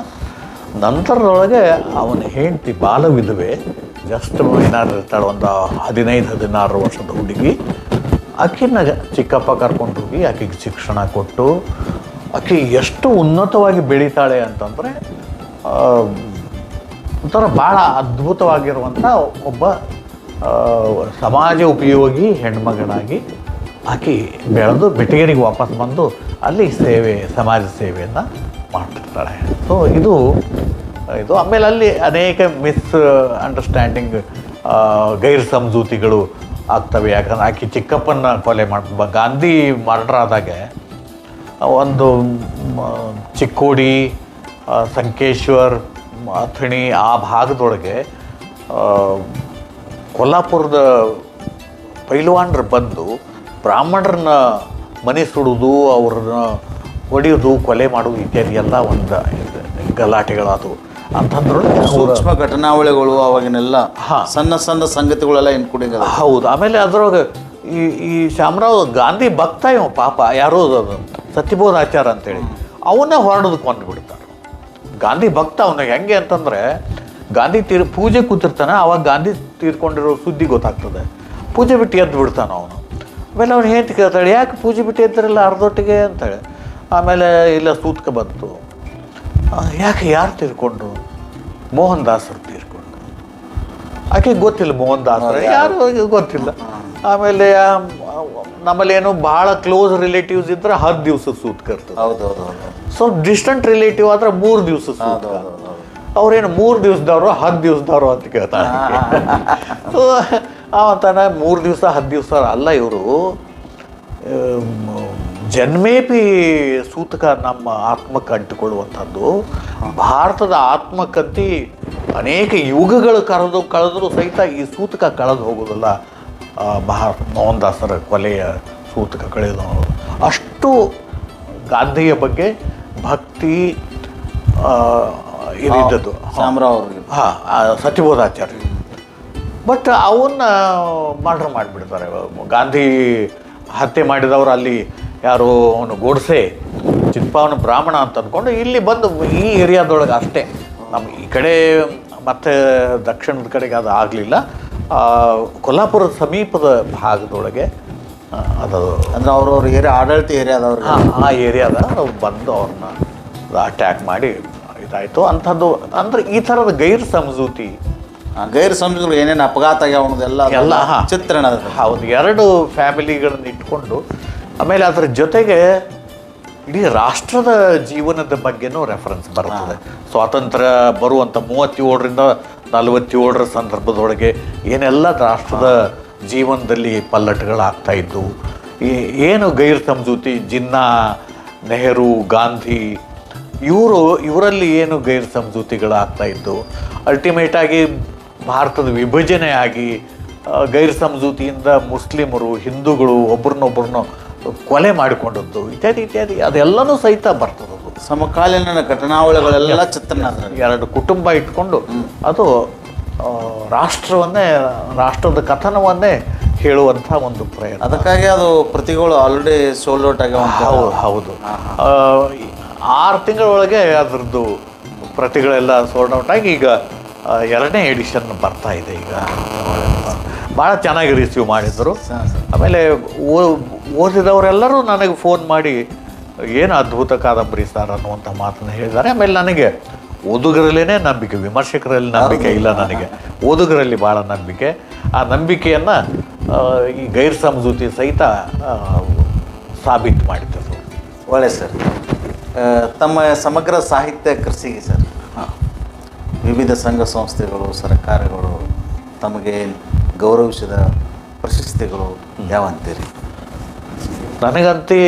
Speaker 2: ನಂತರದೊಳಗೆ ಅವನ ಹೆಂಡತಿ ಬಾಲ ವಿಧವೆ, ಜಸ್ಟ್ ಏನಾದ್ರು ಇರ್ತಾಳೆ, ಒಂದು 15-16 ವರ್ಷದ ಹುಡುಗಿ. ಆಕಿನ ಚಿಕ್ಕಪ್ಪ ಕರ್ಕೊಂಡು ಹೋಗಿ ಆಕೆಗೆ ಶಿಕ್ಷಣ ಕೊಟ್ಟು ಆಕೆ ಎಷ್ಟು ಉನ್ನತವಾಗಿ ಬೆಳೀತಾಳೆ ಅಂತಂದರೆ ಒಂಥರ ಭಾಳ ಅದ್ಭುತವಾಗಿರುವಂಥ ಒಬ್ಬ ಸಮಾಜ ಉಪಯೋಗಿ ಹೆಣ್ಮಗನಾಗಿ ಆಕೆ ಬೆಳೆದು ಬೆಟಗೇರಿಗೆ ವಾಪಸ್ ಬಂದು ಅಲ್ಲಿ ಸಮಾಜ ಸೇವೆಯನ್ನು ಮಾಡ್ತಿರ್ತಾಳೆ. ಸೊ ಇದು ಆಮೇಲೆ ಅಲ್ಲಿ ಅನೇಕ ಅಂಡರ್ಸ್ಟ್ಯಾಂಡಿಂಗ್ ಗೈರ್ ಸಮಜೂತಿಗಳು ಆಗ್ತವೆ. ಯಾಕಂದ್ರೆ ಆಕೆ ಚಿಕ್ಕಪ್ಪನ ಕೊಲೆ ಗಾಂಧಿ ಮರ್ಡರ್ ಆದಾಗೆ ಒಂದು ಚಿಕ್ಕೋಡಿ, ಸಂಕೇಶ್ವರ್, ಅಥಣಿ ಆ ಭಾಗದೊಳಗೆ ಕೊಲ್ಲಾಪುರದ ಪೈಲ್ವಾನರು ಬಂದು ಬ್ರಾಹ್ಮಣರನ್ನ ಮನೆ ಸುಡೋದು, ಅವ್ರನ್ನ ಹೊಡೆಯೋದು, ಕೊಲೆ ಮಾಡೋದು ಇತ್ಯಾದಿ ಎಲ್ಲ ಒಂದು ಗಲಾಟೆಗಳಾದವು. ಅಂತಂದ್ರೊಳಗೆ
Speaker 1: ಸೂಕ್ಷ್ಮ ಘಟನಾವಳಿಗಳು ಅವಾಗಿನೆಲ್ಲ ಸಣ್ಣ ಸಣ್ಣ ಸಂಗತಿಗಳೆಲ್ಲ ಇನ್ಕ್ಲೂಡಿಂಗ್.
Speaker 2: ಹೌದು. ಆಮೇಲೆ ಅದ್ರೊಳಗೆ ಈ ಶಾಮರಾವ್ ಗಾಂಧಿ ಭಕ್ತ ಇವ ಪಾಪ, ಯಾರೋ ಸತ್ಯಬೋಧ ಆಚಾರ ಅಂತೇಳಿ ಅವನ್ನ ಹೊರಡೋದು ಕೊಂದು ಬಿಡ್ತಾರೆ. ಗಾಂಧಿ ಭಕ್ತ ಅವನಿಗೆ ಹೆಂಗೆ ಅಂತಂದರೆ ಗಾಂಧಿ ಪೂಜೆ ಕೂತಿರ್ತಾನೆ, ಅವಾಗ ಗಾಂಧಿ ತೀರ್ಕೊಂಡಿರೋ ಸುದ್ದಿ ಗೊತ್ತಾಗ್ತದೆ, ಪೂಜೆ ಬಿಟ್ಟು ಎದ್ದು ಬಿಡ್ತಾನೆ ಅವನು. ಆಮೇಲೆ ಅವ್ನು ಹೇಳ್ತಿ ಕೇಳ್ತಾಳೆ, ಯಾಕೆ ಪೂಜೆ ಬಿಟ್ಟು ಎದ್ದಿರಲ್ಲ ಅರ್ಧೊಟ್ಟಿಗೆ ಅಂತೇಳಿ. ಆಮೇಲೆ ಇಲ್ಲ ಸೂತ್ಕ ಬಂತು, ಯಾಕೆ ಯಾರು ತೀರ್ಕೊಂಡ್ರು? ಮೋಹನ್ ದಾಸರು ತೀರ್ಕೊಂಡ್ರು. ಆಕೆ ಗೊತ್ತಿಲ್ಲ ಮೋಹನ್ ದಾಸರು ಯಾರು ಗೊತ್ತಿಲ್ಲ. ಆಮೇಲೆ ನಮ್ಮಲ್ಲೇನು ಭಾಳ ಕ್ಲೋಸ್ ರಿಲೇಟಿವ್ಸ್ ಇದ್ರೆ 10 ದಿವಸ ಸೂತ್ಕ ಇರ್ತದೆ.
Speaker 1: ಹೌದೌದು.
Speaker 2: ಸ್ವಲ್ಪ ಡಿಸ್ಟೆಂಟ್ ರಿಲೇಟಿವ್ ಆದ್ರೆ 3 ದಿವಸ ಸೂತ್ಕ. ಅವ್ರೇನು 3 ದಿವಸದವರು 10 ದಿವಸದವರು ಅಂತ ಕೇಳ್ತಾರೆ. ಸೊ ಅವಂತಾನೆ 3 ದಿವಸ 10 ದಿವಸ ಅಲ್ಲ, ಇವರು ಜನ್ಮೇಪಿ ಸೂತಕ ನಮ್ಮ ಆತ್ಮಕ್ಕೆ ಅಂಟಿಕೊಳ್ಳುವಂಥದ್ದು. ಭಾರತದ ಆತ್ಮಕತ್ತಿ ಅನೇಕ ಯುಗಗಳು ಕಳೆದರೂ ಸಹಿತ ಈ ಸೂತಕ ಕಳೆದು ಹೋಗೋದಿಲ್ಲ. ಮೋಹನ್ ದಾಸರ ಕೊಲೆಯ ಸೂತಕ ಕಳೆದು ಅಷ್ಟು ಗಾಂಧಿಯ ಬಗ್ಗೆ ಭಕ್ತಿ ಇದಿದ್ದದ್ದು
Speaker 1: ಶಾಮರಾವ್ ಅವ್ರಿಗೆ.
Speaker 2: ಸತ್ಯಬೋಧಾಚಾರ್ಯ. ಬಟ್ ಅವನ್ನ ಮರ್ಡರ್ ಮಾಡಿಬಿಡ್ತಾರೆ. ಗಾಂಧಿ ಹತ್ಯೆ ಮಾಡಿದವರು ಅಲ್ಲಿ ಯಾರು, ಅವನು ಗೋಡ್ಸೆ ಚಿತ್ಪಾವನ ಬ್ರಾಹ್ಮಣ ಅಂತ ಅಂದ್ಕೊಂಡು ಇಲ್ಲಿ ಬಂದು ಈ ಏರಿಯಾದೊಳಗೆ ಅಷ್ಟೇ. ನಮ್ಮ ಈ ಕಡೆ ಮತ್ತು ದಕ್ಷಿಣದ ಕಡೆಗೆ ಅದು ಆಗಲಿಲ್ಲ. ಕೊಲ್ಲಾಪುರದ ಸಮೀಪದ ಭಾಗದೊಳಗೆ ಅದು
Speaker 1: ಅಂದರೆ ಅವ್ರವ್ರ ಏರಿಯಾ ಆಡಳಿತ ಏರಿಯಾದವ್ರಿಗೆ
Speaker 2: ಆ ಏರಿಯಾದ ಬಂದು ಅವ್ರನ್ನ ಅಟ್ಯಾಕ್ ಮಾಡಿ ಇದಾಯಿತು. ಅಂಥದ್ದು ಅಂದರೆ ಈ ಥರದ ಗೈರ್ ಸಮಜೂತಿ
Speaker 1: ಏನೇನು ಅಪಘಾತ ಆಗ್ಯಾವನ್ನೋದೆಲ್ಲ
Speaker 2: ಎಲ್ಲ
Speaker 1: ಚಿತ್ರಣ.
Speaker 2: ಹೌದು. 2 ಫ್ಯಾಮಿಲಿಗಳನ್ನು ಇಟ್ಕೊಂಡು ಆಮೇಲೆ ಅದರ ಜೊತೆಗೆ ಇಡೀ ರಾಷ್ಟ್ರದ ಜೀವನದ ಬಗ್ಗೆನೂ ರೆಫರೆನ್ಸ್ ಬರ್ತದೆ. ಸ್ವಾತಂತ್ರ್ಯ ಬರುವಂಥ 37ರಿಂದ 47 ಸಂದರ್ಭದೊಳಗೆ ಏನೆಲ್ಲ ರಾಷ್ಟ್ರದ ಜೀವನದಲ್ಲಿ ಪಲ್ಲಟಗಳಾಗ್ತಾ ಇದ್ದು, ಏನು ಗೈರ್ ಸಮಜೂತಿ, ಜಿನ್ನಾ, ನೆಹರು, ಗಾಂಧಿ ಇವರಲ್ಲಿ ಏನು ಗೈರ್ ಸಮಜೂತಿಗಳಾಗ್ತಾ ಇದ್ದು, ಅಲ್ಟಿಮೇಟಾಗಿ ಭಾರತದ ವಿಭಜನೆ ಆಗಿ ಗೈರ್ ಸಮಜೂತಿಯಿಂದ ಮುಸ್ಲಿಮರು, ಹಿಂದೂಗಳು ಒಬ್ರನ್ನೊಬ್ಬರನ್ನ ಕೊಲೆ ಮಾಡಿಕೊಂಡದ್ದು ಇತ್ಯಾದಿ ಅದೆಲ್ಲನೂ ಸಹಿತ ಬರ್ತದದು.
Speaker 1: ಸಮಕಾಲೀನ ಘಟನಾವಳಿಗಳೆಲ್ಲ ಚಿತ್ರಣ.
Speaker 2: 2 ಕುಟುಂಬ ಇಟ್ಕೊಂಡು ಅದು ರಾಷ್ಟ್ರದ ಕಥನವನ್ನೇ ಹೇಳುವಂಥ ಒಂದು ಪ್ರಯತ್ನ.
Speaker 1: ಅದಕ್ಕಾಗಿ ಅದು ಪ್ರತಿಗಳು ಆಲ್ರೆಡಿ ಸೋಲ್ಡ್ ಔಟ್ ಆಗ್ಯಾವ.
Speaker 2: ಹೌದು. 6 ತಿಂಗಳೊಳಗೆ ಅದರದ್ದು ಪ್ರತಿಗಳೆಲ್ಲ ಸೋಲ್ಡ್ ಔಟ್ ಆಗಿ ಈಗ ಎರಡನೇ ಎಡಿಷನ್ ಬರ್ತಾ ಇದೆ ಈಗ. ಭಾಳ ಚೆನ್ನಾಗಿ ರಿಸೀವ್ ಮಾಡಿದರು.
Speaker 1: ಹಾಂ ಸರ್.
Speaker 2: ಆಮೇಲೆ ಓದಿದವರೆಲ್ಲರೂ ನನಗೆ ಫೋನ್ ಮಾಡಿ ಏನು ಅದ್ಭುತ ಕಾದಂಬರಿ ಸರ್ ಅನ್ನುವಂಥ ಮಾತನ್ನು ಹೇಳಿದ್ದಾರೆ. ಆಮೇಲೆ ನನಗೆ ಓದುಗರಲ್ಲೇ ನಂಬಿಕೆ, ವಿಮರ್ಶಕರಲ್ಲಿ ನಂಬಿಕೆ ಇಲ್ಲ, ನನಗೆ ಓದುಗರಲ್ಲಿ ಭಾಳ ನಂಬಿಕೆ. ಆ ನಂಬಿಕೆಯನ್ನು ಈ ಗೈರ್ ಸಮಜೂತಿ ಸಹಿತ ಸಾಬೀತು ಮಾಡಿದ್ದರು.
Speaker 1: ಒಳ್ಳೆ ಸರ್. ತಮ್ಮ ಸಮಗ್ರ ಸಾಹಿತ್ಯ ಕೃಷಿಗೆ ಸರ್ ವಿವಿಧ ಸಂಘ ಸಂಸ್ಥೆಗಳು, ಸರ್ಕಾರಗಳು ತಮಗೆ ಗೌರವಿಸಿದ ಪ್ರಶಸ್ತಿಗಳು ಯಾವ ಅಂತೀರಿ?
Speaker 2: ನನಗಂತೂ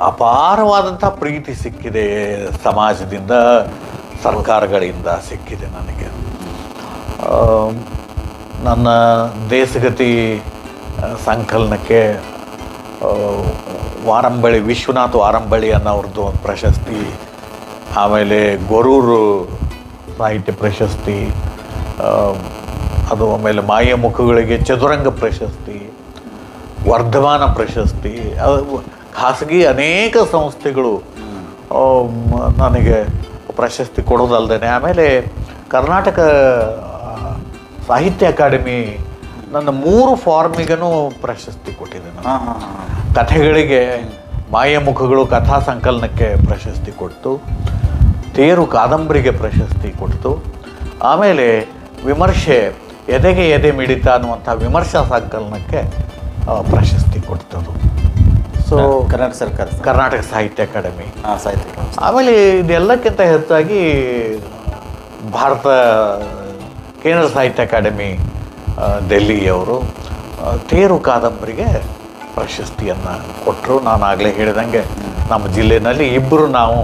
Speaker 2: ಅಪಾರವಾದಂಥ ಪ್ರೀತಿ ಸಿಕ್ಕಿದೆ, ಸಮಾಜದಿಂದ, ಸರ್ಕಾರಗಳಿಂದ ಸಿಕ್ಕಿದೆ ನನಗೆ. ನನ್ನ ದೇಶಗತಿ ಸಂಕಲನಕ್ಕೆ ವಾರಂಬಳಿ, ವಿಶ್ವನಾಥ್ ವಾರಂಬಳಿ ಅನ್ನೋರದ್ದು ಒಂದು ಪ್ರಶಸ್ತಿ, ಆಮೇಲೆ ಗೊರೂರು ಸಾಹಿತ್ಯ ಪ್ರಶಸ್ತಿ, ಅದು ಆಮೇಲೆ ಮಾಯ ಮುಖಗಳಿಗೆ ಚದುರಂಗ ಪ್ರಶಸ್ತಿ, ವರ್ಧಮಾನ ಪ್ರಶಸ್ತಿ, ಖಾಸಗಿ ಅನೇಕ ಸಂಸ್ಥೆಗಳು ನನಗೆ ಪ್ರಶಸ್ತಿ ಕೊಡೋದಲ್ದೇ ಆಮೇಲೆ ಕರ್ನಾಟಕ ಸಾಹಿತ್ಯ ಅಕಾಡೆಮಿ ನನ್ನ 3 ಫಾರ್ಮಿಗೂ ಪ್ರಶಸ್ತಿ ಕೊಟ್ಟಿದೆ. ಕಥೆಗಳಿಗೆ ಮಾಯ ಮುಖಗಳು ಕಥಾ ಸಂಕಲನಕ್ಕೆ ಪ್ರಶಸ್ತಿ ಕೊಡ್ತು, ತೇರು ಕಾದಂಬರಿಗೆ ಪ್ರಶಸ್ತಿ ಕೊಡ್ತು, ಆಮೇಲೆ ವಿಮರ್ಶೆ ಎದೆಗೆ ಎದೆ ಮಿಡಿತ ಅನ್ನುವಂಥ ವಿಮರ್ಶಾ ಸಂಕಲನಕ್ಕೆ ಪ್ರಶಸ್ತಿ ಕೊಡ್ತದು. ಸೊ ಕರ್ನಾಟಕ ಸಾಹಿತ್ಯ ಅಕಾಡೆಮಿ. ಆಮೇಲೆ ಇದೆಲ್ಲಕ್ಕಿಂತ ಹೆಚ್ಚಾಗಿ ಭಾರತ ಕೇಂದ್ರ ಸಾಹಿತ್ಯ ಅಕಾಡೆಮಿ ಡೆಲ್ಲಿಯವರು ತೇರು ಕಾದಂಬರಿಗೆ ಪ್ರಶಸ್ತಿಯನ್ನು ಕೊಟ್ಟರು. ನಾನು ಆಗಲೇ ಹೇಳಿದಂಗೆ ನಮ್ಮ ಜಿಲ್ಲೆಯಲ್ಲಿ ಇಬ್ಬರು ನಾವು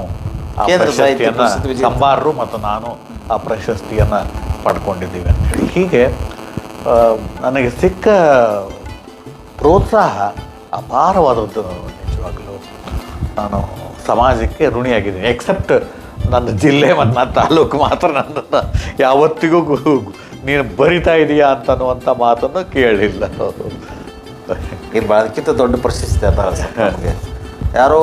Speaker 2: ಆ ಪ್ರಶಸ್ತಿಯನ್ನು, ಸಂಬಾರರು ಮತ್ತು ನಾನು ಆ ಪ್ರಶಸ್ತಿಯನ್ನು ಪಡ್ಕೊಂಡಿದ್ದೀವಿ ಅಂತೇಳಿ. ಹೀಗೆ ನನಗೆ ಸಿಕ್ಕ ಪ್ರೋತ್ಸಾಹ ಅಪಾರವಾದದ್ದು. ನಿಜವಾಗಲೂ ನಾನು ಸಮಾಜಕ್ಕೆ ಋಣಿಯಾಗಿದ್ದೀನಿ. ಎಕ್ಸೆಪ್ಟ್ ನನ್ನ ಜಿಲ್ಲೆ ಮತ್ತು ನನ್ನ ತಾಲೂಕು ಮಾತ್ರ ನನ್ನನ್ನು ಯಾವತ್ತಿಗೂ ನೀನು ಬರಿತಾ ಇದೀಯಾ ಅಂತನ್ನುವಂಥ ಮಾತನ್ನು ಕೇಳಿಲ್ಲ.
Speaker 1: ಇಲ್ಲಿ ಅದಕ್ಕಿಂತ ದೊಡ್ಡ ಪ್ರಶಸ್ತಿ ಅದ ನಮಗೆ. ಯಾರೋ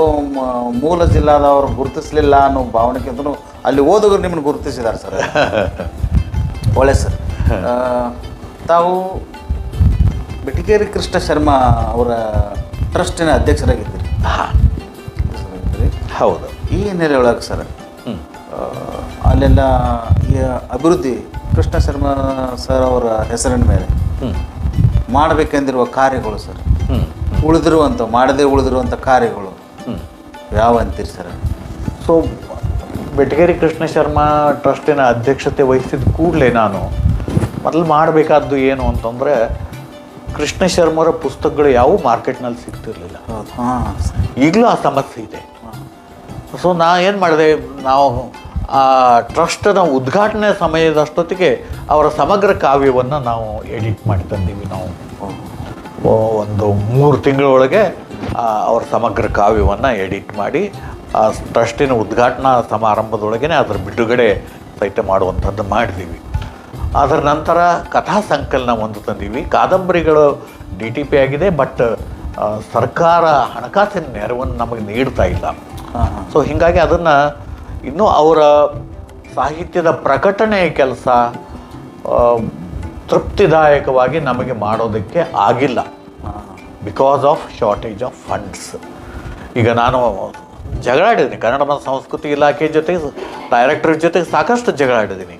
Speaker 1: ಮೂಲ ಜಿಲ್ಲಾದವರು ಗುರುತಿಸಲಿಲ್ಲ ಅನ್ನೋ ಭಾವನೆಗಿಂತಲೂ ಅಲ್ಲಿ ಓದುಗರು ನಿಮ್ಮನ್ನು ಗುರುತಿಸಿದ್ದಾರೆ ಸರ್. ಒಳ್ಳೆ ಸರ್. ತಾವು ಬೆಟಗೇರಿ ಕೃಷ್ಣ ಶರ್ಮಾ ಅವರ ಟ್ರಸ್ಟಿನ ಅಧ್ಯಕ್ಷರಾಗಿದ್ದೀರಿ.
Speaker 2: ಹಾಂ ಹೌದು.
Speaker 1: ಈ ಹಿನ್ನೆಲೆಯೊಳಗೆ ಸರ್ ಅಲ್ಲೆಲ್ಲ ಈ ಅಭಿವೃದ್ಧಿ ಕೃಷ್ಣ ಶರ್ಮಾ ಸರ್ ಅವರ ಹೆಸರಿನ ಮೇಲೆ ಮಾಡಬೇಕೆಂದಿರುವ ಕಾರ್ಯಗಳು ಸರ್, ಮಾಡದೇ ಉಳಿದಿರುವಂಥ ಕಾರ್ಯಗಳು ಯಾವ ಅಂತೀರಿ ಸರ್?
Speaker 2: ಸೊ ಬೆಟಗೇರಿ ಕೃಷ್ಣ ಶರ್ಮಾ ಟ್ರಸ್ಟಿನ ಅಧ್ಯಕ್ಷತೆ ವಹಿಸಿದ ಕೂಡಲೇ ನಾನು ಮೊದಲು ಮಾಡಬೇಕಾದ್ದು ಏನು ಅಂತಂದರೆ, ಕೃಷ್ಣ ಶರ್ಮರ ಪುಸ್ತಕಗಳು ಯಾವುವು ಮಾರ್ಕೆಟ್ನಲ್ಲಿ ಸಿಗ್ತಿರ್ಲಿಲ್ಲ. ಈಗಲೂ ಆ ಸಮಸ್ಯೆ ಇದೆ. ಸೊ ನಾ ಏನು ಮಾಡಿದೆ, ನಾವು ಆ ಟ್ರಸ್ಟನ ಉದ್ಘಾಟನೆ ಸಮಯದಷ್ಟೊತ್ತಿಗೆ ಅವರ ಸಮಗ್ರ ಕಾವ್ಯವನ್ನು ನಾವು ಎಡಿಟ್ ಮಾಡಿ ತಂದೀವಿ. ನಾವು ಒಂದು 3 ತಿಂಗಳೊಳಗೆ ಅವರ ಸಮಗ್ರ ಕಾವ್ಯವನ್ನು ಎಡಿಟ್ ಮಾಡಿ ಆ ಟ್ರಸ್ಟಿನ ಉದ್ಘಾಟನಾ ಸಮಾರಂಭದೊಳಗೇ ಅದರ ಬಿಡುಗಡೆ ಸಹಿತ ಮಾಡುವಂಥದ್ದು ಮಾಡಿದ್ದೀವಿ. ಅದರ ನಂತರ ಕಥಾ ಸಂಕಲನ ಒಂದು ತಂದೀವಿ. ಕಾದಂಬರಿಗಳು DTP ಆಗಿದೆ, ಬಟ್ ಸರ್ಕಾರ ಹಣಕಾಸಿನ ನೆರವನ್ನು ನಮಗೆ ನೀಡ್ತಾ ಇಲ್ಲ. ಸೊ ಹೀಗಾಗಿ ಅದನ್ನು ಇನ್ನೂ ಅವರ ಸಾಹಿತ್ಯದ ಪ್ರಕಟಣೆಯ ಕೆಲಸ ತೃಪ್ತಿದಾಯಕವಾಗಿ ನಮಗೆ ಮಾಡೋದಕ್ಕೆ ಆಗಿಲ್ಲ, because of shortage of funds. ಈಗ ನಾನು ಜಗಳಾಡಿದ್ದೀನಿ ಕನ್ನಡ ಮತ್ತು ಸಂಸ್ಕೃತಿ ಇಲಾಖೆ ಜೊತೆಗೆ, ಡೈರೆಕ್ಟರ್ ಜೊತೆಗೆ ಸಾಕಷ್ಟು ಜಗಳಾಡಿದ್ದೀನಿ.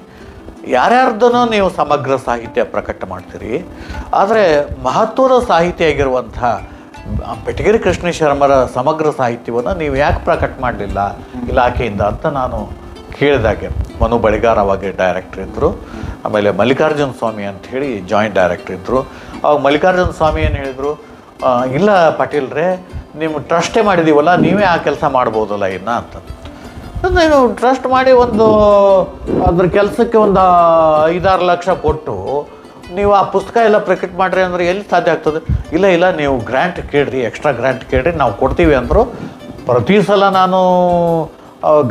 Speaker 2: ಯಾರ್ಯಾರ್ದನೋ ನೀವು ಸಮಗ್ರ ಸಾಹಿತ್ಯ ಪ್ರಕಟ ಮಾಡ್ತೀರಿ, ಆದರೆ ಮಹತ್ವದ ಸಾಹಿತ್ಯ ಆಗಿರುವಂಥ ಬೆಟಗೇರಿ ಕೃಷ್ಣ ಶರ್ಮರ ಸಮಗ್ರ ಸಾಹಿತ್ಯವನ್ನು ನೀವು ಯಾಕೆ ಪ್ರಕಟ ಮಾಡಲಿಲ್ಲ ಇಲಾಖೆಯಿಂದ ಅಂತ ನಾನು ಕೇಳಿದಾಗೆ, ಮನು ಬಳಿಗಾರ್ ಅವಾಗ ಡೈರೆಕ್ಟರ್ ಇದ್ದರು, ಆಮೇಲೆ ಮಲ್ಲಿಕಾರ್ಜುನ ಸ್ವಾಮಿ ಅಂಥೇಳಿ ಜಾಯಿಂಟ್ ಡೈರೆಕ್ಟರ್ ಇದ್ದರು. ಅವಾಗ ಮಲ್ಲಿಕಾರ್ಜುನ ಸ್ವಾಮಿ ಏನು ಹೇಳಿದರು, ಇಲ್ಲ ಪಾಟೀಲ್ರೇ, ನಿಮ್ಮ ಟ್ರಸ್ಟೇ ಮಾಡಿದ್ದೀವಲ್ಲ, ನೀವೇ ಆ ಕೆಲಸ ಮಾಡ್ಬೋದಲ್ಲ ಇನ್ನು ಅಂತ. ನೀವು ಟ್ರಸ್ಟ್ ಮಾಡಿ ಅದ್ರ ಕೆಲಸಕ್ಕೆ ಒಂದು 5-6 ಲಕ್ಷ ಕೊಟ್ಟು ನೀವು ಆ ಪುಸ್ತಕ ಎಲ್ಲ ಪ್ರಕಟ ಮಾಡಿರಿ ಅಂದರೆ ಎಲ್ಲಿ ಸಾಧ್ಯ ಆಗ್ತದೆ? ಇಲ್ಲ ನೀವು ಗ್ರ್ಯಾಂಟ್ ಕೇಳ್ರಿ, ಎಕ್ಸ್ಟ್ರಾ ಗ್ರ್ಯಾಂಟ್ ಕೇಳ್ರಿ, ನಾವು ಕೊಡ್ತೀವಿ ಅಂದರು. ಪ್ರತಿ ಸಲ ನಾನು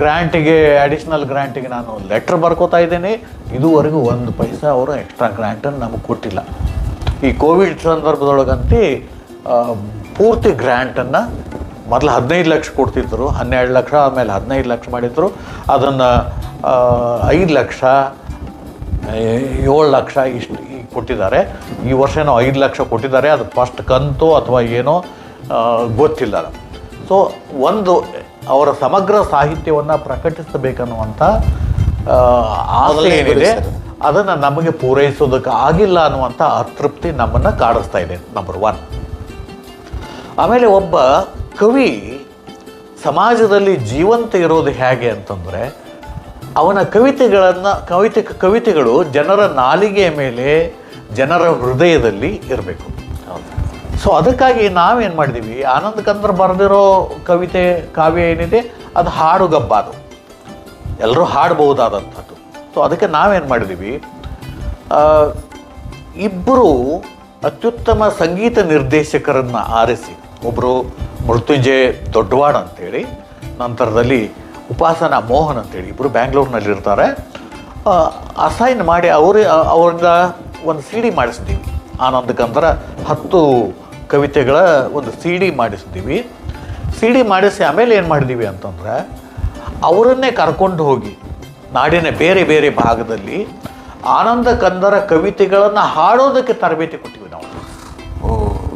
Speaker 2: ಗ್ರ್ಯಾಂಟಿಗೆ, ಅಡಿಷ್ನಲ್ ಗ್ರ್ಯಾಂಟಿಗೆ ನಾನು ಲೆಟ್ರ್ ಬರ್ಕೋತಾ ಇದ್ದೀನಿ. ಇದುವರೆಗೂ 1 ಪೈಸಾ ಅವರು ಎಕ್ಸ್ಟ್ರಾ ಗ್ರ್ಯಾಂಟನ್ನು ನಮಗೆ ಕೊಟ್ಟಿಲ್ಲ. ಈ ಕೋವಿಡ್ ಸಂದರ್ಭದೊಳಗಂತೂ ಪೂರ್ತಿ ಗ್ರ್ಯಾಂಟನ್ನು ಮೊದಲು 15 ಲಕ್ಷ ಕೊಡ್ತಿದ್ರು, 12 ಲಕ್ಷ, ಆಮೇಲೆ 15 ಲಕ್ಷ ಮಾಡಿದ್ರು. ಅದನ್ನು 5 ಲಕ್ಷ, 7 ಲಕ್ಷ ಇಷ್ಟು ಈಗ ಕೊಟ್ಟಿದ್ದಾರೆ. ಈ ವರ್ಷನೂ 5 ಲಕ್ಷ ಕೊಟ್ಟಿದ್ದಾರೆ. ಅದು ಫಸ್ಟ್ ಕಂತು ಅಥವಾ ಏನೋ ಗೊತ್ತಿಲ್ಲ. ಸೊ ಒಂದು ಅವರ ಸಮಗ್ರ ಸಾಹಿತ್ಯವನ್ನು ಪ್ರಕಟಿಸಬೇಕನ್ನುವಂಥ ಆಸೆ ಏನಿದೆ ಅದನ್ನು ನಮಗೆ ಪೂರೈಸೋದಕ್ಕೆ ಆಗಿಲ್ಲ ಅನ್ನುವಂಥ ಅತೃಪ್ತಿ ನಮ್ಮನ್ನು ಕಾಡಿಸ್ತಾ ಇದೆ, ನಂಬರ್ 1. ಆಮೇಲೆ ಒಬ್ಬ ಕವಿ ಸಮಾಜದಲ್ಲಿ ಜೀವಂತ ಇರೋದು ಹೇಗೆ ಅಂತಂದರೆ ಅವನ ಕವಿತೆಗಳು ಜನರ ನಾಲಿಗೆಯ ಮೇಲೆ, ಜನರ ಹೃದಯದಲ್ಲಿ ಇರಬೇಕು. ಸೊ ಅದಕ್ಕಾಗಿ ನಾವೇನು ಮಾಡಿದ್ದೀವಿ, ಆನಂದ್ ಕಂದರ್ ಬರೆದಿರೋ ಕವಿತೆ ಕಾವ್ಯ ಏನಿದೆ ಅದು ಹಾಡುಗಬ್ಬ, ಅದು ಎಲ್ಲರೂ ಹಾಡಬಹುದಾದಂಥದ್ದು. ಸೊ ಅದಕ್ಕೆ ನಾವೇನು ಮಾಡಿದ್ದೀವಿ, 2 ಅತ್ಯುತ್ತಮ ಸಂಗೀತ ನಿರ್ದೇಶಕರನ್ನು ಆರಿಸಿ, ಒಬ್ಬರು ಮೃತ್ಯುಂಜಯ ದೊಡ್ಡವಾಡ್ ಅಂತೇಳಿ, ನಂತರದಲ್ಲಿ ಉಪಾಸನಾ ಮೋಹನ್ ಅಂತೇಳಿ, ಇಬ್ಬರು ಬ್ಯಾಂಗ್ಳೂರಿನಲ್ಲಿರ್ತಾರೆ. ಅಸೈನ್ ಮಾಡಿ ಅವರಿಂದ ಒಂದು CD ಮಾಡಿಸಿದ್ದೀವಿ. ಆನಂದ್ ಕಂದರ 10 ಕವಿತೆಗಳ ಒಂದು CD ಮಾಡಿಸಿದ್ದೀವಿ. CD ಮಾಡಿಸಿ ಆಮೇಲೆ ಏನು ಮಾಡಿದ್ದೀವಿ ಅಂತಂದರೆ ಅವರನ್ನೇ ಕರ್ಕೊಂಡು ಹೋಗಿ ನಾಡಿನ ಬೇರೆ ಬೇರೆ ಭಾಗದಲ್ಲಿ ಆನಂದ ಕಂದರ ಕವಿತೆಗಳನ್ನು ಹಾಡೋದಕ್ಕೆ ತರಬೇತಿ ಕೊಟ್ಟಿವಿ ನಾವು.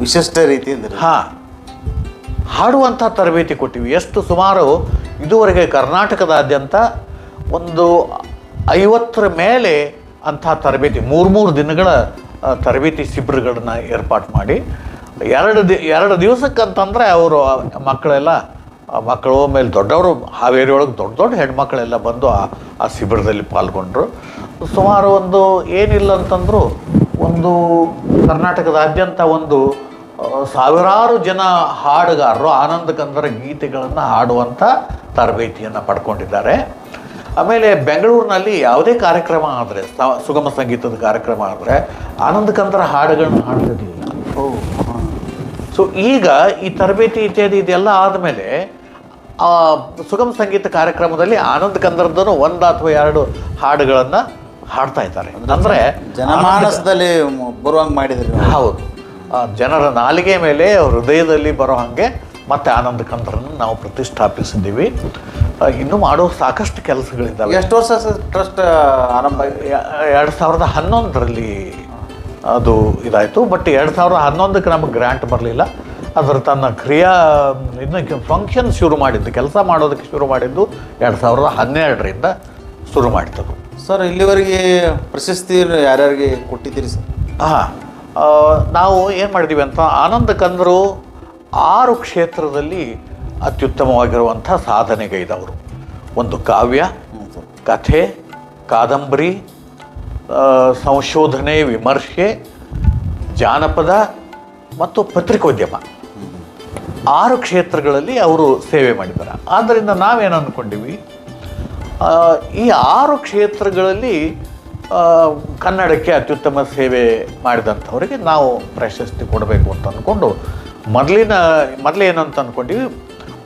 Speaker 1: ವಿಶಿಷ್ಟ ರೀತಿಯಿಂದ
Speaker 2: ಹಾಡುವಂಥ ತರಬೇತಿ ಕೊಟ್ಟಿವಿ. ಎಷ್ಟು ಸುಮಾರು ಇದುವರೆಗೆ ಕರ್ನಾಟಕದಾದ್ಯಂತ ಒಂದು 50 ಮೇಲೆ ಅಂಥ ತರಬೇತಿ 3 ದಿನಗಳ ತರಬೇತಿ ಶಿಬಿರಗಳನ್ನ ಏರ್ಪಾಡು ಮಾಡಿ 2 ದಿವಸಕ್ಕಂತಂದರೆ ಅವರು ಮಕ್ಕಳು ಮೇಲೆ ದೊಡ್ಡವರು, ಹಾವೇರಿ ಒಳಗೆ ದೊಡ್ಡ ಹೆಣ್ಮಕ್ಳೆಲ್ಲ ಬಂದು ಆ ಶಿಬಿರದಲ್ಲಿ ಪಾಲ್ಗೊಂಡ್ರು. ಸುಮಾರು ಒಂದು ಏನಿಲ್ಲ ಅಂತಂದ್ರು ಒಂದು ಕರ್ನಾಟಕದಾದ್ಯಂತ ಒಂದು ಸಾವಿರಾರು ಜನ ಹಾಡುಗಾರರು ಆನಂದ ಕಂದರ ಗೀತೆಗಳನ್ನು ಹಾಡುವಂಥ ತರಬೇತಿಯನ್ನು ಪಡ್ಕೊಂಡಿದ್ದಾರೆ. ಆಮೇಲೆ ಬೆಂಗಳೂರಿನಲ್ಲಿ ಯಾವುದೇ ಕಾರ್ಯಕ್ರಮ ಆದರೆ, ಸುಗಮ ಸಂಗೀತದ ಕಾರ್ಯಕ್ರಮ ಆದರೆ ಆನಂದ ಕಂದರ ಹಾಡುಗಳನ್ನ ಹಾಡ್ತಿರ್ಲಿಲ್ಲ. ಸೊ ಈಗ ಈ ತರಬೇತಿ ಇತ್ಯಾದಿ ಇದೆಲ್ಲ ಆದಮೇಲೆ ಸುಗಮ ಸಂಗೀತ ಕಾರ್ಯಕ್ರಮದಲ್ಲಿ ಆನಂದ್ ಕಂದರದನ್ನು 1 ಅಥವಾ 2 ಹಾಡುಗಳನ್ನು ಹಾಡ್ತಾ ಇದ್ದಾರೆ. ಅಂದರೆ
Speaker 1: ಜನಮಾನಸದಲ್ಲಿ ಬರುವಂಗೆ ಮಾಡಿದ್ರು.
Speaker 2: ಹೌದು, ಜನರ ನಾಲಿಗೆ ಮೇಲೆ ಹೃದಯದಲ್ಲಿ ಬರೋ ಹಾಗೆ ಮತ್ತೆ ಆನಂದ್ ಕಂದರನ್ನು ನಾವು ಪ್ರತಿಷ್ಠಾಪಿಸಿದ್ದೀವಿ. ಇನ್ನೂ ಮಾಡೋ ಸಾಕಷ್ಟು ಕೆಲಸಗಳಿದ್ದಾವೆ.
Speaker 1: ಎಷ್ಟು ವರ್ಷ ಟ್ರಸ್ಟ್ ಆರಂಭ?
Speaker 2: 2011ರಲ್ಲಿ ಅದು ಇದಾಯಿತು. ಬಟ್ 2011ಕ್ಕೆ ನಮಗೆ ಗ್ರ್ಯಾಂಟ್ ಬರಲಿಲ್ಲ. ಅದರ ತನ್ನ ಇನ್ನು ಫಂಕ್ಷನ್ ಶುರು ಮಾಡಿದ್ದು, ಕೆಲಸ ಮಾಡೋದಕ್ಕೆ ಶುರು ಮಾಡಿದ್ದು 2012ರಿಂದ ಶುರು ಮಾಡಿದ್ದು.
Speaker 1: ಸರ್, ಇಲ್ಲಿವರೆಗೆ ಪ್ರಶಸ್ತಿ ಯಾರ್ಯಾರಿಗೆ ಕೊಟ್ಟಿದ್ದೀರಿ ಸರ್?
Speaker 2: ನಾವು ಏನು ಮಾಡಿದ್ದೀವಿ ಅಂತ, ಆನಂದ ಕಂದರು 6 ಕ್ಷೇತ್ರದಲ್ಲಿ ಅತ್ಯುತ್ತಮವಾಗಿರುವಂಥ ಸಾಧನೆಗೈದವರು. ಒಂದು ಕಾವ್ಯ, ಕಥೆ, ಕಾದಂಬರಿ, ಸಂಶೋಧನೆ, ವಿಮರ್ಶೆ, ಜಾನಪದ ಮತ್ತು ಪತ್ರಿಕೋದ್ಯಮ 6 ಕ್ಷೇತ್ರಗಳಲ್ಲಿ ಅವರು ಸೇವೆ ಮಾಡಿದ್ದಾರೆ. ಆದ್ದರಿಂದ ನಾವೇನು ಅಂದ್ಕೊಂಡಿವಿ, ಈ 6 ಕ್ಷೇತ್ರಗಳಲ್ಲಿ ಕನ್ನಡಕ್ಕೆ ಅತ್ಯುತ್ತಮ ಸೇವೆ ಮಾಡಿದಂಥವರಿಗೆ ನಾವು ಪ್ರಶಸ್ತಿ ಕೊಡಬೇಕು ಅಂತ ಅಂದ್ಕೊಂಡು ಮೊದಲೇನಂತ ಅಂದ್ಕೊಂಡಿವಿ,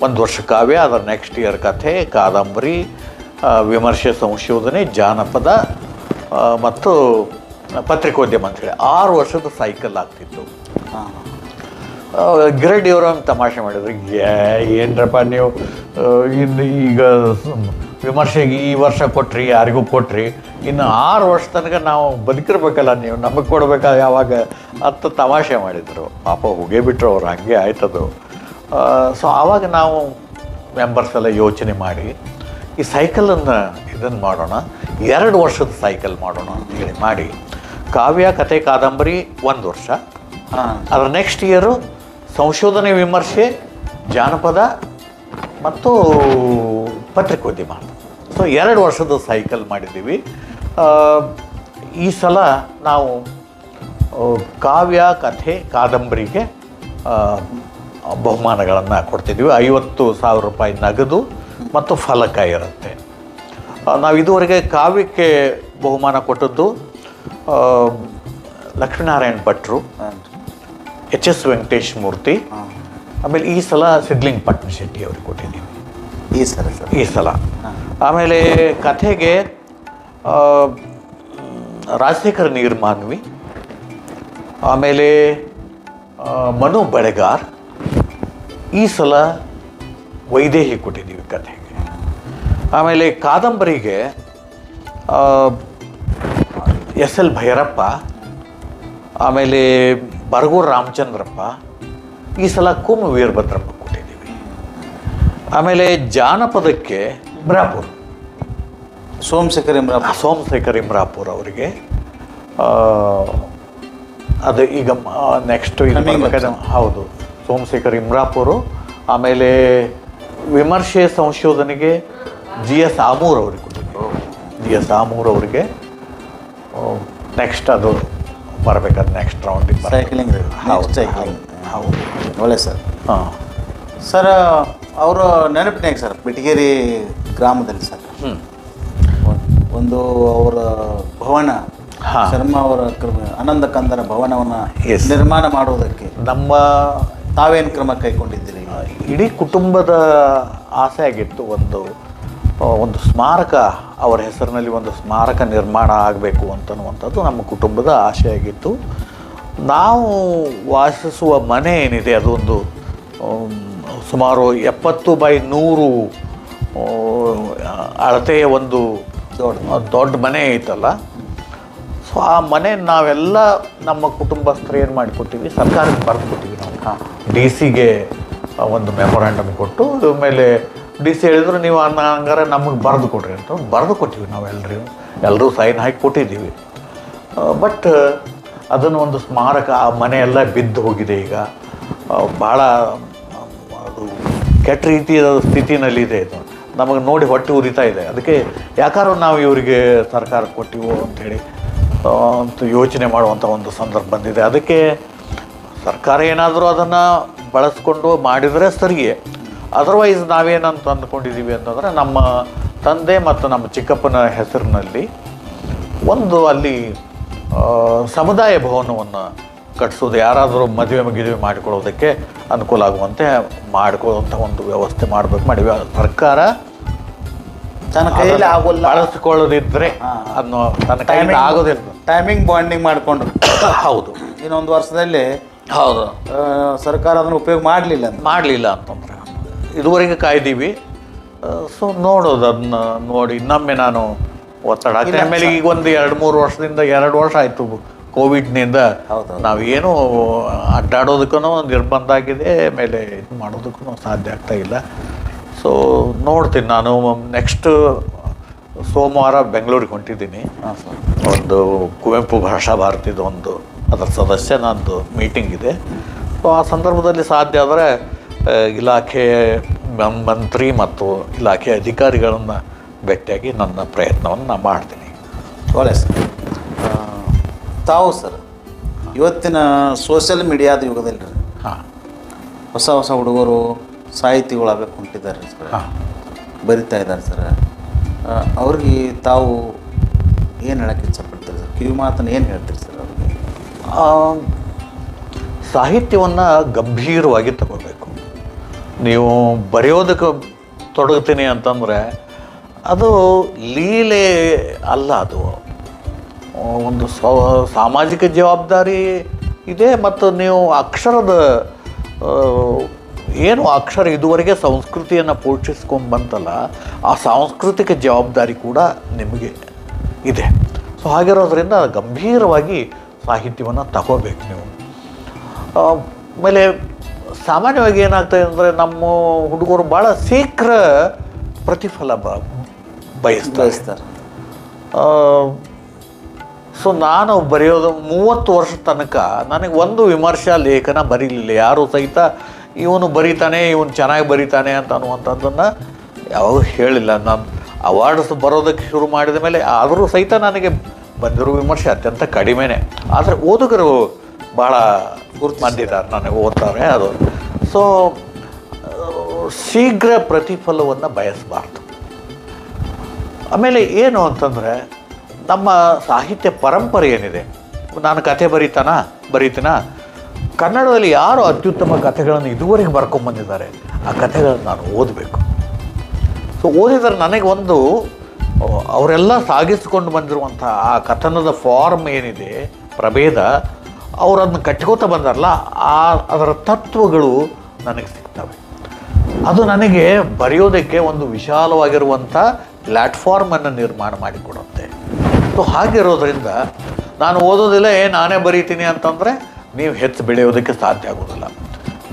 Speaker 2: 1 ವರ್ಷ ಕಾವ್ಯ, ಅದರ ನೆಕ್ಸ್ಟ್ ಇಯರ್ ಕಥೆ, ಕಾದಂಬರಿ, ವಿಮರ್ಶೆ, ಸಂಶೋಧನೆ, ಜಾನಪದ ಮತ್ತು ಪತ್ರಿಕೋದ್ಯಮ ಅಂತೇಳಿ 6 ವರ್ಷದ ಸೈಕಲ್ ಆಗ್ತಿತ್ತು. ಗಿರಡ್ಡಿಯವರು ತಮಾಷೆ ಮಾಡಿದ್ರು, ಏನರಪ್ಪ ನೀವು ಈಗ ವಿಮರ್ಶೆಗೆ ಈ ವರ್ಷ ಕೊಟ್ರಿ, ಯಾರಿಗೂ ಕೊಟ್ರಿ, ಇನ್ನು 6 ವರ್ಷ ತನಕ ನಾವು ಬದುಕಿರ್ಬೇಕಲ್ಲ, ನೀವು ನಮಗೆ ಕೊಡ್ಬೇಕಾ ಯಾವಾಗ ಅಂತ ತಮಾಷೆ ಮಾಡಿದರು. ಪಾಪ ಹೋಗೇ ಬಿಟ್ಟರು ಅವ್ರು, ಹಾಗೆ ಆಯ್ತದು. ಸೊ ಆವಾಗ ನಾವು ಮೆಂಬರ್ಸ್ ಎಲ್ಲ ಯೋಚನೆ ಮಾಡಿ ಈ ಸೈಕಲನ್ನು ಇದನ್ನು ಮಾಡೋಣ, 2 ವರ್ಷದ ಸೈಕಲ್ ಮಾಡೋಣ ಅಂತೇಳಿ ಮಾಡಿ, ಕಾವ್ಯ, ಕಥೆ, ಕಾದಂಬರಿ 1 ವರ್ಷ, ಅದರ ನೆಕ್ಸ್ಟ್ ಇಯರು ಸಂಶೋಧನೆ, ವಿಮರ್ಶೆ, ಜಾನಪದ ಮತ್ತು ಪತ್ರಿಕೋದ್ಯಮ. ಸೊ 2 ವರ್ಷದ ಸೈಕಲ್ ಮಾಡಿದ್ದೀವಿ. ಈ ಸಲ ನಾವು ಕಾವ್ಯ, ಕಥೆ, ಕಾದಂಬರಿಗೆ ಬಹುಮಾನಗಳನ್ನು ಕೊಡ್ತಿದ್ದೀವಿ. 50,000 ರೂಪಾಯಿ ನಗದು ಮತ್ತು ಫಲಕ ಇರುತ್ತೆ. ನಾವು ಇದುವರೆಗೆ ಕಾವ್ಯಕ್ಕೆ ಬಹುಮಾನ ಕೊಟ್ಟದ್ದು ಲಕ್ಷ್ಮೀನಾರಾಯಣ ಭಟ್ರು, HS ವೆಂಕಟೇಶ್ ಮೂರ್ತಿ, ಆಮೇಲೆ ಈ ಸಲ ಸಿದ್ಲಿಂಗ್ ಪಟ್ನ ಶೆಟ್ಟಿ ಅವ್ರಿಗೆ ಕೊಟ್ಟಿದ್ದೀವಿ ಈ ಸಲ. ಆಮೇಲೆ ಕಥೆಗೆ ರಾಜಶೇಖರ್ ನೀರ್ಮಾನ್ವಿ, ಆಮೇಲೆ ಮನು ಬೆಳೆಗಾರ್, ಈ ಸಲ ವೈದೇಹಿ ಕೊಟ್ಟಿದ್ದೀವಿ ಕಥೆಗೆ. ಆಮೇಲೆ ಕಾದಂಬರಿಗೆ ಎಸ್ ಎಲ್ ಭೈರಪ್ಪ, ಆಮೇಲೆ ಬರಗೂರು ರಾಮಚಂದ್ರಪ್ಪ, ಈ ಸಲ ಕುಮ್ ವೀರಭದ್ರಪ್ಪ ಕೊಟ್ಟಿದ್ದೀವಿ. ಆಮೇಲೆ ಜಾನಪದಕ್ಕೆ ಇಮ್ರಾಪುರ್, ಸೋಮಶೇಖರ್ ಇಮ್ರಾಪುರ್ ಅವರಿಗೆ. ಅದು ಈಗ ನೆಕ್ಸ್ಟ್ ಇದು ಹೌದು, ಸೋಮಶೇಖರ್ ಇಮ್ರಾಪುರು. ಆಮೇಲೆ ವಿಮರ್ಶೆ ಸಂಶೋಧನೆಗೆ ಜಿ ಎಸ್ ಆಮೂರ್ ಅವ್ರಿಗೆ ಕೊಟ್ಟಿದ್ದೀವಿ. ಜಿ ಎಸ್ ಆಮೂರ್ ಅವರಿಗೆ ನೆಕ್ಸ್ಟ್ ಅದು ಬರಬೇಕಾದ್ರೆ ನೆಕ್ಸ್ಟ್ ರೌಂಡಿಗೆ
Speaker 1: ಸೈಕ್ಲಿಂಗ್.
Speaker 2: ಹೌದು,
Speaker 1: ಒಳ್ಳೆ ಸರ್.
Speaker 2: ಹಾಂ
Speaker 1: ಸರ್, ಅವರ ನೆನಪಿನಾಗ ಸರ್ ಬೆಟಗೇರಿ ಗ್ರಾಮದಲ್ಲಿ ಸರ್ ಒಂದು ಅವರ ಭವನ, ಶರ್ಮಾ ಅವರ ಆನಂದ ಕಂದರ ಭವನವನ್ನು ನಿರ್ಮಾಣ ಮಾಡುವುದಕ್ಕೆ ತಾವೇನು ಕ್ರಮ ಕೈಗೊಂಡಿದ್ದೀರಿ?
Speaker 2: ಇಡೀ ಕುಟುಂಬದ ಆಸೆ ಆಗಿತ್ತು. ಒಂದು ಸ್ಮಾರಕ, ಅವರ ಹೆಸರಿನಲ್ಲಿ ಒಂದು ಸ್ಮಾರಕ ನಿರ್ಮಾಣ ಆಗಬೇಕು ಅಂತನ್ನುವಂಥದ್ದು ನಮ್ಮ ಕುಟುಂಬದ ಆಸೆ ಆಗಿತ್ತು. ನಾವು ವಾಸಿಸುವ ಮನೆ ಏನಿದೆ ಅದು ಒಂದು ಸುಮಾರು 70x100 ಅಳತೆಯ ಒಂದು ದೊಡ್ಡ ಮನೆ ಐತಲ್ಲ. ಸೊ ಆ ಮನೆ ನಾವೆಲ್ಲ ನಮ್ಮ ಕುಟುಂಬಸ್ಥರು ಏನು ಮಾಡಿಕೊಟ್ಟಿವಿ, ಸರ್ಕಾರಕ್ಕೆ ಬರೆದು ಕೊಟ್ಟಿವಿ. ನಾವು DC ಒಂದು ಮೆಮೊರಾಂಡಮ್ ಕೊಟ್ಟು, ಆಮೇಲೆ DC ಹೇಳಿದ್ರು ನೀವು ಹಂಗಾರೆ ನಮಗೆ ಬರೆದು ಕೊಡ್ರಿ ಅಂತ ಬರೆದು ಕೊಟ್ಟಿವಿ. ಎಲ್ಲರೂ ಸೈನ್ ಹಾಕಿ ಕೊಟ್ಟಿದ್ದೀವಿ. ಬಟ್ ಅದನ್ನು ಒಂದು ಸ್ಮಾರಕ, ಆ ಮನೆಯೆಲ್ಲ ಬಿದ್ದು ಹೋಗಿದೆ. ಈಗ ಭಾಳ ಅದು ಕೆಟ್ಟ ರೀತಿಯ ಸ್ಥಿತಿನಲ್ಲಿದೆ. ಇದು ನಮಗೆ ನೋಡಿ ಹೊಟ್ಟೆ ಉರಿತಾ ಇದೆ. ಅದಕ್ಕೆ ಯಾಕಾದ್ರೂ ನಾವು ಇವರಿಗೆ ಸರ್ಕಾರ ಕೊಟ್ಟಿವೋ ಅಂಥೇಳಿ ಅಂತ ಯೋಚನೆ ಮಾಡುವಂಥ ಒಂದು ಸಂದರ್ಭ ಬಂದಿದೆ. ಅದಕ್ಕೆ ಸರ್ಕಾರ ಏನಾದರೂ ಅದನ್ನು ಬಳಸ್ಕೊಂಡು ಮಾಡಿದರೆ ಸರಿಯೇ. ಅದರ್ವೈಸ್ ನಾವೇನಂತ ಅಂದ್ಕೊಂಡಿದ್ದೀವಿ ಅಂತಂದರೆ, ನಮ್ಮ ತಂದೆ ಮತ್ತು ನಮ್ಮ ಚಿಕ್ಕಪ್ಪನ ಹೆಸರಿನಲ್ಲಿ ಒಂದು ಅಲ್ಲಿ ಸಮುದಾಯ ಭವನವನ್ನು ಕಟ್ಟಿಸೋದು, ಯಾರಾದರೂ ಮದುವೆ ಮಾಡಿಕೊಳ್ಳೋದಕ್ಕೆ ಅನುಕೂಲ ಆಗುವಂತೆ ಮಾಡಿಕೊಳ್ಳುವಂಥ ಒಂದು ವ್ಯವಸ್ಥೆ ಮಾಡಿವಿ. ಸರ್ಕಾರ
Speaker 1: ತನ್ನ ಕೈಯಲ್ಲಿ ಆಗೋಲ್ಲ,
Speaker 2: ಬಳಸಿಕೊಳ್ಳೋದಿದ್ರೆ ಅದನ್ನು ತನ್ನ ಕೈಯಲ್ಲಿ ಆಗೋದಿಲ್ಲ.
Speaker 1: ಟೈಮಿಂಗ್ ಬಾಂಡಿಂಗ್ ಮಾಡಿಕೊಂಡ್ರು.
Speaker 2: ಹೌದು,
Speaker 1: ಇನ್ನೊಂದು ವರ್ಷದಲ್ಲಿ
Speaker 2: ಹೌದು
Speaker 1: ಸರ್ಕಾರ ಅದನ್ನು ಉಪಯೋಗ
Speaker 2: ಮಾಡಲಿಲ್ಲ ಅಂತಂದ್ರೆ ಇದುವರೆಗೆ ಕಾಯ್ದೀವಿ. ಸೊ ನೋಡೋದು, ಅದನ್ನ ನೋಡಿ ಇನ್ನೊಮ್ಮೆ ನಾನು ಒತ್ತಡ ಹಾಕ್ತೀನಿ. ಆಮೇಲೆ ಈಗ ಒಂದು 2-3 ವರ್ಷದಿಂದ 2 ವರ್ಷ ಆಯಿತು ಕೋವಿಡ್ನಿಂದ ನಾವೇನು ಅಡ್ಡಾಡೋದಕ್ಕೂ ನಿರ್ಬಂಧ ಆಗಿದೆ, ಆಮೇಲೆ ಇದು ಮಾಡೋದಕ್ಕೂ ಸಾಧ್ಯ ಆಗ್ತಾ ಇಲ್ಲ. ಸೊ ನೋಡ್ತೀನಿ. ನಾನು ನೆಕ್ಸ್ಟ್ ಸೋಮವಾರ ಬೆಂಗಳೂರಿಗೆ ಹೊಂಟಿದ್ದೀನಿ. ಒಂದು ಕುವೆಂಪು ಭಾಷಾ ಭಾರತಿದು ಒಂದು ಅದರ ಸದಸ್ಯ ನಂದು ಮೀಟಿಂಗ್ ಇದೆ. ಸೊ ಆ ಸಂದರ್ಭದಲ್ಲಿ ಸಾಧ್ಯ ಆದರೆ ಇಲಾಖೆ ಮಂತ್ರಿ ಮತ್ತು ಇಲಾಖೆ ಅಧಿಕಾರಿಗಳನ್ನು ಭೇಟಿಯಾಗಿ ನನ್ನ ಪ್ರಯತ್ನವನ್ನು ನಾನು ಮಾಡ್ತೀನಿ.
Speaker 1: ಒಳ್ಳೆ ಸರ್. ತಾವು ಸರ್ ಇವತ್ತಿನ ಸೋಷಿಯಲ್ ಮೀಡಿಯಾದ ಯುಗದಲ್ಲಿ ಹೊಸ ಹುಡುಗರು ಸಾಹಿತಿಗಳಾಗಬೇಕು ಹೊಂಟಿದ್ದಾರೆ ಸರ್, ಬರಿತಾ ಇದ್ದಾರೆ ಸರ್. ಅವ್ರಿಗೆ ತಾವು ಏನು ಹೇಳಕ್ಕೆ ಇಷ್ಟಪಡ್ತೀರಿ ಸರ್? ಕಿವಿ ಮಾತನ್ನು ಏನು ಹೇಳ್ತೀರಿ ಸರ್ ಅವ್ರಿಗೆ?
Speaker 2: ಸಾಹಿತ್ಯವನ್ನು ಗಂಭೀರವಾಗಿ ತಗೋಬೇಕು. ನೀವು ಬರೆಯೋದಕ್ಕೆ ತೊಡಗ್ತೀನಿ ಅಂತಂದರೆ ಅದು ಲೀಲೆ ಅಲ್ಲ, ಅದು ಒಂದು ಸಾಮಾಜಿಕ ಜವಾಬ್ದಾರಿ ಇದೆ. ಮತ್ತು ನೀವು ಅಕ್ಷರದ ಏನು ಅಕ್ಷರ ಇದುವರೆಗೆ ಸಂಸ್ಕೃತಿಯನ್ನು ಪೋಷಿಸ್ಕೊಂಡು ಬಂತಲ್ಲ, ಆ ಸಾಂಸ್ಕೃತಿಕ ಜವಾಬ್ದಾರಿ ಕೂಡ ನಿಮಗೆ ಇದೆ. ಸೊ ಹಾಗಿರೋದ್ರಿಂದ ಗಂಭೀರವಾಗಿ ಸಾಹಿತ್ಯವನ್ನು ತಗೋಬೇಕು ನೀವು. ಆಮೇಲೆ ಸಾಮಾನ್ಯವಾಗಿ ಏನಾಗ್ತದೆ ಅಂದರೆ, ನಮ್ಮ ಹುಡುಗರು ಭಾಳ ಶೀಘ್ರ ಪ್ರತಿಫಲ ಬಯಸ್ತಾರೆ. ಸೊ ನಾನು ಬರೆಯೋದು 30 ವರ್ಷ ತನಕ ನನಗೆ ಒಂದು ವಿಮರ್ಶಾ ಲೇಖನ ಬರೀಲಿಲ್ಲ. ಯಾರೂ ಸಹಿತ ಇವನು ಬರೀತಾನೆ, ಇವನು ಚೆನ್ನಾಗಿ ಬರೀತಾನೆ ಅಂತ ಅನ್ನುವಂಥದ್ದನ್ನು ಯಾವಾಗ ಹೇಳಿಲ್ಲ. ನಾನು ಅವಾರ್ಡ್ಸ್ ಬರೋದಕ್ಕೆ ಶುರು ಮಾಡಿದ ಮೇಲೆ ಆದರೂ ಸಹಿತ ನನಗೆ ಬಂದಿರೋ ವಿಮರ್ಶೆ ಅತ್ಯಂತ ಕಡಿಮೆನೇ. ಆದರೆ ಓದುಗರು ಭಾಳ ಬಂದಿದ್ದಾರೆ, ನನಗೆ ಓದ್ತಾರೆ ಅದು. ಸೊ ಶೀಘ್ರ ಪ್ರತಿಫಲವನ್ನು ಬಯಸಬಾರ್ದು. ಆಮೇಲೆ ಏನು ಅಂತಂದರೆ, ನಮ್ಮ ಸಾಹಿತ್ಯ ಪರಂಪರೆ ಏನಿದೆ, ನಾನು ಕಥೆ ಬರೀತೀನ ಕನ್ನಡದಲ್ಲಿ ಯಾರು ಅತ್ಯುತ್ತಮ ಕಥೆಗಳನ್ನು ಇದುವರೆಗೆ ಬರ್ಕೊಂಬಂದಿದ್ದಾರೆ ಆ ಕಥೆಗಳನ್ನು ನಾನು ಓದಬೇಕು. ಸೊ ಓದಿದರೆ ನನಗೆ ಒಂದು ಅವರೆಲ್ಲ ಸಾಗಿಸಿಕೊಂಡು ಬಂದಿರುವಂಥ ಆ ಕಥನದ ಫಾರ್ಮ್ ಏನಿದೆ, ಪ್ರಭೇದ, ಅವರನ್ನು ಕಟ್ಕೋತಾ ಬಂದಾರಲ್ಲ, ಅದರ ತತ್ವಗಳು ನನಗೆ ಸಿಗ್ತವೆ. ಅದು ನನಗೆ ಬರೆಯೋದಕ್ಕೆ ಒಂದು ವಿಶಾಲವಾಗಿರುವಂಥ ಪ್ಲ್ಯಾಟ್ಫಾರ್ಮನ್ನು ನಿರ್ಮಾಣ ಮಾಡಿಕೊಡುತ್ತೆ. ಸೊ ಹಾಗಿರೋದ್ರಿಂದ ನಾನು ಓದೋದಿಲ್ಲ ನಾನೇ ಬರೀತೀನಿ ಅಂತಂದರೆ ನೀವು ಹೆಚ್ಚು ಬೆಳೆಯೋದಕ್ಕೆ ಸಾಧ್ಯ ಆಗೋದಿಲ್ಲ.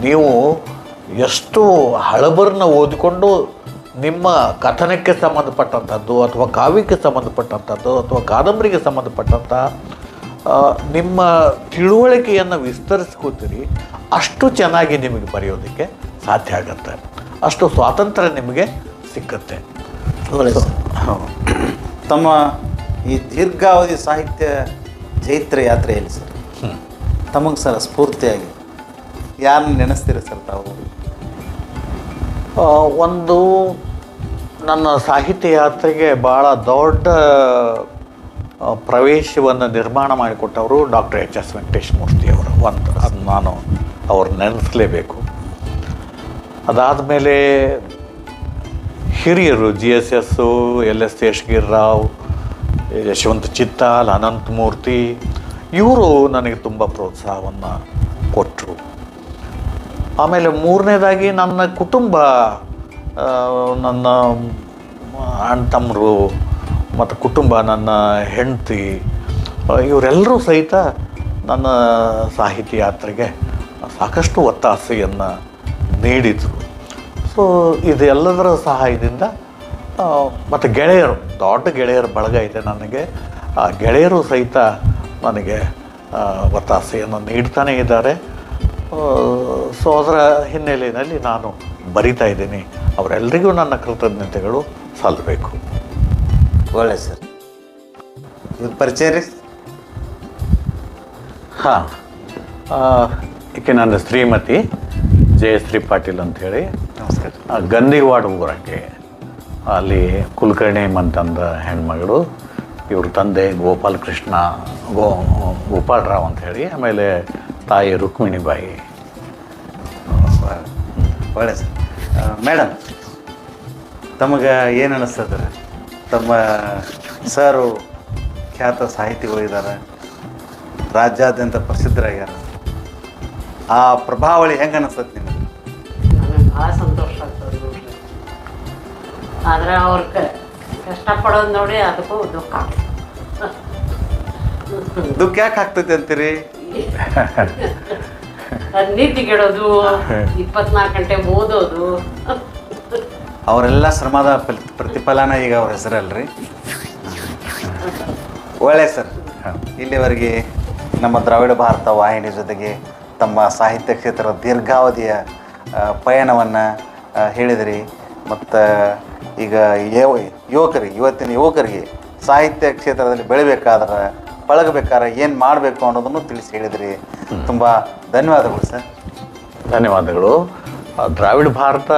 Speaker 2: ನೀವು ಎಷ್ಟು ಹಳಬರನ್ನ ಓದಿಕೊಂಡು ನಿಮ್ಮ ಕಥನಕ್ಕೆ ಸಂಬಂಧಪಟ್ಟಂಥದ್ದು ಅಥವಾ ಕಾವ್ಯಕ್ಕೆ ಸಂಬಂಧಪಟ್ಟಂಥದ್ದು ಅಥವಾ ಕಾದಂಬರಿಗೆ ಸಂಬಂಧಪಟ್ಟಂಥ ನಿಮ್ಮ ತಿಳುವಳಿಕೆಯನ್ನು ವಿಸ್ತರಿಸ್ಕೋತೀರಿ, ಅಷ್ಟು ಚೆನ್ನಾಗಿ ನಿಮಗೆ ಬರೆಯೋದಕ್ಕೆ ಸಾಧ್ಯ ಆಗುತ್ತೆ, ಅಷ್ಟು ಸ್ವಾತಂತ್ರ್ಯ ನಿಮಗೆ ಸಿಕ್ಕತ್ತೆ.
Speaker 1: ತಮ್ಮ ಈ ದೀರ್ಘಾವಧಿ ಸಾಹಿತ್ಯ ಚೈತ್ರ ಯಾತ್ರೆಯಲ್ಲಿ ಸರ್ ತಮಗೆ ಸರ್ ಸ್ಫೂರ್ತಿಯಾಗಿ ಯಾರನ್ನ ನೆನೆಸ್ತೀರಿ ಸರ್ ತಾವು?
Speaker 2: ಒಂದು ನನ್ನ ಸಾಹಿತ್ಯ ಯಾತ್ರೆಗೆ ಭಾಳ ದೊಡ್ಡ ಪ್ರವೇಶವನ್ನು ನಿರ್ಮಾಣ ಮಾಡಿಕೊಟ್ಟವರು ಡಾಕ್ಟರ್ H.S. ವೆಂಕಟೇಶ ಮೂರ್ತಿಯವರು. ಅದು ನಾನು ಅವ್ರು ನೆನೆಸಲೇಬೇಕು. ಅದಾದಮೇಲೆ ಹಿರಿಯರು GSS, LS ಶೇಷಗಿರಿರಾವ್, ಯಶವಂತ ಚಿತ್ತಾಲ್, ಅನಂತಮೂರ್ತಿ ಇವರು ನನಗೆ ತುಂಬ ಪ್ರೋತ್ಸಾಹವನ್ನು ಕೊಟ್ಟರು. ಆಮೇಲೆ ಮೂರನೇದಾಗಿ ನನ್ನ ಕುಟುಂಬ, ನನ್ನ ಅಣ್ಣ ತಮ್ಮರು ಮತ್ತು ಕುಟುಂಬ, ನನ್ನ ಹೆಂಡತಿ, ಇವರೆಲ್ಲರೂ ಸಹಿತ ನನ್ನ ಸಾಹಿತ್ಯ ಯಾತ್ರೆಗೆ ಸಾಕಷ್ಟು ಒತ್ತಾಸೆಯನ್ನು ನೀಡಿದರು. ಸೊ ಇದೆಲ್ಲದರ ಸಹಾಯದಿಂದ ಮತ್ತು ಗೆಳೆಯರು, ದೊಡ್ಡ ಗೆಳೆಯರ ಬಳಗ ಇದೆ ನನಗೆ. ಆ ಗೆಳೆಯರು ಸಹಿತ ನನಗೆ ಒತ್ತಾಸೆಯನ್ನು ನೀಡ್ತಾನೇ ಇದ್ದಾರೆ. ಸೊ ಅದರ ಹಿನ್ನೆಲೆಯಲ್ಲಿ ನಾನು ಬರಿತಾ ಇದ್ದೀನಿ. ಅವರೆಲ್ಲರಿಗೂ ನನ್ನ ಕೃತಜ್ಞತೆಗಳು ಸಲ್ಲಬೇಕು.
Speaker 1: ಒಳ್ಳೆ ಸರ್. ಇವ್ರ ಪರಿಚಯ ರೀ?
Speaker 2: ಹಾಂ, ಈಕೆ ನನ್ನ ಶ್ರೀಮತಿ ಜಯಶ್ರೀ ಪಾಟೀಲ್ ಅಂಥೇಳಿ.
Speaker 1: ನಮಸ್ಕಾರ.
Speaker 2: ಗಂದಿವಾಡ ಊರಕ್ಕೆ, ಅಲ್ಲಿ ಕುಲಕರ್ಣಿ ಮಂತಂದ ಹೆಣ್ಮಗಳು. ಇವ್ರ ತಂದೆ ಗೋಪಾಲಕೃಷ್ಣ ಗೋಪಾಲರಾವ್ ಅಂಥೇಳಿ, ಆಮೇಲೆ ತಾಯಿ ರುಕ್ಮಿಣಿಬಾಯಿ.
Speaker 1: ಒಳ್ಳೆ ಸರ್. ಮೇಡಮ್, ತಮಗೆ ಏನು ಅನ್ನಿಸ್ತದೆ? ತಮ್ಮ ಸರು ಖ್ಯಾತ ಸಾಹಿತಿಗಳಿದ್ದಾರೆ, ರಾಜ್ಯಾದ್ಯಂತ ಪ್ರಸಿದ್ಧರಾಗ್ಯಾರ. ಆ ಪ್ರಭಾವಳಿ ಹೆಂಗೆ ಅನ್ನಿಸ್ತದೆ ನಿಮಗೆ?
Speaker 3: ನನಗೆ ಭಾಳ ಸಂತೋಷ ಆಗ್ತದೆ ನೋಡ್ರಿ. ಆದ್ರೆ ಅವ್ರ ಕಷ್ಟಪಡೋದು ನೋಡಿ ಅದಕ್ಕೂ ದುಃಖ ಆಗ್ತದೆ.
Speaker 1: ದುಃಖ ಯಾಕೆ ಆಗ್ತೈತೆ ಅಂತೀರಿ?
Speaker 3: ನಿದ್ದಿಗೆಡೋದು, 24 ಗಂಟೆ ಓದೋದು,
Speaker 1: ಅವರೆಲ್ಲ ಶ್ರಮದ ಪ್ರತಿಫಲನ ಈಗ ಅವ್ರ ಹೆಸರಲ್ರಿ. ಒಳ್ಳೆ ಸರ್. ಇಲ್ಲಿವರೆಗೆ ನಮ್ಮ ದ್ರಾವಿಡ ಭಾರತ ವಾಹಿನಿ ಜೊತೆಗೆ ತಮ್ಮ ಸಾಹಿತ್ಯ ಕ್ಷೇತ್ರದ ದೀರ್ಘಾವಧಿಯ ಪಯಣವನ್ನು ಹೇಳಿದಿರಿ. ಮತ್ತು ಈಗ ಇವತ್ತಿನ ಯುವಕರಿಗೆ ಸಾಹಿತ್ಯ ಕ್ಷೇತ್ರದಲ್ಲಿ ಬೆಳಿಬೇಕಾದ್ರೆ, ಪಳಗಬೇಕಾದ್ರೆ ಏನು ಮಾಡಬೇಕು ಅನ್ನೋದನ್ನು ತಿಳಿಸಿ ಹೇಳಿದಿರಿ. ತುಂಬ ಧನ್ಯವಾದಗಳು ಸರ್.
Speaker 2: ಧನ್ಯವಾದಗಳು. ದ್ರಾವಿಡ ಭಾರತ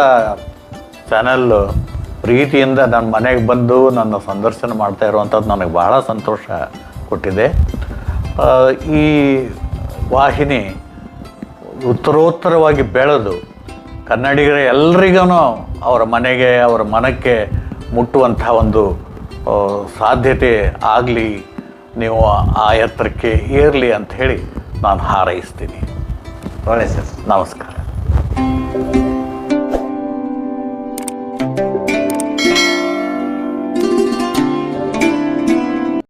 Speaker 2: ಚಾನೆಲ್ ಪ್ರೀತಿಯಿಂದ ನನ್ನ ಮನೆಗೆ ಬಂದು ನನ್ನ ಸಂದರ್ಶನ ಮಾಡ್ತಾ ಇರುವಂಥದ್ದು ನನಗೆ ಭಾಳ ಸಂತೋಷ ಕೊಟ್ಟಿದೆ. ಈ ವಾಹಿನಿ ಉತ್ತರೋತ್ತರವಾಗಿ ಬೆಳೆದು ಕನ್ನಡಿಗರ ಎಲ್ರಿಗೂ ಅವರ ಮನೆಗೆ, ಅವರ ಮನಕ್ಕೆ ಮುಟ್ಟುವಂಥ ಒಂದು ಸಾಧ್ಯತೆ ಆಗಲಿ, ನೀವು ಆ ಎತ್ತರಕ್ಕೆ ಏರಲಿ ಅಂಥೇಳಿ ನಾನು ಹಾರೈಸ್ತೀನಿ.
Speaker 1: ಒಳ್ಳೆ ಸರ್.
Speaker 2: ನಮಸ್ಕಾರ.